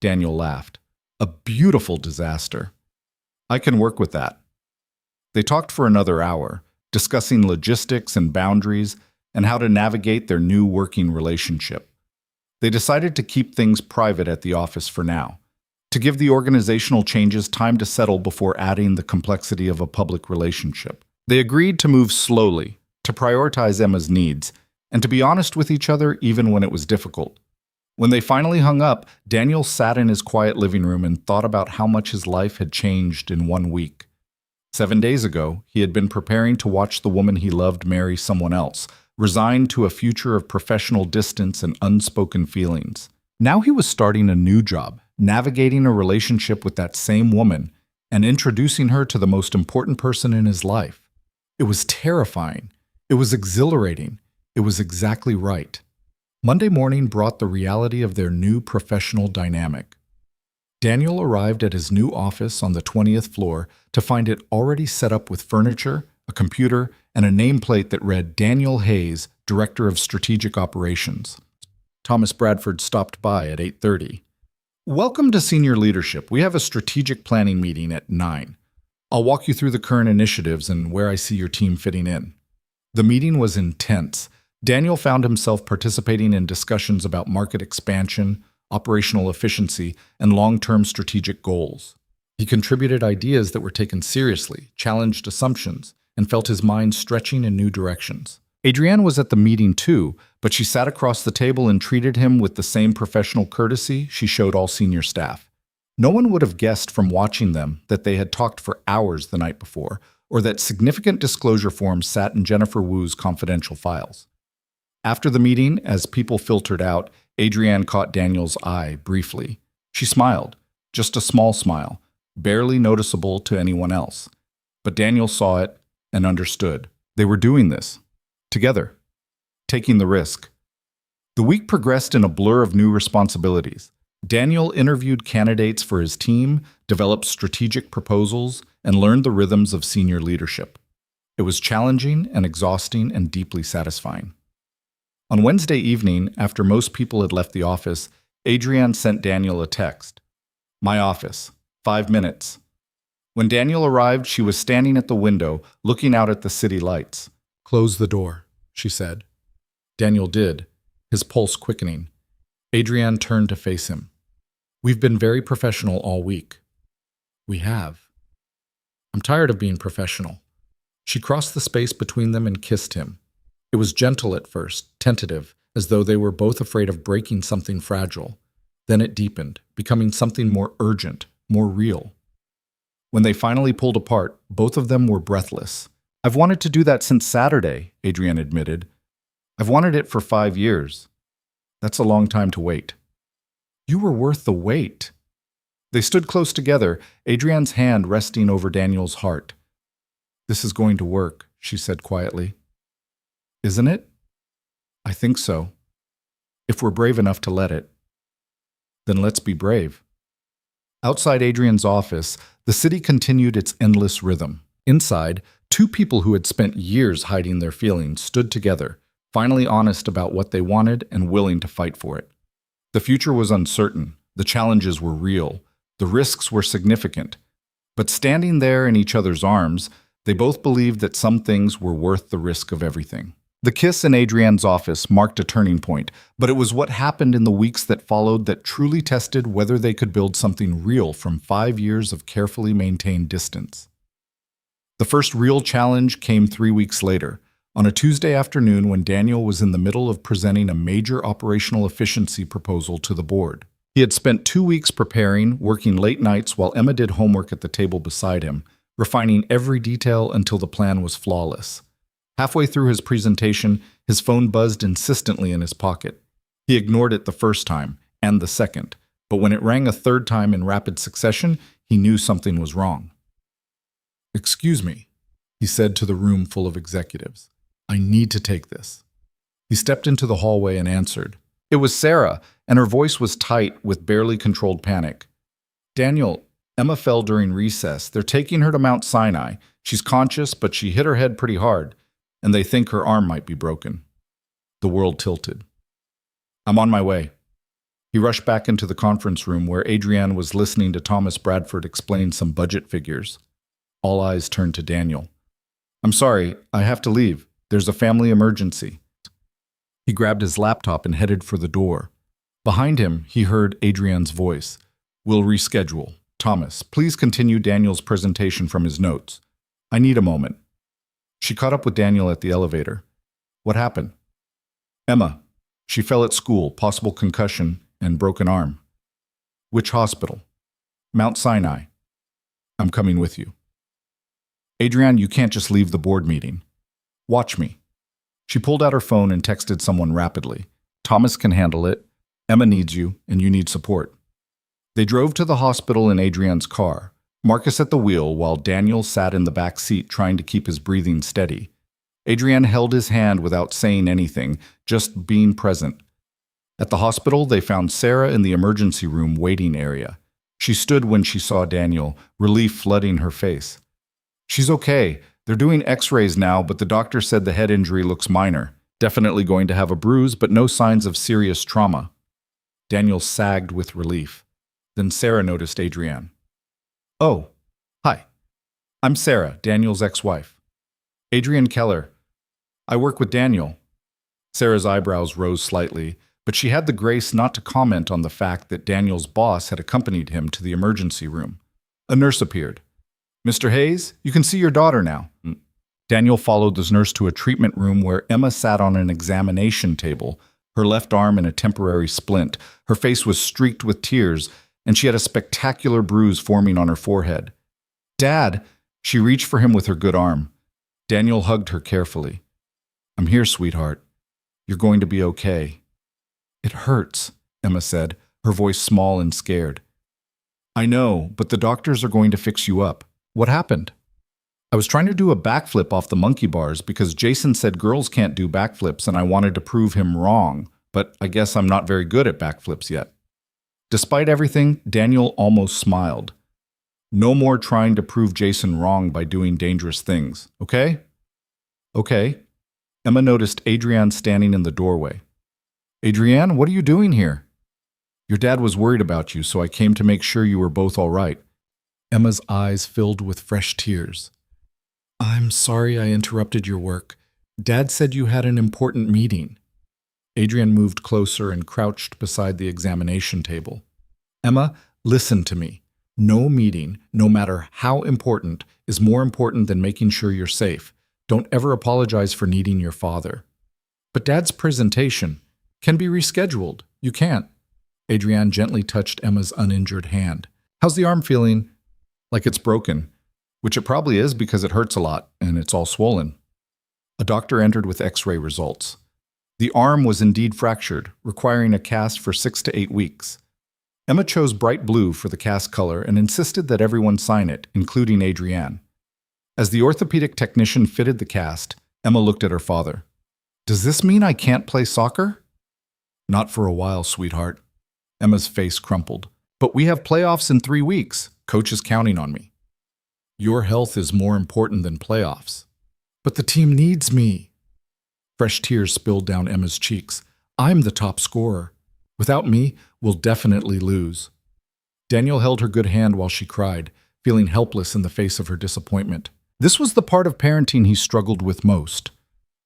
Daniel laughed. A beautiful disaster. I can work with that. They talked for another hour, discussing logistics and boundaries and how to navigate their new working relationship. They decided to keep things private at the office for now, to give the organizational changes time to settle before adding the complexity of a public relationship. They agreed to move slowly, to prioritize Emma's needs, and to be honest with each other even when it was difficult. When they finally hung up, Daniel sat in his quiet living room and thought about how much his life had changed in 1 week. 7 days ago, he had been preparing to watch the woman he loved marry someone else, resigned to a future of professional distance and unspoken feelings. Now he was starting a new job, navigating a relationship with that same woman and introducing her to the most important person in his life. It was terrifying. It was exhilarating. It was exactly right. Monday morning brought the reality of their new professional dynamic. Daniel arrived at his new office on the 20th floor to find it already set up with furniture, a computer, and a nameplate that read Daniel Hayes, Director of Strategic Operations. Thomas Bradford stopped by at 8:30. Welcome to Senior Leadership. We have a strategic planning meeting at 9. I'll walk you through the current initiatives and where I see your team fitting in. The meeting was intense. Daniel found himself participating in discussions about market expansion, operational efficiency, and long-term strategic goals. He contributed ideas that were taken seriously, challenged assumptions, and felt his mind stretching in new directions. Adrienne was at the meeting too, but she sat across the table and treated him with the same professional courtesy she showed all senior staff. No one would have guessed from watching them that they had talked for hours the night before, or that significant disclosure forms sat in Jennifer Wu's confidential files. After the meeting, as people filtered out, Adrienne caught Daniel's eye briefly. She smiled, just a small smile, barely noticeable to anyone else. But Daniel saw it and understood. They were doing this together, taking the risk. The week progressed in a blur of new responsibilities. Daniel interviewed candidates for his team, developed strategic proposals, and learned the rhythms of senior leadership. It was challenging and exhausting and deeply satisfying. On Wednesday evening, after most people had left the office, Adrienne sent Daniel a text. "My office. 5 minutes." When Daniel arrived, she was standing at the window, looking out at the city lights. "Close the door," she said. Daniel did, his pulse quickening. Adrienne turned to face him. "We've been very professional all week." "We have." "I'm tired of being professional." She crossed the space between them and kissed him. It was gentle at first, tentative, as though they were both afraid of breaking something fragile. Then it deepened, becoming something more urgent, more real. When they finally pulled apart, both of them were breathless. "I've wanted to do that since Saturday," Adrienne admitted. "I've wanted it for 5 years. That's a long time to wait." "You were worth the wait." They stood close together, Adrienne's hand resting over Daniel's heart. "This is going to work," she said quietly. "Isn't it?" "I think so. If we're brave enough to let it." "Then let's be brave." Outside Adrienne's office, the city continued its endless rhythm. Inside, two people who had spent years hiding their feelings stood together, finally honest about what they wanted and willing to fight for it. The future was uncertain, the challenges were real, the risks were significant. But standing there in each other's arms, they both believed that some things were worth the risk of everything. The kiss in Adrienne's office marked a turning point, but it was what happened in the weeks that followed that truly tested whether they could build something real from 5 years of carefully maintained distance. The first real challenge came 3 weeks later, on a Tuesday afternoon when Daniel was in the middle of presenting a major operational efficiency proposal to the board. He had spent 2 weeks preparing, working late nights while Emma did homework at the table beside him, refining every detail until the plan was flawless. Halfway through his presentation, his phone buzzed insistently in his pocket. He ignored it the first time, and the second, but when it rang a third time in rapid succession, he knew something was wrong. "Excuse me," he said to the room full of executives. "I need to take this." He stepped into the hallway and answered. It was Sarah, and her voice was tight with barely controlled panic. "Daniel, Emma fell during recess. They're taking her to Mount Sinai. She's conscious, but she hit her head pretty hard, and they think her arm might be broken." The world tilted. "I'm on my way." He rushed back into the conference room where Adrienne was listening to Thomas Bradford explain some budget figures. All eyes turned to Daniel. "I'm sorry, I have to leave. There's a family emergency." He grabbed his laptop and headed for the door. Behind him, he heard Adrienne's voice. "We'll reschedule. Thomas, please continue Daniel's presentation from his notes. I need a moment." She caught up with Daniel at the elevator. "What happened?" "Emma. She fell at school, possible concussion, and broken arm." "Which hospital?" "Mount Sinai." "I'm coming with you." "Adrienne, you can't just leave the board meeting. Watch me." She pulled out her phone and texted someone rapidly. "Thomas can handle it. Emma needs you, and you need support." They drove to the hospital in Adrienne's car, Marcus at the wheel while Daniel sat in the back seat trying to keep his breathing steady. Adrienne held his hand without saying anything, just being present. At the hospital, they found Sarah in the emergency room waiting area. She stood when she saw Daniel, relief flooding her face. "She's okay. They're doing x-rays now, but the doctor said the head injury looks minor. Definitely going to have a bruise, but no signs of serious trauma." Daniel sagged with relief. Then Sarah noticed Adrienne. "Oh, hi. I'm Sarah, Daniel's ex-wife." "Adrienne Keller. I work with Daniel." Sarah's eyebrows rose slightly, but she had the grace not to comment on the fact that Daniel's boss had accompanied him to the emergency room. A nurse appeared. "Mr. Hayes, you can see your daughter now." Daniel followed this nurse to a treatment room where Emma sat on an examination table, her left arm in a temporary splint. Her face was streaked with tears, and she had a spectacular bruise forming on her forehead. "Dad!" She reached for him with her good arm. Daniel hugged her carefully. "I'm here, sweetheart. You're going to be okay." "It hurts," Emma said, her voice small and scared. I know, but the doctors are going to fix you up. What happened? I was trying to do a backflip off the monkey bars because Jason said girls can't do backflips and I wanted to prove him wrong, but I guess I'm not very good at backflips yet. Despite everything, Daniel almost smiled. No more trying to prove Jason wrong by doing dangerous things, okay? Okay. Emma noticed Adrienne standing in the doorway. Adrienne, what are you doing here? Your dad was worried about you, so I came to make sure you were both all right. Emma's eyes filled with fresh tears. I'm sorry I interrupted your work. Dad said you had an important meeting. Adrienne moved closer and crouched beside the examination table. Emma, listen to me. No meeting, no matter how important, is more important than making sure you're safe. Don't ever apologize for needing your father. But Dad's presentation can be rescheduled. You can't. Adrienne gently touched Emma's uninjured hand. How's the arm feeling? Like it's broken, which it probably is because it hurts a lot and it's all swollen. A doctor entered with X-ray results. The arm was indeed fractured, requiring a cast for 6 to 8 weeks. Emma chose bright blue for the cast color and insisted that everyone sign it, including Adrienne. As the orthopedic technician fitted the cast, Emma looked at her father. Does this mean I can't play soccer? Not for a while, sweetheart. Emma's face crumpled. But we have playoffs in 3 weeks. Coach is counting on me. Your health is more important than playoffs. But the team needs me. Fresh tears spilled down Emma's cheeks. I'm the top scorer. Without me, we'll definitely lose. Daniel held her good hand while she cried, feeling helpless in the face of her disappointment. This was the part of parenting he struggled with most.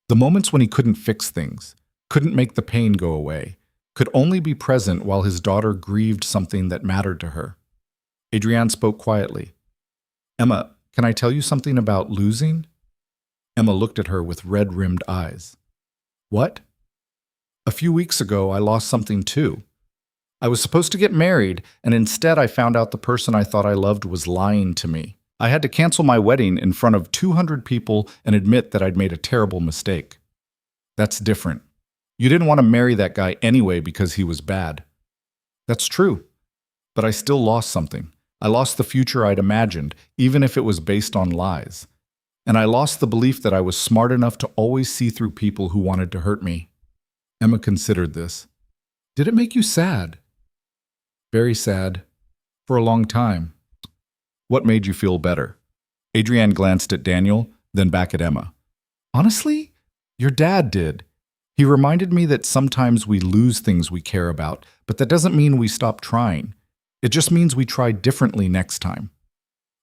The moments when he couldn't fix things, couldn't make the pain go away, could only be present while his daughter grieved something that mattered to her. Adrienne spoke quietly. Emma, can I tell you something about losing? Emma looked at her with red-rimmed eyes. What? A few weeks ago, I lost something too. I was supposed to get married, and instead I found out the person I thought I loved was lying to me. I had to cancel my wedding in front of 200 people and admit that I'd made a terrible mistake. That's different. You didn't want to marry that guy anyway because he was bad. That's true. But I still lost something. I lost the future I'd imagined, even if it was based on lies. And I lost the belief that I was smart enough to always see through people who wanted to hurt me. Emma considered this. Did it make you sad? Very sad. For a long time. What made you feel better? Adrienne glanced at Daniel, then back at Emma. Honestly, your dad did. He reminded me that sometimes we lose things we care about, but that doesn't mean we stop trying. It just means we try differently next time.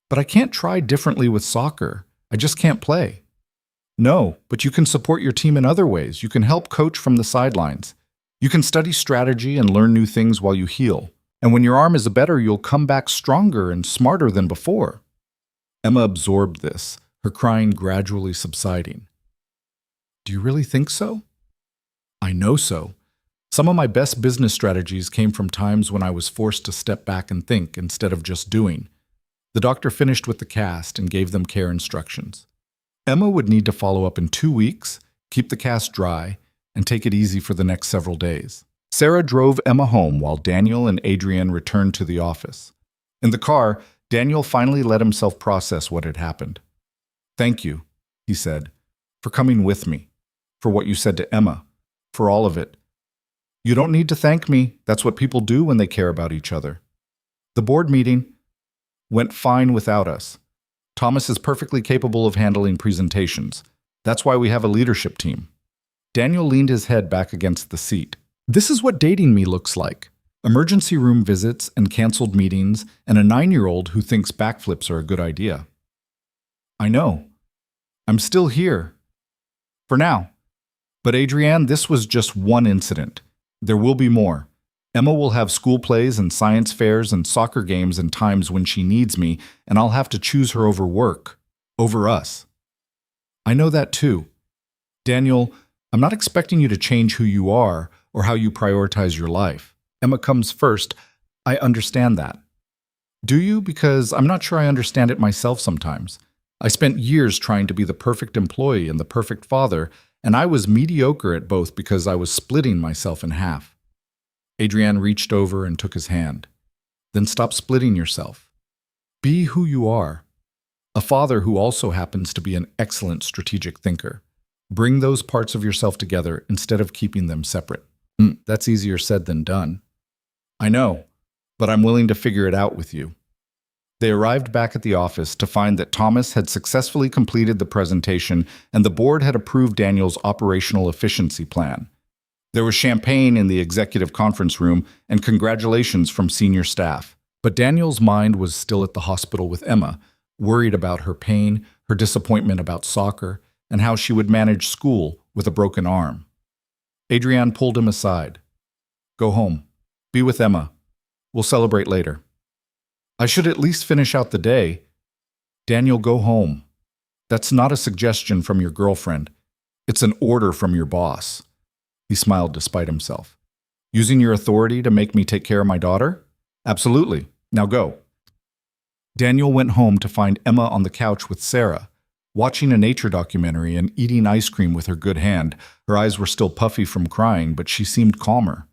But I can't try differently with soccer. I just can't play. No, but you can support your team in other ways. You can help coach from the sidelines. You can study strategy and learn new things while you heal. And when your arm is better, you'll come back stronger and smarter than before. Emma absorbed this, her crying gradually subsiding. Do you really think so? I know so. Some of my best business strategies came from times when I was forced to step back and think instead of just doing. The doctor finished with the cast and gave them care instructions. Emma would need to follow up in 2 weeks, keep the cast dry, and take it easy for the next several days. Sarah drove Emma home while Daniel and Adrienne returned to the office. In the car, Daniel finally let himself process what had happened. Thank you, he said, for coming with me, for what you said to Emma, for all of it. You don't need to thank me. That's what people do when they care about each other. The board meeting went fine without us. Thomas is perfectly capable of handling presentations. That's why we have a leadership team. Daniel leaned his head back against the seat. This is what dating me looks like. Emergency room visits and canceled meetings, and a 9-year-old who thinks backflips are a good idea. I know. I'm still here. For now. But Adrienne, this was just one incident. There will be more. Emma will have school plays and science fairs and soccer games and times when she needs me, and I'll have to choose her over work, over us. I know that too. Daniel, I'm not expecting you to change who you are or how you prioritize your life. Emma comes first. I understand that. Do you? Because I'm not sure I understand it myself sometimes. I spent years trying to be the perfect employee and the perfect father, and I was mediocre at both because I was splitting myself in half. Adrienne reached over and took his hand. Then stop splitting yourself. Be who you are. A father who also happens to be an excellent strategic thinker. Bring those parts of yourself together instead of keeping them separate. That's easier said than done. I know, but I'm willing to figure it out with you. They arrived back at the office to find that Thomas had successfully completed the presentation and the board had approved Daniel's operational efficiency plan. There was champagne in the executive conference room and congratulations from senior staff. But Daniel's mind was still at the hospital with Emma, worried about her pain, her disappointment about soccer, and how she would manage school with a broken arm. Adrienne pulled him aside. Go home. Be with Emma. We'll celebrate later. I should at least finish out the day. Daniel, go home. That's not a suggestion from your girlfriend. It's an order from your boss. He smiled despite himself. Using your authority to make me take care of my daughter? Absolutely. Now go. Daniel went home to find Emma on the couch with Sarah, watching a nature documentary and eating ice cream with her good hand. Her eyes were still puffy from crying, but she seemed calmer.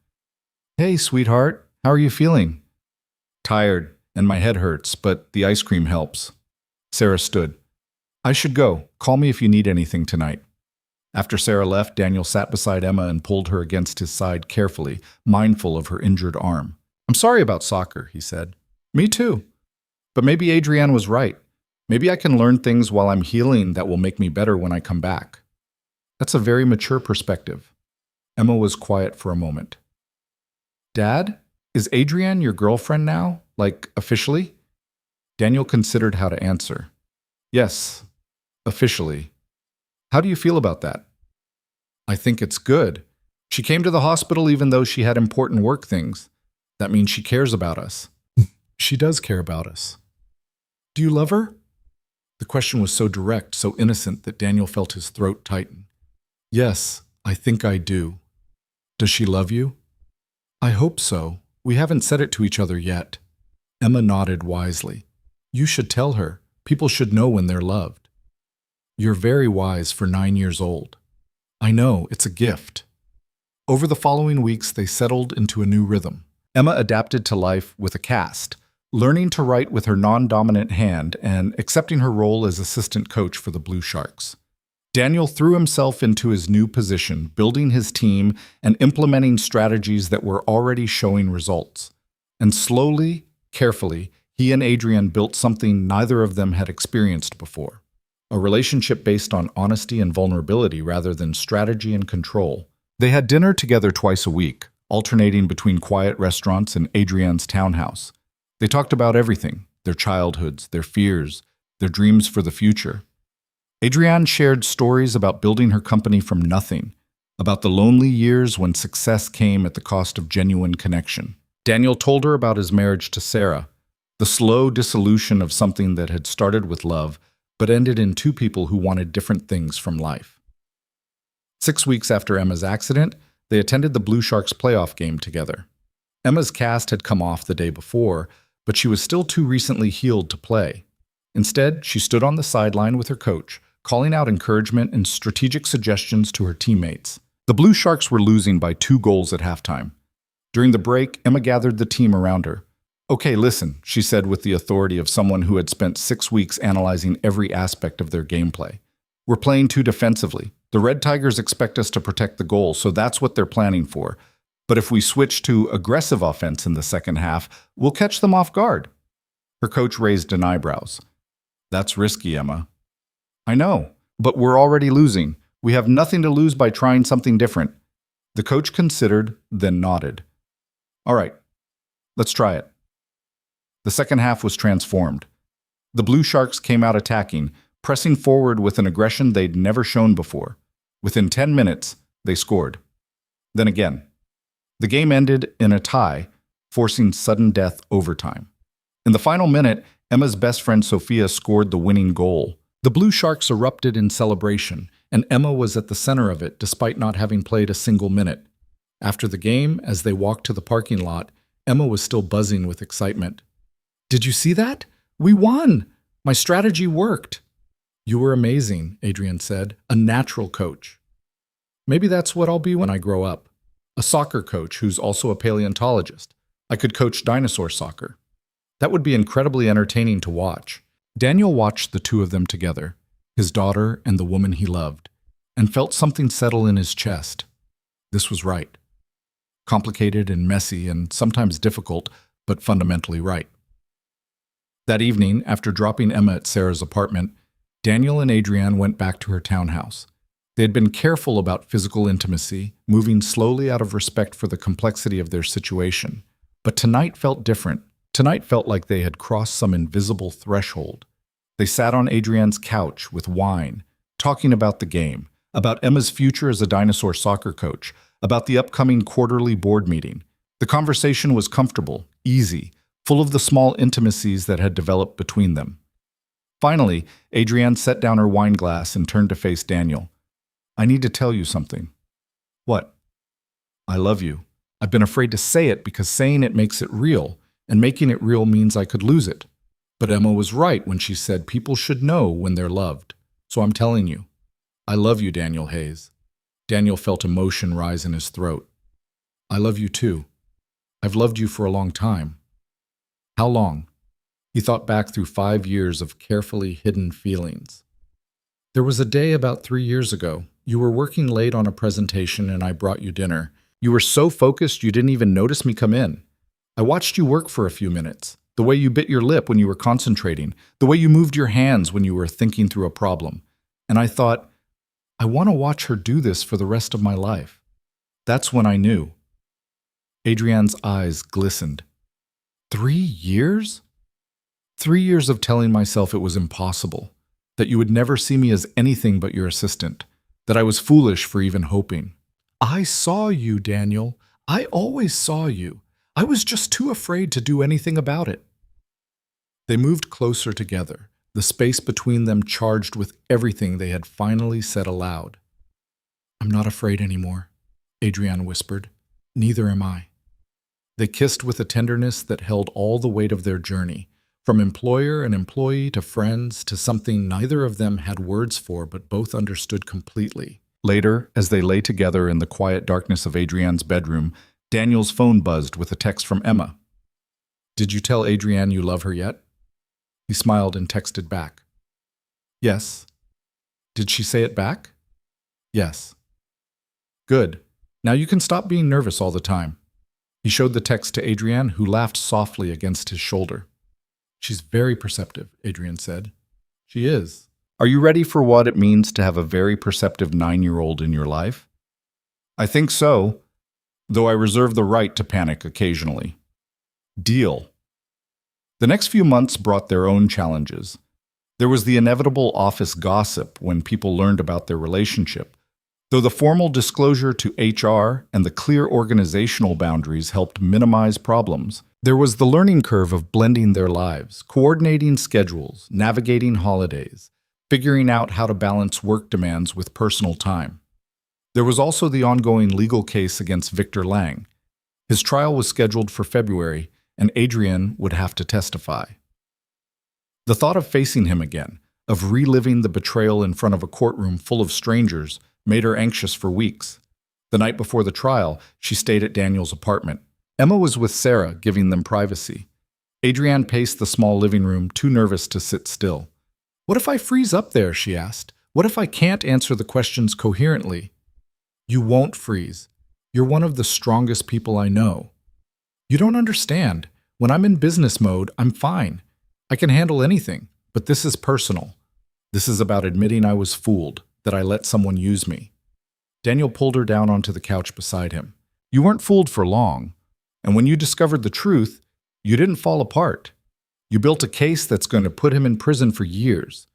Hey, sweetheart, how are you feeling? Tired, and my head hurts, but the ice cream helps. Sarah stood. I should go. Call me if you need anything tonight. After Sarah left, Daniel sat beside Emma and pulled her against his side carefully, mindful of her injured arm. I'm sorry about soccer, he said. Me too. But maybe Adrienne was right. Maybe I can learn things while I'm healing that will make me better when I come back. That's a very mature perspective. Emma was quiet for a moment. Dad, is Adrienne your girlfriend now? Like, officially? Daniel considered how to answer. Yes, officially. How do you feel about that? I think it's good. She came to the hospital even though she had important work things. That means she cares about us. She does care about us. Do you love her? The question was so direct, so innocent that Daniel felt his throat tighten. Yes, I think I do. Does she love you? I hope so. We haven't said it to each other yet. Emma nodded wisely. You should tell her. People should know when they're loved. You're very wise for 9 years old. I know, it's a gift. Over the following weeks, they settled into a new rhythm. Emma adapted to life with a cast, learning to write with her non-dominant hand and accepting her role as assistant coach for the Blue Sharks. Daniel threw himself into his new position, building his team and implementing strategies that were already showing results. And slowly, carefully, he and Adrienne built something neither of them had experienced before. A relationship based on honesty and vulnerability rather than strategy and control. They had dinner together twice a week, alternating between quiet restaurants and Adrienne's townhouse. They talked about everything, their childhoods, their fears, their dreams for the future. Adrienne shared stories about building her company from nothing, about the lonely years when success came at the cost of genuine connection. Daniel told her about his marriage to Sarah, the slow dissolution of something that had started with love, but ended in two people who wanted different things from life. 6 weeks after Emma's accident, they attended the Blue Sharks playoff game together. Emma's cast had come off the day before, but she was still too recently healed to play. Instead, she stood on the sideline with her coach, calling out encouragement and strategic suggestions to her teammates. The Blue Sharks were losing by 2 goals at halftime. During the break, Emma gathered the team around her. Okay, listen, she said with the authority of someone who had spent 6 weeks analyzing every aspect of their gameplay. We're playing too defensively. The Red Tigers expect us to protect the goal, so that's what they're planning for. But if we switch to aggressive offense in the second half, we'll catch them off guard. Her coach raised an eyebrows. That's risky, Emma. I know, but we're already losing. We have nothing to lose by trying something different. The coach considered, then nodded. All right, let's try it. The second half was transformed. The Blue Sharks came out attacking, pressing forward with an aggression they'd never shown before. Within 10 minutes, they scored. Then again. The game ended in a tie, forcing sudden death overtime. In the final minute, Emma's best friend Sophia scored the winning goal. The Blue Sharks erupted in celebration, and Emma was at the center of it despite not having played a single minute. After the game, as they walked to the parking lot, Emma was still buzzing with excitement. Did you see that? We won! My strategy worked. You were amazing, Adrienne said, a natural coach. Maybe that's what I'll be when I grow up. A soccer coach who's also a paleontologist. I could coach dinosaur soccer. That would be incredibly entertaining to watch. Daniel watched the two of them together, his daughter and the woman he loved, and felt something settle in his chest. This was right. Complicated and messy and sometimes difficult, but fundamentally right. That evening, after dropping Emma at Sarah's apartment, Daniel and Adrienne went back to her townhouse. They had been careful about physical intimacy, moving slowly out of respect for the complexity of their situation. But tonight felt different. Tonight felt like they had crossed some invisible threshold. They sat on Adrienne's couch with wine, talking about the game, about Emma's future as a dinosaur soccer coach, about the upcoming quarterly board meeting. The conversation was comfortable, easy, full of the small intimacies that had developed between them. Finally, Adrienne set down her wine glass and turned to face Daniel. I need to tell you something. What? I love you. I've been afraid to say it because saying it makes it real, and making it real means I could lose it. But Emma was right when she said people should know when they're loved. So I'm telling you. I love you, Daniel Hayes. Daniel felt emotion rise in his throat. I love you too. I've loved you for a long time. How long? He thought back through 5 years of carefully hidden feelings. There was a day about 3 years ago. You were working late on a presentation and I brought you dinner. You were so focused you didn't even notice me come in. I watched you work for a few minutes. The way you bit your lip when you were concentrating. The way you moved your hands when you were thinking through a problem. And I thought, I want to watch her do this for the rest of my life. That's when I knew. Adrienne's eyes glistened. 3 years? 3 years of telling myself it was impossible. That you would never see me as anything but your assistant. That I was foolish for even hoping. I saw you, Daniel. I always saw you. I was just too afraid to do anything about it. They moved closer together, the space between them charged with everything they had finally said aloud. I'm not afraid anymore, Adrienne whispered. Neither am I. They kissed with a tenderness that held all the weight of their journey, from employer and employee to friends to something neither of them had words for but both understood completely. Later, as they lay together in the quiet darkness of Adrienne's bedroom, Daniel's phone buzzed with a text from Emma. Did you tell Adrienne you love her yet? He smiled and texted back. Yes. Did she say it back? Yes. Good. Now you can stop being nervous all the time. He showed the text to Adrienne, who laughed softly against his shoulder. She's very perceptive, Adrienne said. She is. Are you ready for what it means to have a very perceptive 9-year-old in your life? I think so, though I reserve the right to panic occasionally. Deal. The next few months brought their own challenges. There was the inevitable office gossip when people learned about their relationship, though the formal disclosure to HR and the clear organizational boundaries helped minimize problems. There was the learning curve of blending their lives, coordinating schedules, navigating holidays, figuring out how to balance work demands with personal time. There was also the ongoing legal case against Victor Lang. His trial was scheduled for February, and Adrienne would have to testify. The thought of facing him again, of reliving the betrayal in front of a courtroom full of strangers, made her anxious for weeks. The night before the trial, she stayed at Daniel's apartment. Emma was with Sarah, giving them privacy. Adrienne paced the small living room, too nervous to sit still. What if I freeze up there, she asked. What if I can't answer the questions coherently? You won't freeze. You're one of the strongest people I know. You don't understand. When I'm in business mode, I'm fine. I can handle anything, but this is personal. This is about admitting I was fooled, that I let someone use me. Daniel pulled her down onto the couch beside him. You weren't fooled for long, and when you discovered the truth, you didn't fall apart. You built a case that's going to put him in prison for years.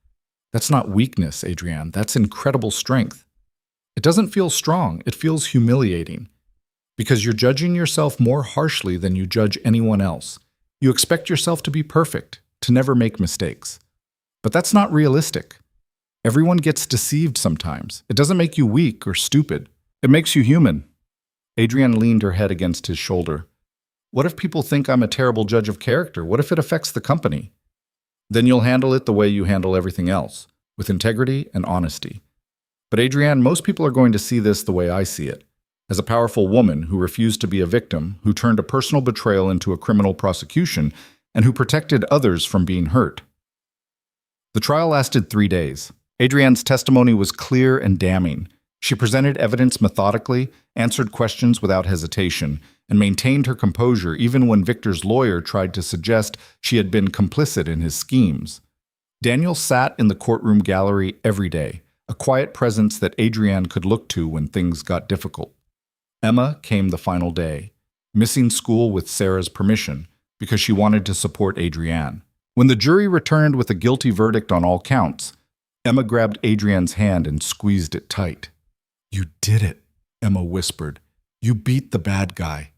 That's not weakness, Adrienne. That's incredible strength. It doesn't feel strong. It feels humiliating. Because you're judging yourself more harshly than you judge anyone else. You expect yourself to be perfect, to never make mistakes. But that's not realistic. Everyone gets deceived sometimes. It doesn't make you weak or stupid. It makes you human. Adrienne leaned her head against his shoulder. What if people think I'm a terrible judge of character? What if it affects the company? Then you'll handle it the way you handle everything else, with integrity and honesty. But Adrienne, most people are going to see this the way I see it. As a powerful woman who refused to be a victim, who turned a personal betrayal into a criminal prosecution, and who protected others from being hurt. The trial lasted 3 days. Adrienne's testimony was clear and damning. She presented evidence methodically, answered questions without hesitation, and maintained her composure even when Victor's lawyer tried to suggest she had been complicit in his schemes. Daniel sat in the courtroom gallery every day, a quiet presence that Adrienne could look to when things got difficult. Emma came the final day, missing school with Sarah's permission because she wanted to support Adrienne. When the jury returned with a guilty verdict on all counts, Emma grabbed Adrienne's hand and squeezed it tight. "You did it," Emma whispered. "You beat the bad guy."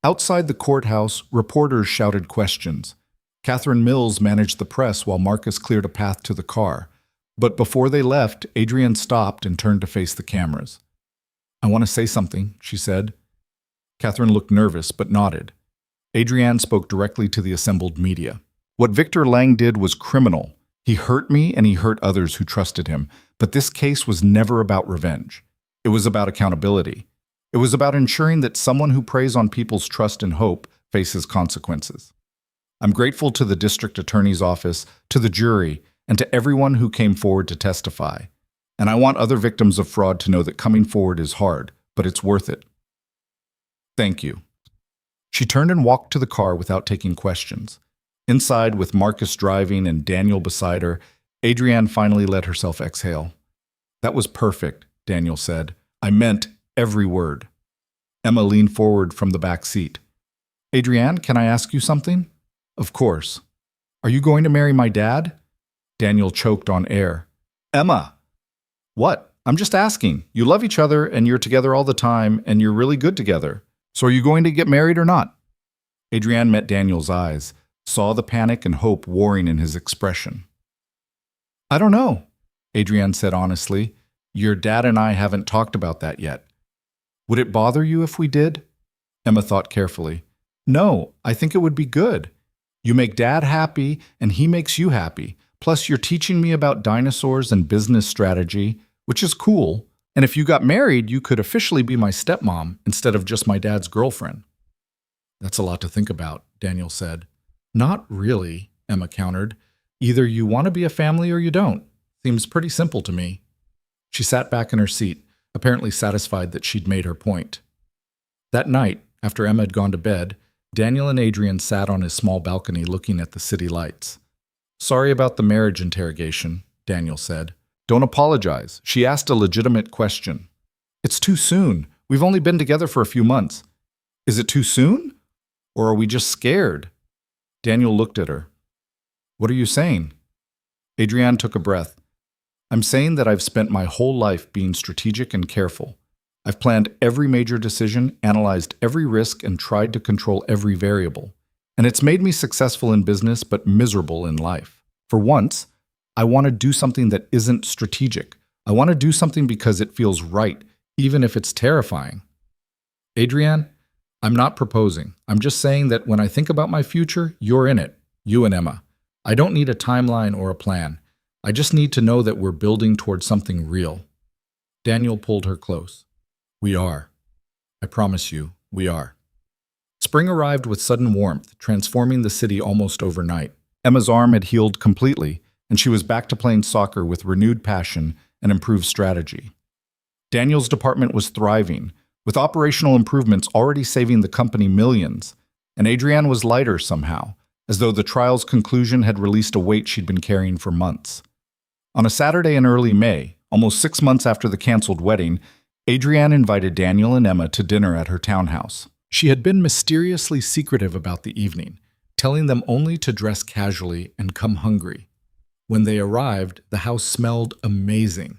Outside the courthouse, reporters shouted questions. Catherine Mills managed the press while Marcus cleared a path to the car. But before they left, Adrienne stopped and turned to face the cameras. "I want to say something," she said. Catherine looked nervous but nodded. Adrienne spoke directly to the assembled media. "What Victor Lang did was criminal. He hurt me and he hurt others who trusted him. But this case was never about revenge. It was about accountability. It was about ensuring that someone who preys on people's trust and hope faces consequences. I'm grateful to the district attorney's office, to the jury, and to everyone who came forward to testify. And I want other victims of fraud to know that coming forward is hard, but it's worth it. Thank you." She turned and walked to the car without taking questions. Inside, with Marcus driving and Daniel beside her, Adrienne finally let herself exhale. "That was perfect," Daniel said. "I meant every word." Emma leaned forward from the back seat. "Adrienne, can I ask you something?" "Of course." "Are you going to marry my dad?" Daniel choked on air. "Emma!" "What? I'm just asking. You love each other and you're together all the time and you're really good together. So are you going to get married or not?" Adrienne met Daniel's eyes, saw the panic and hope warring in his expression. "I don't know," Adrienne said honestly. "Your dad and I haven't talked about that yet." "Would it bother you if we did?" Emma thought carefully. "No, I think it would be good. You make Dad happy and he makes you happy. Plus you're teaching me about dinosaurs and business strategy, which is cool. And if you got married, you could officially be my stepmom instead of just my dad's girlfriend." "That's a lot to think about," Daniel said. "Not really," Emma countered. "Either you want to be a family or you don't. Seems pretty simple to me." She sat back in her seat, apparently satisfied that she'd made her point. That night, after Emma had gone to bed, Daniel and Adrienne sat on his small balcony looking at the city lights. "Sorry about the marriage interrogation," Daniel said. "Don't apologize. She asked a legitimate question." "It's too soon. We've only been together for a few months." "Is it too soon? Or are we just scared?" Daniel looked at her. "What are you saying?" Adrienne took a breath. "I'm saying that I've spent my whole life being strategic and careful. I've planned every major decision, analyzed every risk, and tried to control every variable. And it's made me successful in business but miserable in life. For once, I want to do something that isn't strategic. I want to do something because it feels right, even if it's terrifying." "Adrienne, I'm not proposing. I'm just saying that when I think about my future, you're in it, you and Emma. I don't need a timeline or a plan. I just need to know that we're building towards something real." Daniel pulled her close. "We are. I promise you, we are." Spring arrived with sudden warmth, transforming the city almost overnight. Emma's arm had healed completely, and she was back to playing soccer with renewed passion and improved strategy. Daniel's department was thriving, with operational improvements already saving the company millions, and Adrienne was lighter somehow, as though the trial's conclusion had released a weight she'd been carrying for months. On a Saturday in early May, almost 6 months after the canceled wedding, Adrienne invited Daniel and Emma to dinner at her townhouse. She had been mysteriously secretive about the evening, telling them only to dress casually and come hungry. When they arrived, the house smelled amazing.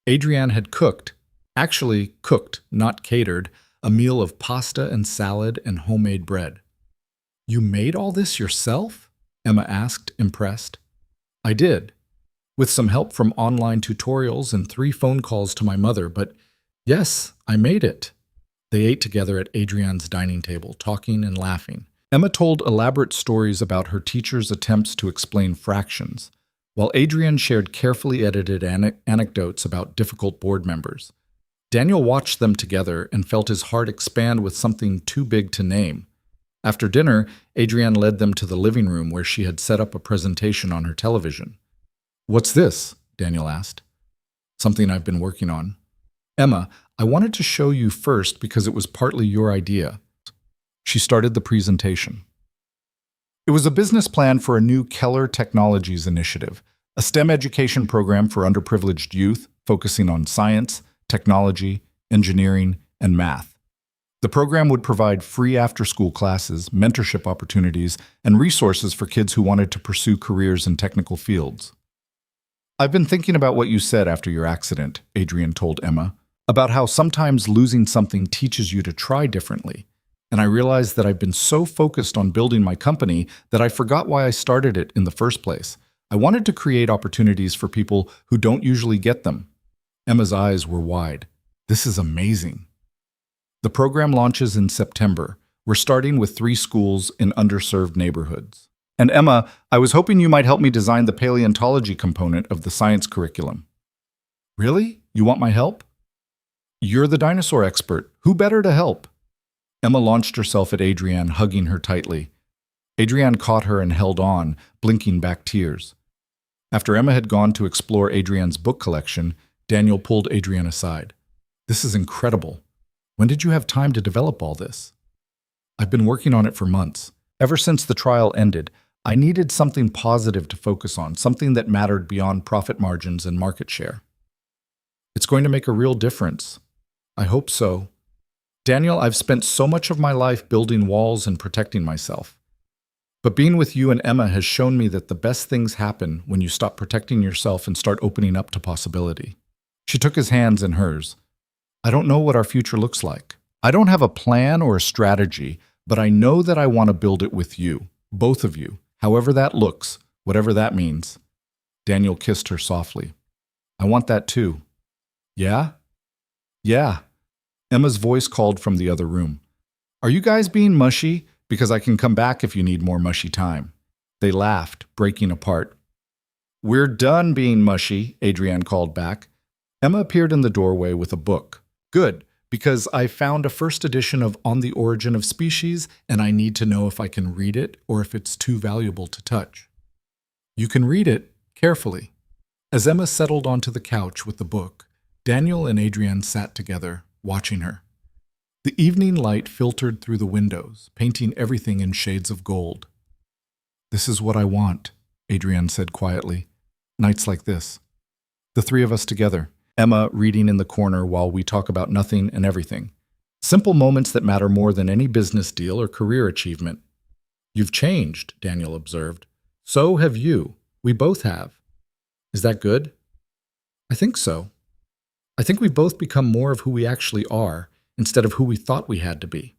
Adrienne had cooked, not catered, a meal of pasta and salad and homemade bread. "You made all this yourself?" Emma asked, impressed. "I did, with some help from online tutorials and 3 phone calls to my mother, but yes, I made it." They ate together at Adrienne's dining table, talking and laughing. Emma told elaborate stories about her teacher's attempts to explain fractions, while Adrienne shared carefully edited anecdotes about difficult board members. Daniel watched them together and felt his heart expand with something too big to name. After dinner, Adrienne led them to the living room where she had set up a presentation on her television. "What's this?" Daniel asked. "Something I've been working on." "Emma, I wanted to show you first because it was partly your idea." She started the presentation. It was a business plan for a new Keller Technologies initiative, a STEM education program for underprivileged youth focusing on science, technology, engineering, and math. The program would provide free after-school classes, mentorship opportunities, and resources for kids who wanted to pursue careers in technical fields. "I've been thinking about what you said after your accident," Adrienne told Emma, "about how sometimes losing something teaches you to try differently. And I realized that I've been so focused on building my company that I forgot why I started it in the first place. I wanted to create opportunities for people who don't usually get them." Emma's eyes were wide. "This is amazing." The program launches in September. We're starting with 3 schools in underserved neighborhoods. "And Emma, I was hoping you might help me design the paleontology component of the science curriculum." "Really? You want my help?" "You're the dinosaur expert. Who better to help?" Emma launched herself at Adrienne, hugging her tightly. Adrienne caught her and held on, blinking back tears. After Emma had gone to explore Adrienne's book collection, Daniel pulled Adrienne aside. "This is incredible. When did you have time to develop all this?" "I've been working on it for months. Ever since the trial ended, I needed something positive to focus on, something that mattered beyond profit margins and market share." "It's going to make a real difference." "I hope so. Daniel, I've spent so much of my life building walls and protecting myself. But being with you and Emma has shown me that the best things happen when you stop protecting yourself and start opening up to possibility." She took his hands in hers. "I don't know what our future looks like. I don't have a plan or a strategy, but I know that I want to build it with you, both of you, however that looks, whatever that means." Daniel kissed her softly. "I want that too." "Yeah?" "Yeah." Emma's voice called from the other room. "Are you guys being mushy? Because I can come back if you need more mushy time." They laughed, breaking apart. "We're done being mushy," Adrienne called back. Emma appeared in the doorway with a book. "Good, because I found a first edition of On the Origin of Species, and I need to know if I can read it or if it's too valuable to touch." "You can read it carefully." As Emma settled onto the couch with the book, Daniel and Adrienne sat together, watching her. The evening light filtered through the windows, painting everything in shades of gold. "This is what I want," Adrienne said quietly. "Nights like this. The 3 of us together. Emma reading in the corner while we talk about nothing and everything. Simple moments that matter more than any business deal or career achievement." "You've changed," Daniel observed. "So have you. We both have." "Is that good?" "I think so. I think we've both become more of who we actually are, instead of who we thought we had to be."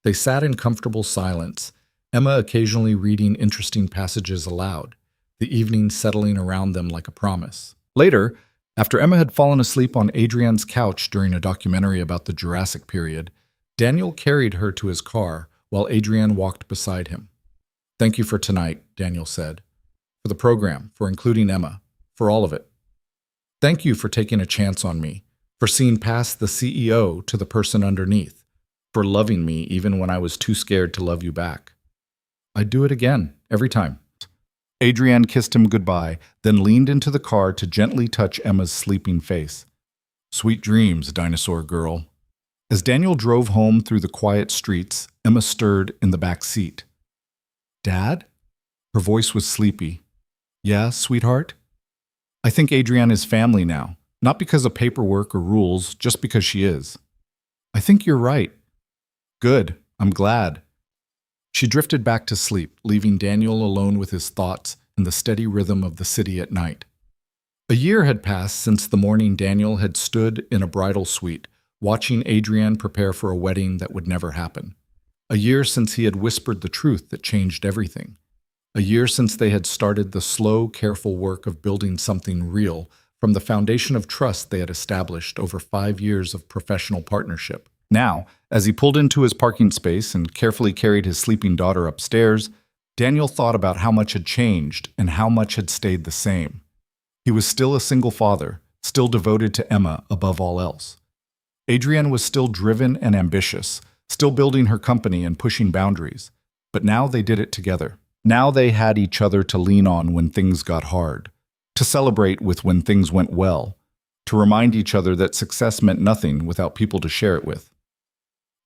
They sat in comfortable silence, Emma occasionally reading interesting passages aloud, the evening settling around them like a promise. Later, after Emma had fallen asleep on Adrienne's couch during a documentary about the Jurassic period, Daniel carried her to his car while Adrienne walked beside him. "Thank you for tonight," Daniel said. "For the program, for including Emma, for all of it. Thank you for taking a chance on me, for seeing past the CEO to the person underneath, for loving me even when I was too scared to love you back. I'd do it again, every time." Adrienne kissed him goodbye, then leaned into the car to gently touch Emma's sleeping face. "Sweet dreams, dinosaur girl." As Daniel drove home through the quiet streets, Emma stirred in the back seat. "Dad?" Her voice was sleepy. "Yeah, sweetheart?" "I think Adrienne is family now, not because of paperwork or rules, just because she is." "I think you're right." "Good, I'm glad." She drifted back to sleep, leaving Daniel alone with his thoughts and the steady rhythm of the city at night. A year had passed since the morning Daniel had stood in a bridal suite, watching Adrienne prepare for a wedding that would never happen. A year since he had whispered the truth that changed everything. A year since they had started the slow, careful work of building something real from the foundation of trust they had established over 5 years of professional partnership. Now, as he pulled into his parking space and carefully carried his sleeping daughter upstairs, Daniel thought about how much had changed and how much had stayed the same. He was still a single father, still devoted to Emma above all else. Adrienne was still driven and ambitious, still building her company and pushing boundaries. But now they did it together. Now they had each other to lean on when things got hard, to celebrate with when things went well, to remind each other that success meant nothing without people to share it with.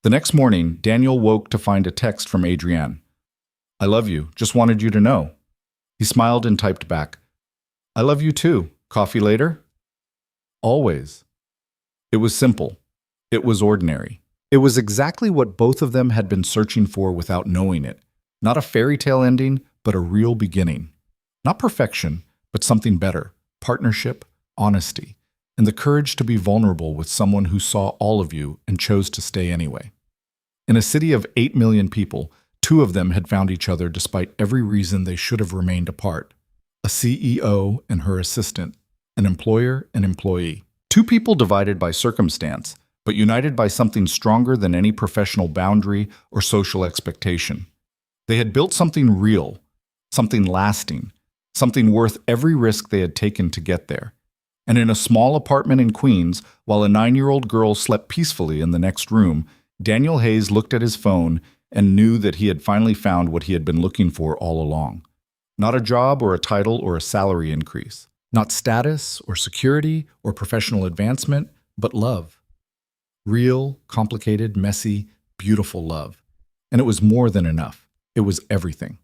The next morning, Daniel woke to find a text from Adrienne. "I love you. Just wanted you to know." He smiled and typed back, "I love you too. Coffee later?" Always. It was simple. It was ordinary. It was exactly what both of them had been searching for without knowing it. Not a fairy tale ending, but a real beginning. Not perfection, but something better. Partnership, honesty, and the courage to be vulnerable with someone who saw all of you and chose to stay anyway. In a city of 8 million people, two of them had found each other despite every reason they should have remained apart. A CEO and her assistant, an employer and employee. Two people divided by circumstance, but united by something stronger than any professional boundary or social expectation. They had built something real, something lasting, something worth every risk they had taken to get there. And in a small apartment in Queens, while a 9-year-old girl slept peacefully in the next room, Daniel Hayes looked at his phone and knew that he had finally found what he had been looking for all along. Not a job or a title or a salary increase. Not status or security or professional advancement, but love. Real, complicated, messy, beautiful love. And it was more than enough. It was everything.